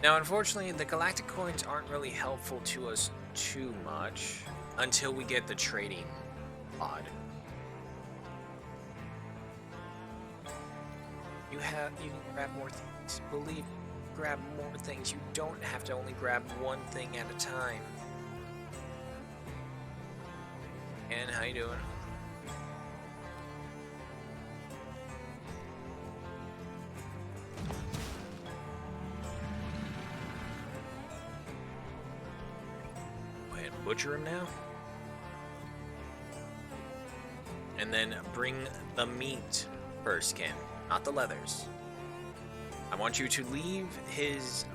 Now, unfortunately, the galactic coins aren't really helpful to us too much until we get the trading pod. You can grab more things. Believe, grab more things. You don't have to only grab one thing at a time. And how you doing? Butcher him now, and then bring the meat first, Ken, not the leathers. I want you to leave his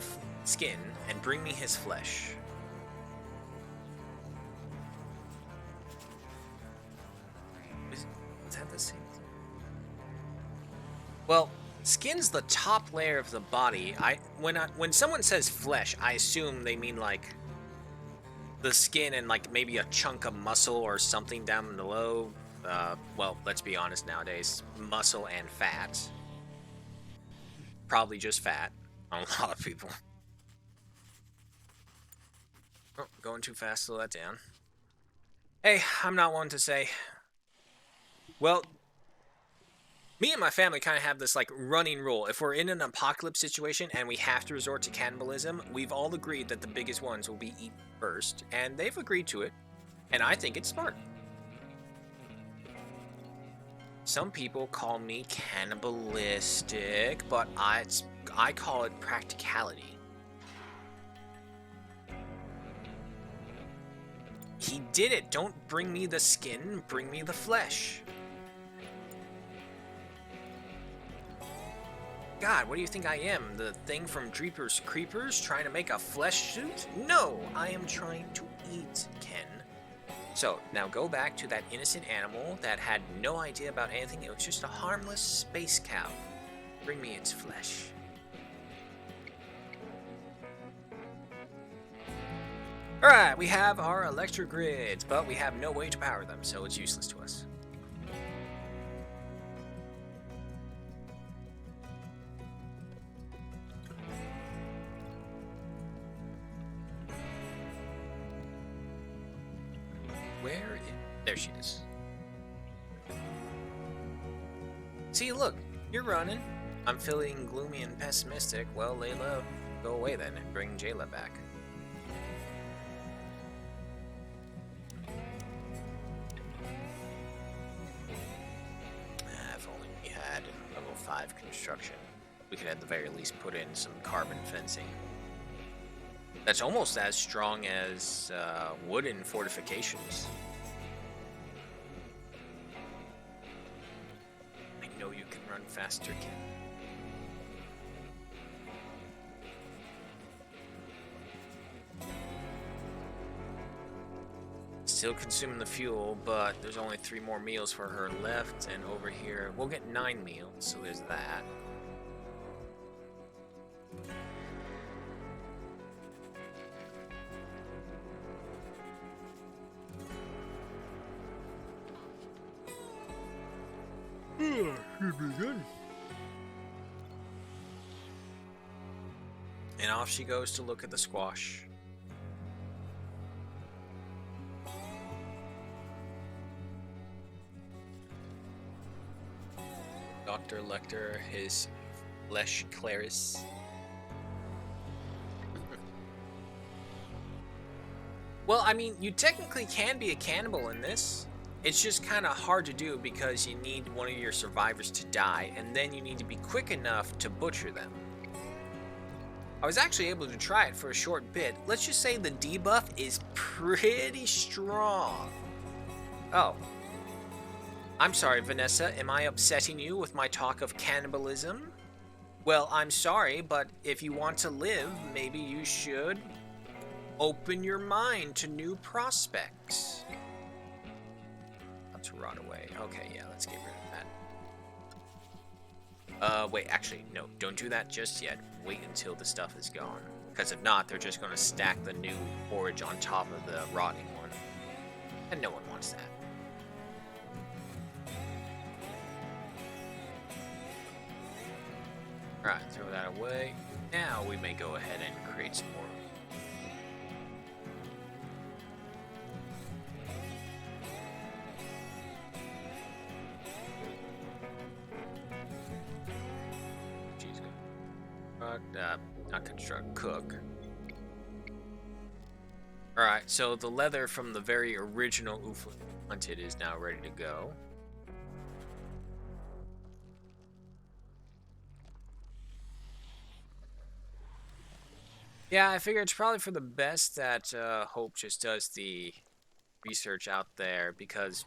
skin and bring me his flesh. Is that the same thing? Well, skin's the top layer of the body. When someone says flesh, I assume they mean like the skin and like maybe a chunk of muscle or something down below. Well, let's be honest nowadays, muscle and fat. Probably just fat on a lot of people. Oh, going too fast, slow that down. Hey, I'm not one to say. Well, me and my family kind of have this like running rule. If we're in an apocalypse situation and we have to resort to cannibalism, we've all agreed that the biggest ones will be eaten first, and they've agreed to it, and I think it's smart. Some people call me cannibalistic, but I call it practicality. He did it. Don't bring me the skin, bring me the flesh. God, what do you think I am? The thing from Jeepers Creepers trying to make a flesh suit? No, I am trying to eat, Ken. So, now go back to that innocent animal that had no idea about anything. It was just a harmless space cow. Bring me its flesh. Alright, we have our electric grids, but we have no way to power them, so it's useless to us. There she is. See, look, you're running. I'm feeling gloomy and pessimistic. Well, Layla, go away then and bring Jayla back. If only we had level 5 construction. We could at the very least put in some carbon fencing. That's almost as strong as wooden fortifications. You can run faster, Ken. Still consuming the fuel, but there's only 3 more meals for her left, and over here we'll get 9 meals, so there's that. Should be good. And off she goes to look at the squash. Dr. Lecter, his flesh Clarice. Well, I mean, you technically can be a cannibal in this. It's just kind of hard to do because you need one of your survivors to die, and then you need to be quick enough to butcher them. I was actually able to try it for a short bit. Let's just say the debuff is pretty strong. Oh. I'm sorry, Vanessa. Am I upsetting you with my talk of cannibalism? Well, I'm sorry, but if you want to live, maybe you should open your mind to new prospects. Let's rot away. Okay, yeah, let's get rid of that. Wait, actually, no, don't do that just yet. Wait until the stuff is gone. Because if not, they're just going to stack the new forage on top of the rotting one. And no one wants that. Alright, throw that away. Now we may go ahead and create some more. Not construct, cook. Alright, so the leather from the very original Ooflin Hunted is now ready to go. Yeah, I figure it's probably for the best that Hope just does the research out there, because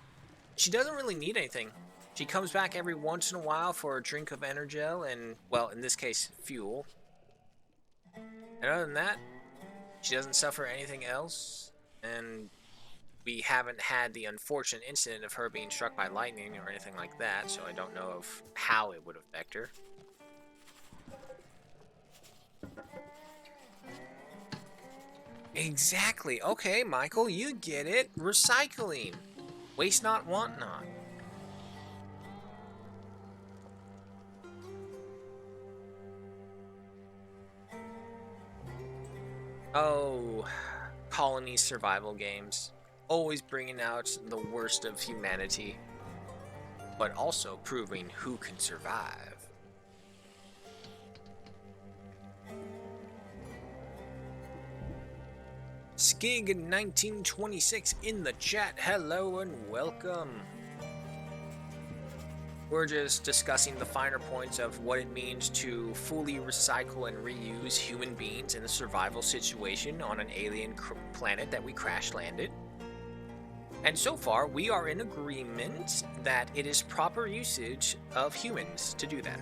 she doesn't really need anything. She comes back every once in a while for a drink of Energel and, well, in this case, fuel. And other than that, she doesn't suffer anything else, and we haven't had the unfortunate incident of her being struck by lightning or anything like that, so I don't know of how it would affect her. Exactly. Okay, Michael, you get it. Recycling. Waste not, want not. Oh, colony survival games. Always bringing out the worst of humanity, but also proving who can survive. Skig1926 in the chat. Hello and welcome. We're just discussing the finer points of what it means to fully recycle and reuse human beings in a survival situation on an alien planet that we crash landed. And so far, we are in agreement that it is proper usage of humans to do that.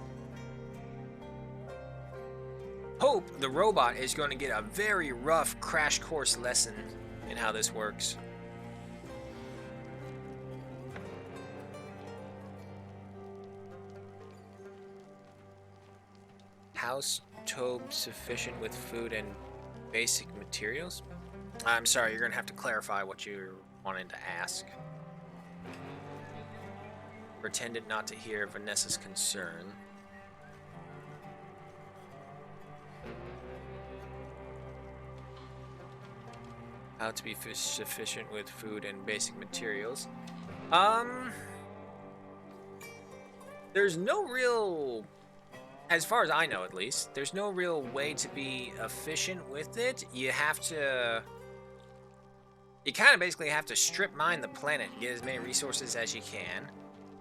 Hope, the robot, is going to get a very rough crash course lesson in how this works. House Tobe sufficient with food and basic materials? I'm sorry, you're going to have to clarify what you're wanting to ask. Pretended not to hear Vanessa's concern. How to be sufficient with food and basic materials. There's no real, as far as I know at least, there's no real way to be efficient with it. You have to, you kind of basically have to strip mine the planet and get as many resources as you can.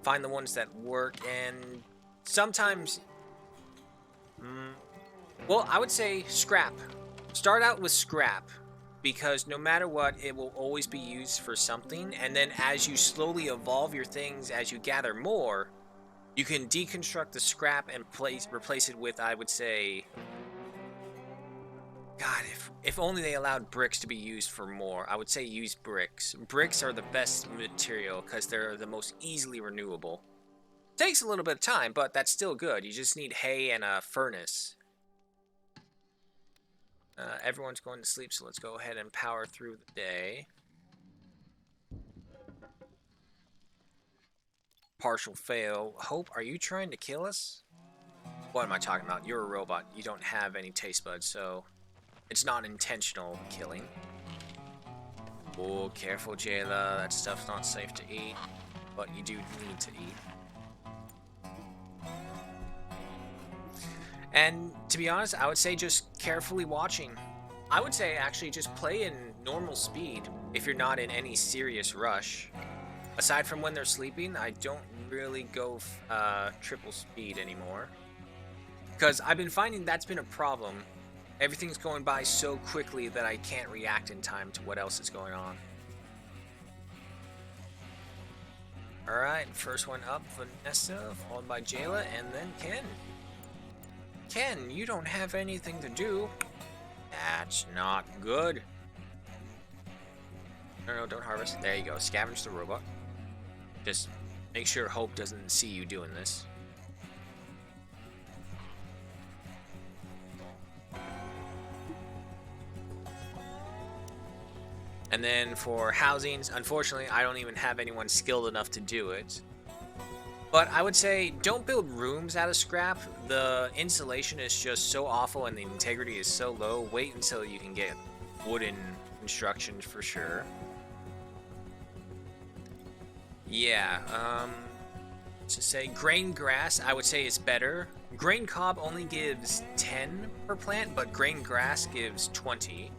Find the ones that work, and sometimes, well, I would say scrap. Start out with scrap, because no matter what, it will always be used for something, and then as you slowly evolve your things, as you gather more, you can deconstruct the scrap and replace it with, I would say, God, if only they allowed bricks to be used for more. I would say use bricks. Bricks are the best material because they're the most easily renewable. Takes a little bit of time, but that's still good. You just need hay and a furnace. Everyone's going to sleep, so let's go ahead and power through the day. Partial fail. Hope, are you trying to kill us? What am I talking about? You're a robot. You don't have any taste buds, so it's not intentional killing. Oh, careful, Jayla. That stuff's not safe to eat, but you do need to eat. And to be honest, I would say just carefully watching. I would say actually just play in normal speed if you're not in any serious rush. Aside from when they're sleeping, I don't really go triple speed anymore. Because I've been finding that's been a problem. Everything's going by so quickly that I can't react in time to what else is going on. Alright, first one up, Vanessa, followed by Jayla, and then Ken. Ken, you don't have anything to do. That's not good. No, don't harvest. There you go, scavenge the robot. Just make sure Hope doesn't see you doing this. And then for housings, unfortunately, I don't even have anyone skilled enough to do it. But I would say don't build rooms out of scrap. The insulation is just so awful and the integrity is so low. Wait until you can get wooden construction for sure. Yeah, to say grain grass, I would say is better. Grain cob only gives 10 per plant, but grain grass gives 20.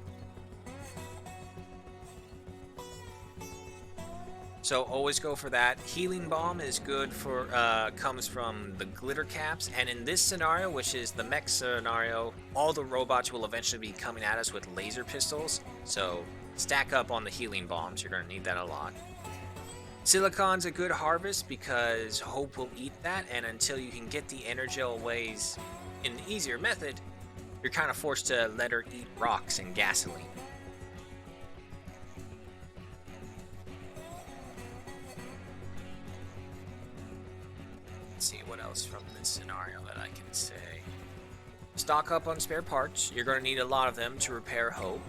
So always go for that. Healing Bomb is good for, comes from the glitter caps. And in this scenario, which is the mech scenario, all the robots will eventually be coming at us with laser pistols. So stack up on the Healing Bombs. You're going to need that a lot. Silicon's a good harvest because Hope will eat that. And until you can get the Energel ways in an easier method, you're kind of forced to let her eat rocks and gasoline. See what else from this scenario that I can say. Stock up on spare parts. You're going to need a lot of them to repair Hope.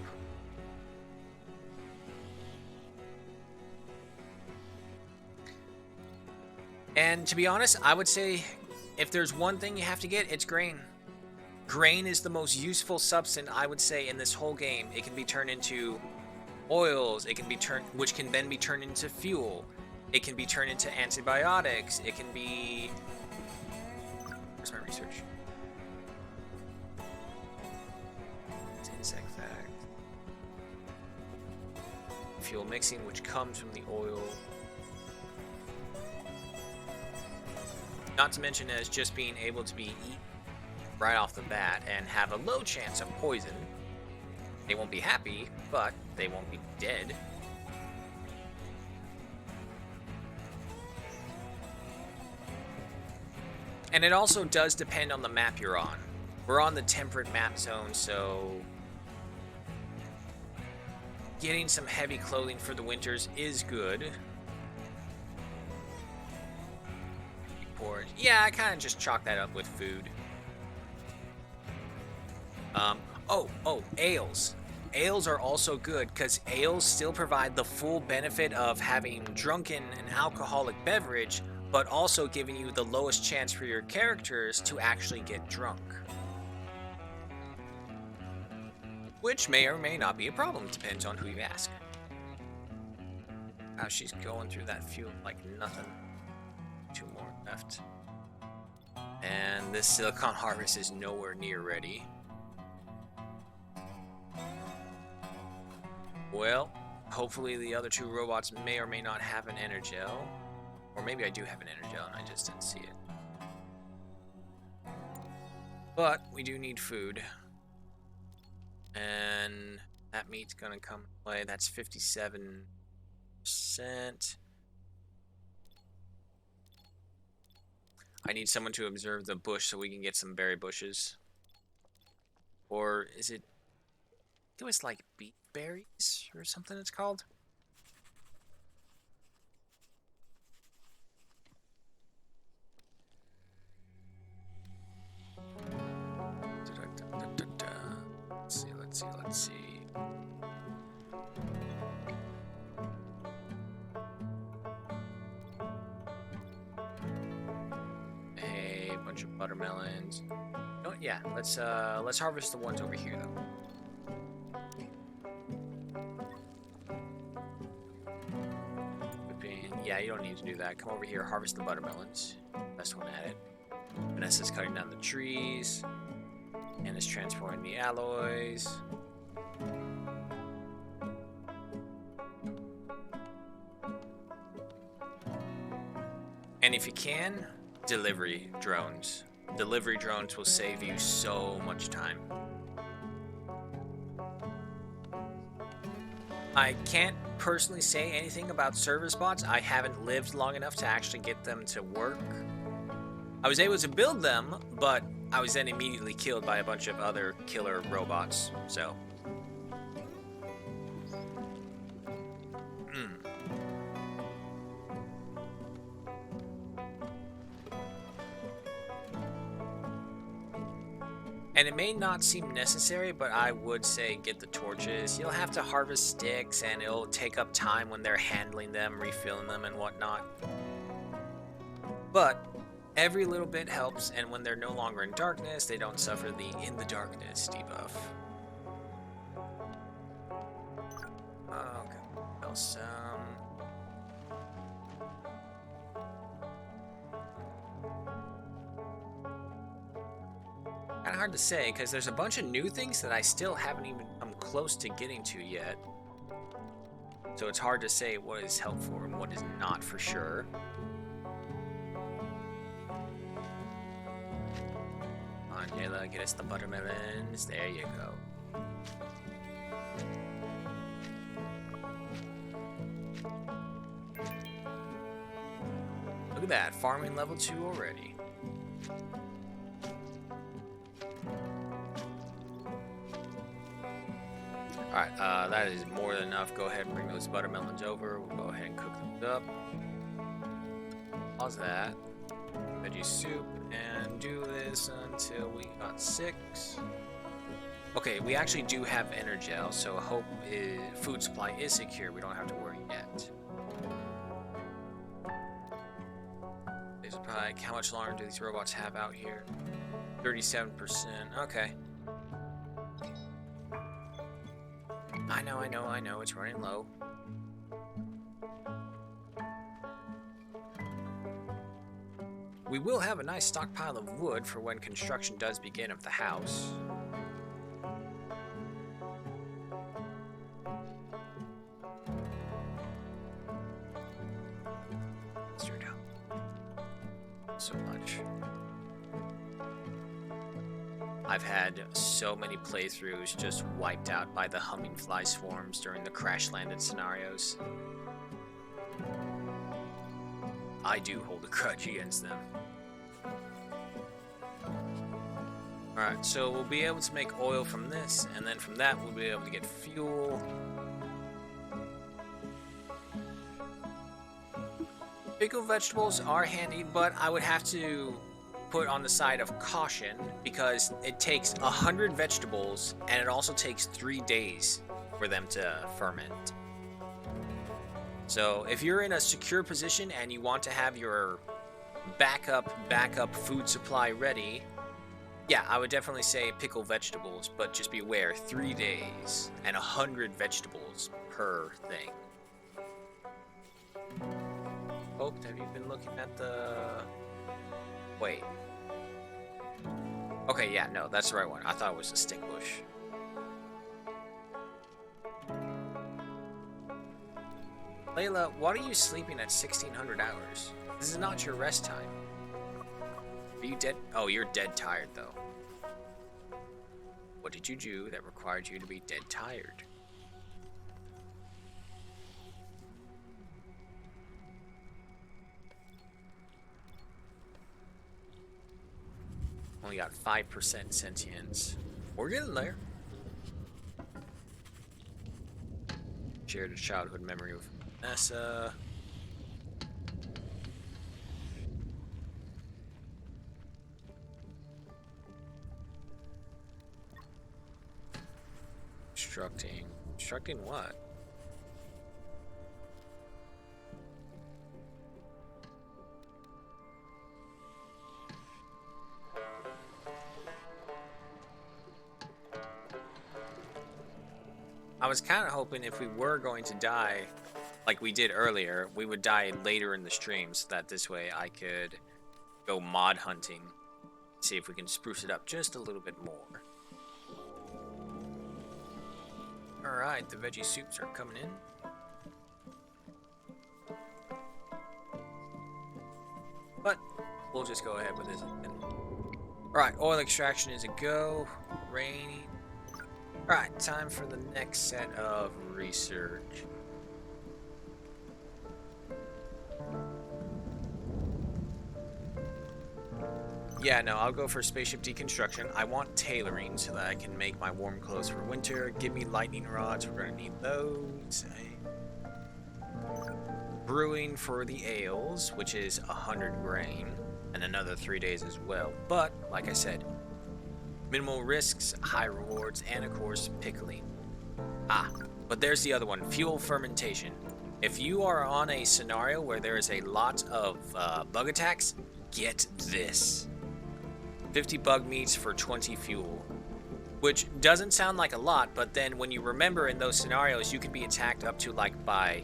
And to be honest, I would say if there's one thing you have to get, it's grain. Grain is the most useful substance, I would say, in this whole game. It can be turned into oils, it can be turned, which can then be turned into fuel. It can be turned into antibiotics. It can be... Where's my research? It's insect fact. Fuel mixing, which comes from the oil. Not to mention as just being able to be eaten right off the bat and have a low chance of poison. They won't be happy, but they won't be dead. And it also does depend on the map you're on. We're on the temperate map zone, so getting some heavy clothing for the winters is good. Yeah, I kind of just chalk that up with food. Ales. Ales are also good because ales still provide the full benefit of having drunken and alcoholic beverage, but also giving you the lowest chance for your characters to actually get drunk. Which may or may not be a problem, depends on who you ask. Wow, she's going through that fuel like nothing. 2 more left. And this silicon harvest is nowhere near ready. Well, hopefully the other 2 robots may or may not have an Energel. Or maybe I do have an Energel and I just didn't see it. But we do need food. And that meat's gonna come play. That's 57%. I need someone to observe the bush so we can get some berry bushes. Or is it... It was like beet berries or something it's called. Let's see. A bunch of buttermelons. Oh yeah, let's harvest the ones over here though. Yeah, you don't need to do that. Come over here, harvest the buttermelons. Best one at it. Vanessa's cutting down the trees. And is transporting the alloys. And if you can, delivery drones. Delivery drones will save you so much time. I can't personally say anything about service bots. I haven't lived long enough to actually get them to work. I was able to build them, but I was then immediately killed by a bunch of other killer robots, so. And it may not seem necessary, but I would say get the torches. You'll have to harvest sticks, and it'll take up time when they're handling them, refilling them, and whatnot. But every little bit helps, and when they're no longer in darkness, they don't suffer the in the darkness debuff. Okay, what else? Kind of hard to say, because there's a bunch of new things that I still haven't even come close to getting to yet. So it's hard to say what is helpful and what is not for sure. Come on, Jayla, get us the buttermelons. There you go. Look at that, farming level 2 already. Alright, that is more than enough. Go ahead and bring those buttermelons over. We'll go ahead and cook them up. Pause that. Veggie soup, and do this until we got 6. Okay, we actually do have Energel, so hope food supply is secure. We don't have to worry yet. Like, how much longer do these robots have out here? 37%. Okay. I know, it's running low. We will have a nice stockpile of wood for when construction does begin of the house. So much. I've had so many playthroughs just wiped out by the humming fly swarms during the crash landed scenarios. I do hold a grudge against them. Alright, so we'll be able to make oil from this, and then from that we'll be able to get fuel. Pickled vegetables are handy, but I would have to put on the side of caution because it takes 100 vegetables and it also takes 3 days for them to ferment. So if you're in a secure position and you want to have your backup food supply ready, yeah, I would definitely say pickle vegetables, but just be aware, 3 days and 100 vegetables per thing. Oh, have you been looking at the... Wait. Okay, yeah, no, that's the right one. I thought it was a stick bush. Layla, what are you sleeping at 1600 hours? This is not your rest time. Are you dead? Oh, you're dead tired, though. What did you do that required you to be dead tired? Only got 5% sentience. We're getting there. Shared a childhood memory with Vanessa. Constructing. Constructing what? I was kind of hoping if we were going to die, like we did earlier, we would die later in the stream so that this way I could go mod hunting, see if we can spruce it up just a little bit more. Alright, the veggie soups are coming in. But we'll just go ahead with this. Alright, oil extraction is a go. Rainy. Alright, time for the next set of research. Yeah, no, I'll go for spaceship deconstruction. I want tailoring so that I can make my warm clothes for winter. Give me lightning rods, we're gonna need those. Brewing for the ales, which is 100 grain, and another 3 days as well. But, like I said, minimal risks, high rewards, and of course, pickling. Ah, but there's the other one, fuel fermentation. If you are on a scenario where there is a lot of bug attacks, get this. 50 bug meats for 20 fuel. Which doesn't sound like a lot, but then when you remember in those scenarios, you can be attacked up to like by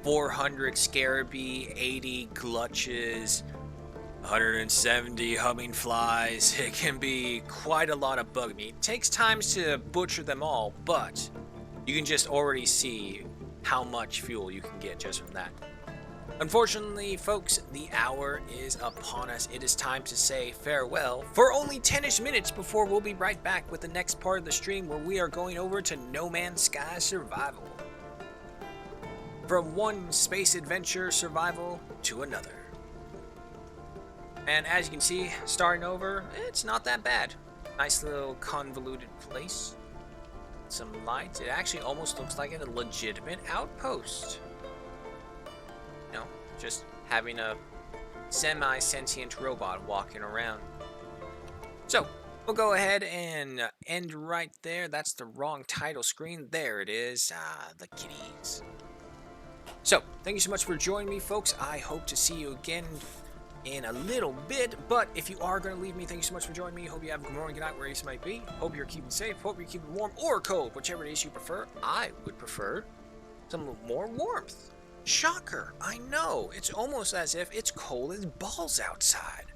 400 scaraby, 80 glutches, 170 humming flies. It can be quite a lot of bug meat. It takes time to butcher them all, but you can just already see how much fuel you can get just from that. Unfortunately, folks, the hour is upon us. It is time to say farewell for only 10-ish minutes before we'll be right back with the next part of the stream where we are going over to No Man's Sky Survival. From one space adventure survival to another. And as you can see, starting over, it's not that bad. Nice little convoluted place. Some lights. It actually almost looks like a legitimate outpost. You know, just having a semi-sentient robot walking around. So, we'll go ahead and end right there. That's the wrong title screen. There it is. The kitties. So, thank you so much for joining me, folks. I hope to see you again in a little bit, but if you are going to leave me, thank you so much for joining me. Hope you have a good morning, good night, wherever you might be. Hope you're keeping safe. Hope you're keeping warm or cold, whichever it is you prefer. I would prefer some more warmth. Shocker, I know. It's almost as if it's cold as balls outside.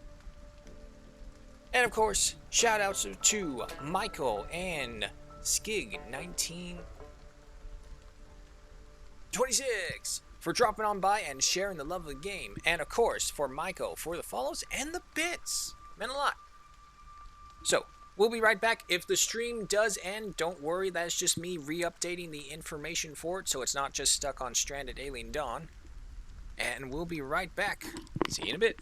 And of course, shout outs to Michael and Skig1926 for dropping on by and sharing the love of the game. And of course, for Michael for the follows and the bits. Meant a lot. So, we'll be right back. If the stream does end, don't worry. That's just me re-updating the information for it so it's not just stuck on Stranded Alien Dawn. And we'll be right back. See you in a bit.